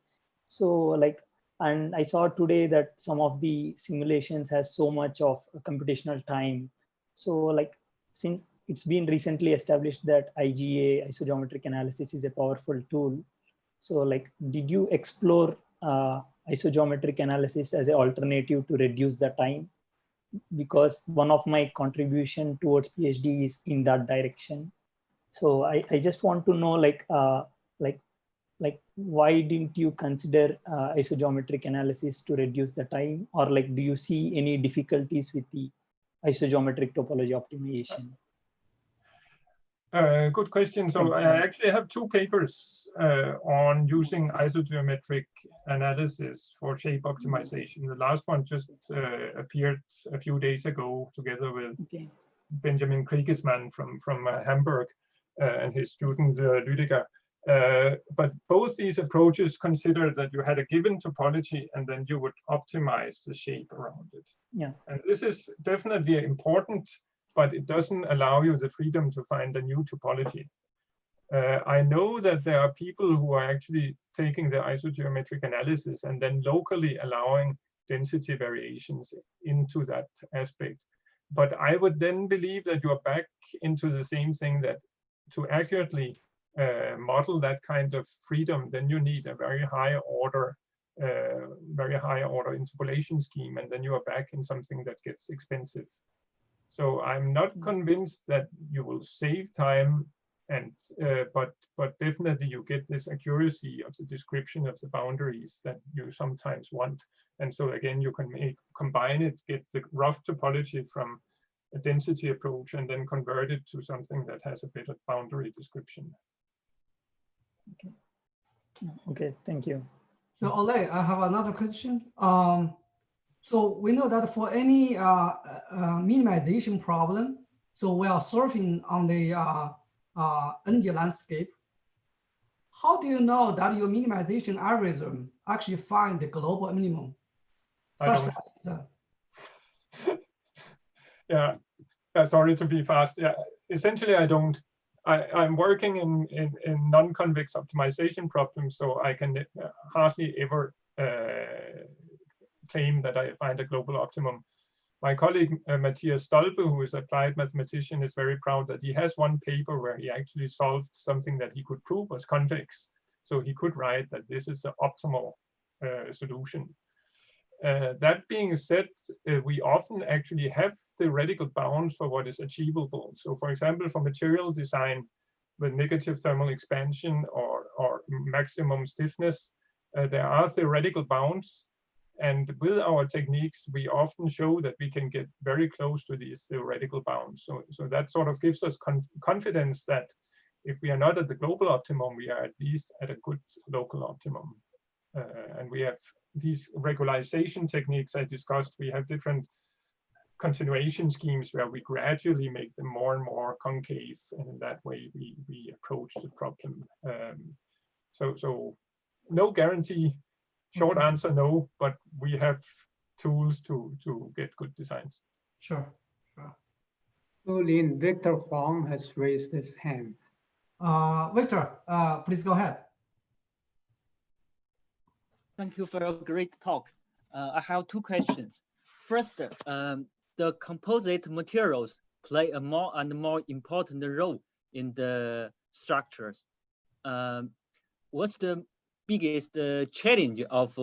So like, and I saw today that some of the simulations has so much of computational time. So like, since it's been recently established that IGA, isogeometric analysis, is a powerful tool. So like, did you explore isogeometric analysis as an alternative to reduce the time? Because one of my contribution towards PhD is in that direction. So I just want to know, like why didn't you consider isogeometric analysis to reduce the time? Or like, do you see any difficulties with the isogeometric topology optimization? Good question. So I actually have two papers on using isogeometric analysis for shape optimization. The last one just appeared a few days ago together with Benjamin Kriegesmann from Hamburg and his student Lüdecker. But both these approaches consider that you had a given topology and then you would optimize the shape around it. Yeah. And this is definitely important, but it doesn't allow you the freedom to find a new topology. I know that there are people who are actually taking the isogeometric analysis and then locally allowing density variations into that aspect. But I would then believe that you are back into the same thing, that to accurately model that kind of freedom, then you need a very high order interpolation scheme, and then you are back in something that gets expensive. So I'm not convinced that you will save time, and but definitely you get this accuracy of the description of the boundaries that you sometimes want. And so again, you can combine it, get the rough topology from a density approach, and then convert it to something that has a better boundary description. Okay, thank you. So Ole, I have another question. So we know that for any minimization problem, so we are surfing on the energy landscape. how do you know that your minimization algorithm actually find the global minimum? Yeah, sorry to be fast. Yeah, essentially I don't. I'm working in non-convex optimization problems, so I can hardly ever claim that I find a global optimum. My colleague Matthias Stolpe, who is an applied mathematician, is very proud that he has one paper where he actually solved something that he could prove was convex. So he could write that this is the optimal solution. That being said, we often actually have theoretical bounds for what is achievable. So for example, for material design with negative thermal expansion or maximum stiffness, there are theoretical bounds. And with our techniques, we often show that we can get very close to these theoretical bounds. So that sort of gives us confidence that if we are not at the global optimum, we are at least at a good local optimum. And we have these regularization techniques I discussed. We have different continuation schemes where we gradually make them more and more concave. And in that way, we approach the problem. So no guarantee. Short answer, no, but we have tools to get good designs. Sure. Sulin, Victor Huang has raised his hand. Victor, please go ahead. Thank you for a great talk. I have two questions. First, the composite materials play a more and more important role in the structures. What's the biggest challenge of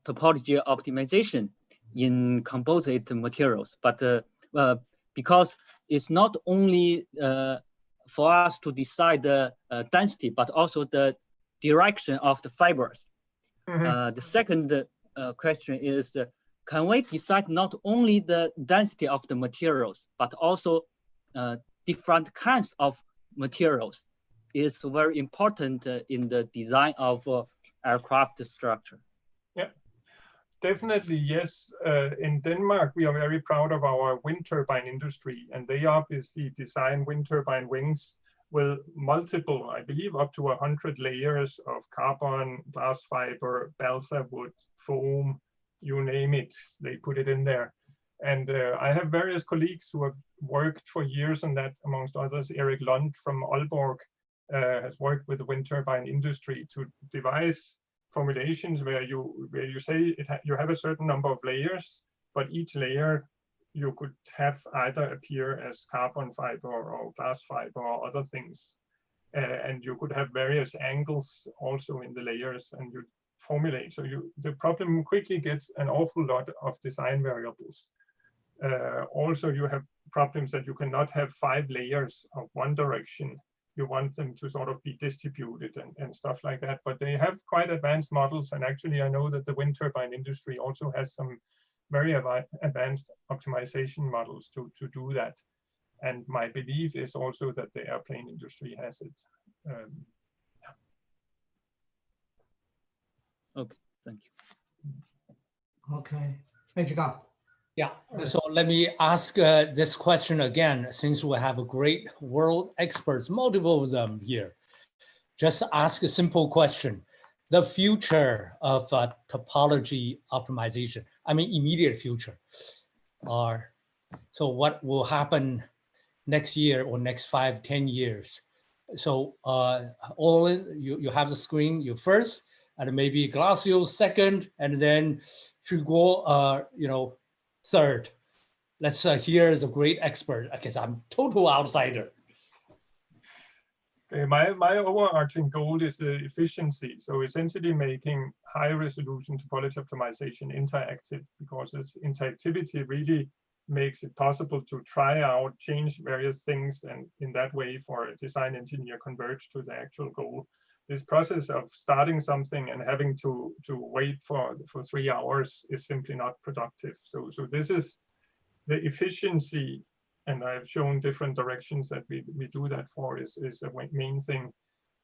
topology optimization in composite materials? But because it's not only for us to decide the density, but also the direction of the fibers. The second question is, can we decide not only the density of the materials, but also different kinds of materials? Is very important in the design of aircraft structure. Yeah, definitely, yes. In Denmark, we are very proud of our wind turbine industry, and they obviously design wind turbine wings with multiple, I believe, up to 100 layers of carbon, glass fiber, balsa wood, foam, you name it, they put it in there. And I have various colleagues who have worked for years on that, amongst others, Erik Lund from Aalborg, has worked with the wind turbine industry to devise formulations where you say you have a certain number of layers, but each layer you could have either appear as carbon fiber or glass fiber or other things, and you could have various angles also in the layers, and you formulate. So the problem quickly gets an awful lot of design variables. Also, you have problems that you cannot have 5 layers of one direction. You want them to sort of be distributed and stuff like that. But they have quite advanced models. And actually, I know that the wind turbine industry also has some very advanced optimization models to do that. And my belief is also that the airplane industry has it. Okay, thank you. Okay, hey, Zhang. Yeah, so let me ask this question again, since we have a great world experts, multiple of them here. Just ask a simple question. The future of topology optimization, I mean, immediate future. So what will happen next year or next 5, 10 years? So Ole, you have the screen, you first, and maybe Glacio second, and then Hugo, third. Let's hear the great expert, because I'm total outsider. Okay, my overarching goal is the efficiency. So essentially making high resolution topology optimization interactive, because this interactivity really makes it possible to try out, change various things, and in that way for a design engineer converge to the actual goal. This process of starting something and having to wait for 3 hours is simply not productive. So this is the efficiency, and I've shown different directions that we do that for is a main thing.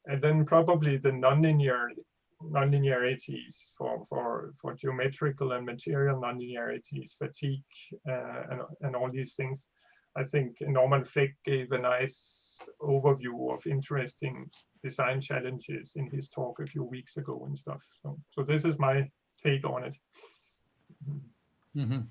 And then probably the nonlinearities for geometrical and material nonlinearities, fatigue, and all these things. I think Norman Fleck gave a nice overview of interesting design challenges in his talk a few weeks ago and stuff. So this is my take on it. Mm-hmm.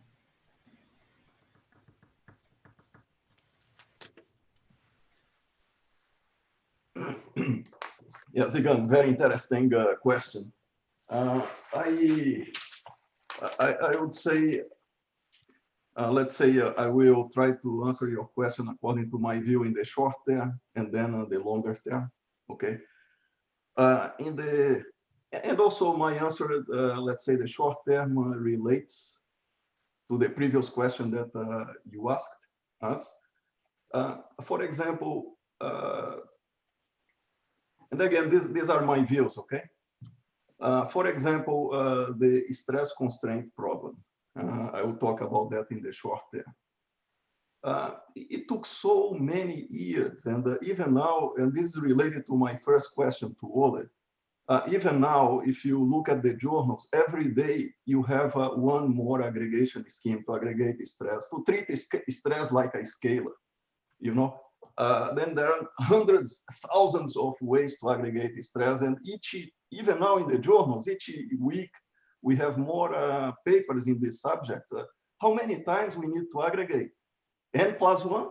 Yes, again, very interesting question. I would say, let's say I will try to answer your question according to my view in the short term and then the longer term. Okay. And also my answer, let's say the short term relates to the previous question that you asked us. For example, and again, these are my views, okay? For example, the stress constraint problem. I will talk about that in the short term. It took so many years, and even now, and this is related to my first question to Ole, even now, if you look at the journals, every day you have one more aggregation scheme to aggregate stress, to treat stress like a scalar, you know? Then there are hundreds, thousands of ways to aggregate stress, and even now in the journals, each week we have more papers in this subject. How many times we need to aggregate? N+1?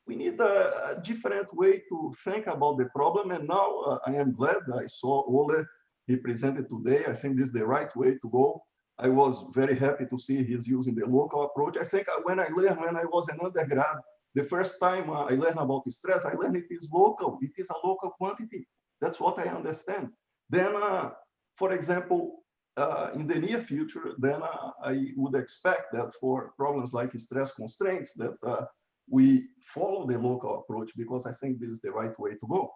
We need a different way to think about the problem, and now I am glad I saw Ole, he presented today. I think this is the right way to go. I was very happy to see he's using the local approach. I think when I was an undergrad, the first time I learned about stress, I learned it is local. It is a local quantity. That's what I understand. Then, for example, in the near future, then I would expect that for problems like stress constraints, that we follow the local approach, because I think this is the right way to go.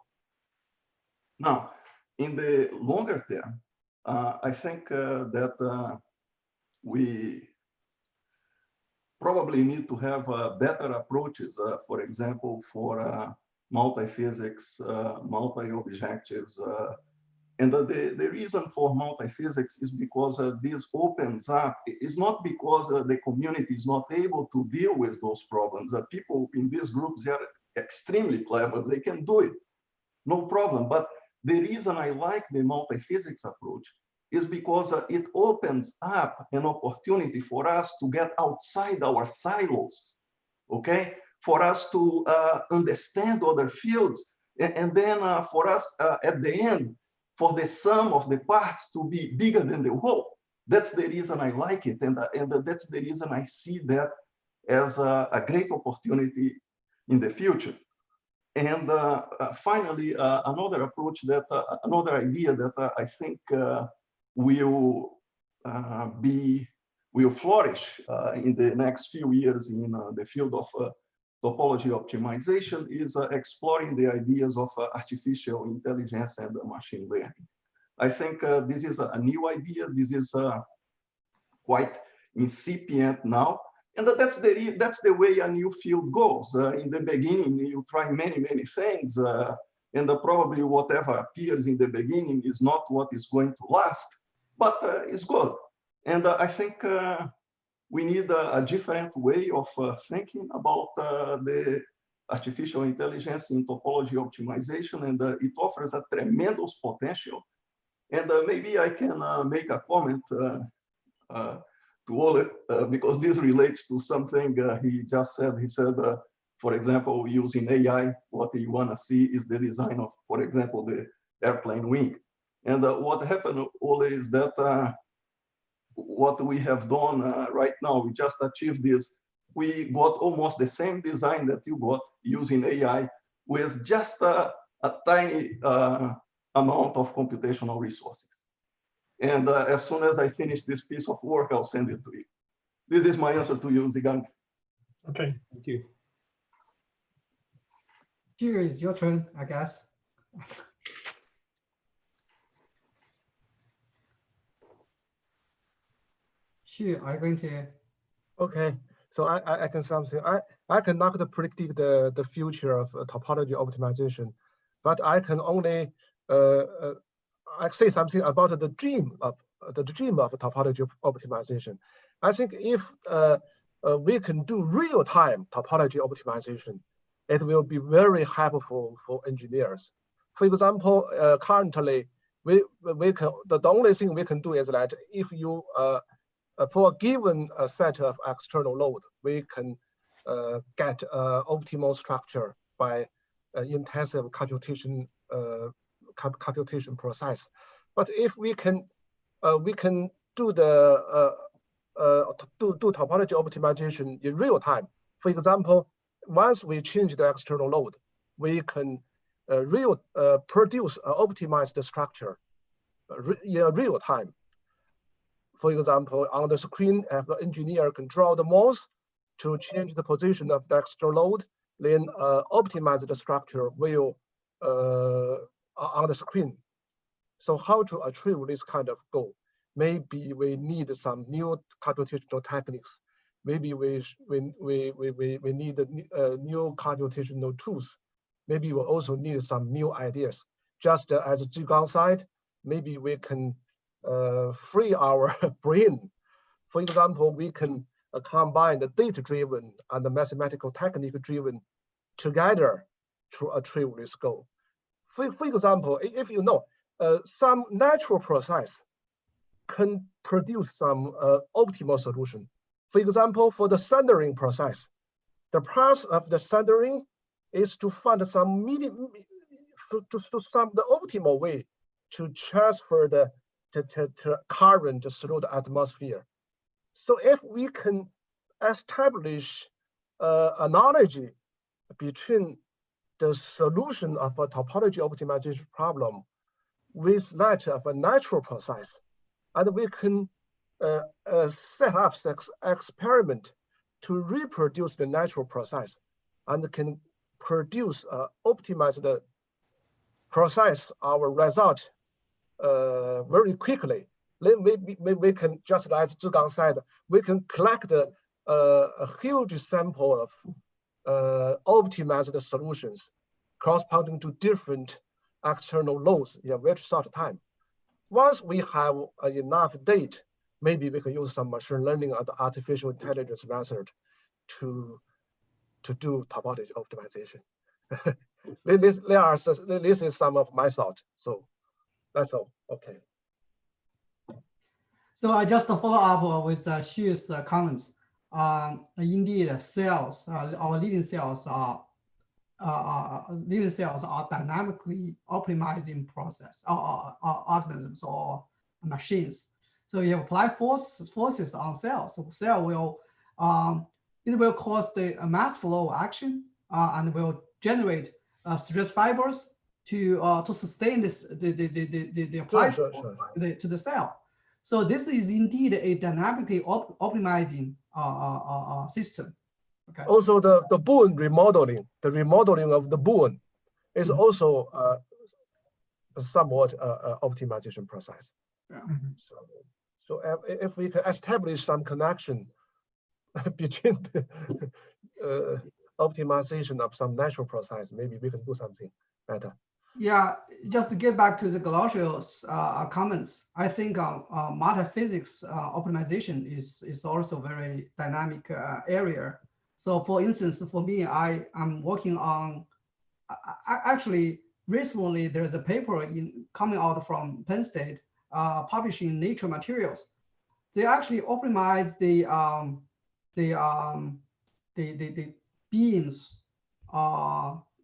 Now, in the longer term, I think that we probably need to have better approaches, for example, for multi-physics, multi-objectives. And the reason for multi-physics is because this opens up. It's not because the community is not able to deal with those problems. People in these groups, they are extremely clever. They can do it, no problem. But the reason I like the multi-physics approach is because it opens up an opportunity for us to get outside our silos, okay? For us to understand other fields, and then for us at the end, for the sum of the parts to be bigger than the whole. That's the reason I like it, and that's the reason I see that as a great opportunity in the future. And finally, another approach that, another idea that I think will flourish in the next few years in the field of topology optimization is exploring the ideas of artificial intelligence and machine learning. I think this is a new idea. This is quite incipient now, and that's the way a new field goes. In the beginning, you try many things, and probably whatever appears in the beginning is not what is going to last, but it's good. And I think we need a different way of thinking about the artificial intelligence in topology optimization, and it offers a tremendous potential. And maybe I can make a comment to Ole, because this relates to something he just said. He said, for example, using AI, what you want to see is the design of, for example, the airplane wing. And what happened, Ole, is that what we have done right now, we just achieved this. We got almost the same design that you got using AI with just a tiny amount of computational resources. And as soon as I finish this piece of work, I'll send it to you. This is my answer to you, Zhang. Okay, thank you. Here is your turn, I guess. Sure, are you going to? Okay, so I can something. I cannot predict the future of topology optimization, but I can only I say something about the dream of topology optimization. I think if we can do real-time topology optimization. It will be very helpful for engineers. For example, currently, we can, the only thing we can do is that if you, for a given set of external load, we can get optimal structure by intensive computation process. But if we can do the do topology optimization in real time. For example, once we change the external load, we can produce optimize the structure in real time. For example, on the screen, the engineer can draw the mouse to change the position of the external load, then optimize the structure will on the screen. So how to achieve this kind of goal? Maybe we need some new computational techniques. Maybe we need new computational tools. Maybe we also need some new ideas. Just as Zhang said, maybe we can free our brain. For example, we can combine the data-driven and the mathematical technique-driven together to achieve this goal. For example, if you know, some natural process can produce some optimal solution. For example, for the sundering process, the path of the sundering is to find some the optimal way to transfer the current through the atmosphere. So if we can establish analogy between the solution of a topology optimization problem with that of a natural process, and we can set up experiment to reproduce the natural process and can produce optimize the process, our result very quickly. Then we can, just as Zhang said, we can collect a huge sample of optimized solutions corresponding to different external loads in a very short time. Once we have enough data, maybe we can use some machine learning and artificial intelligence method to do topology optimization. This is some of my thought. So that's all. Okay. So I just follow up with Xu's comments. Indeed, cells, our living cells are dynamically optimizing process or organisms or machines. So you apply forces on cells. So cell will it will cause the mass flow action and will generate stress fibers to sustain this the applied to the cell. So this is indeed a dynamically optimizing system. Okay. Also, the bone remodeling, the remodeling of the bone is also somewhat optimization process. Yeah. So if we can establish some connection between the optimization of some natural process, maybe we can do something better. Yeah, just to get back to the Galatios comments, I think multi-physics optimization is also very dynamic area. So for instance, for me, I'm working on, actually recently there's a paper coming out from Penn State, publishing in Nature Materials. They actually optimize the beams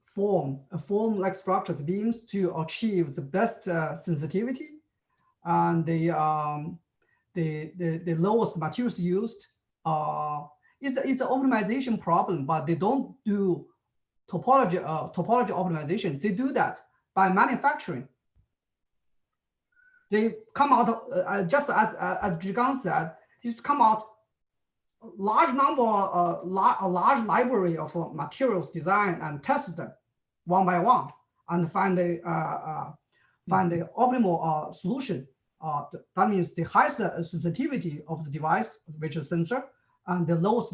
form like structured beams to achieve the best sensitivity and the lowest materials used. It's an optimization problem, but they don't do topology optimization. They do that by manufacturing. They come out just as Zhang said. It's come out large number, a large library of materials, design and test them one by one and find the optimal solution. That means the highest sensitivity of the device, which is sensor, and the lowest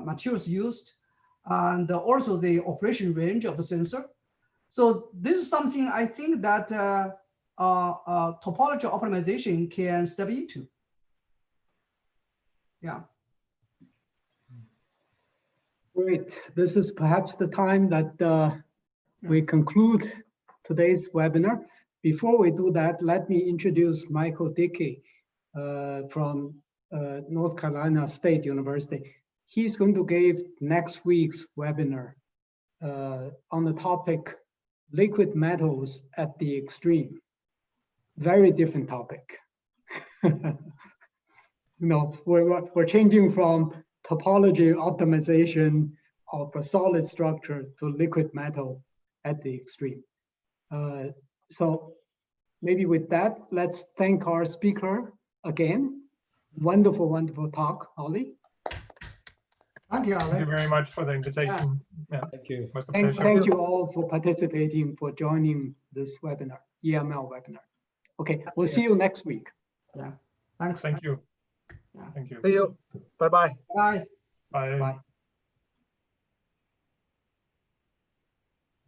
materials used, and also the operation range of the sensor. So this is something I think that topology optimization can step into. Yeah. Great. This is perhaps the time that we conclude today's webinar. Before we do that, let me introduce Michael Dickey from North Carolina State University. He's going to give next week's webinar on the topic liquid metals at the extreme. Very different topic. We're changing from topology optimization of a solid structure to liquid metal at the extreme. So maybe with that, let's thank our speaker again. Wonderful, wonderful talk, Ole. Thank you, Thank you very much for the invitation. Yeah. Thank you. It was a Thank pleasure. you all for participating, for joining this webinar, EML webinar. Okay, we'll see you next week. Yeah, thanks. Thank you. Yeah. Thank you. See you. Bye-bye. Bye. Bye. Bye.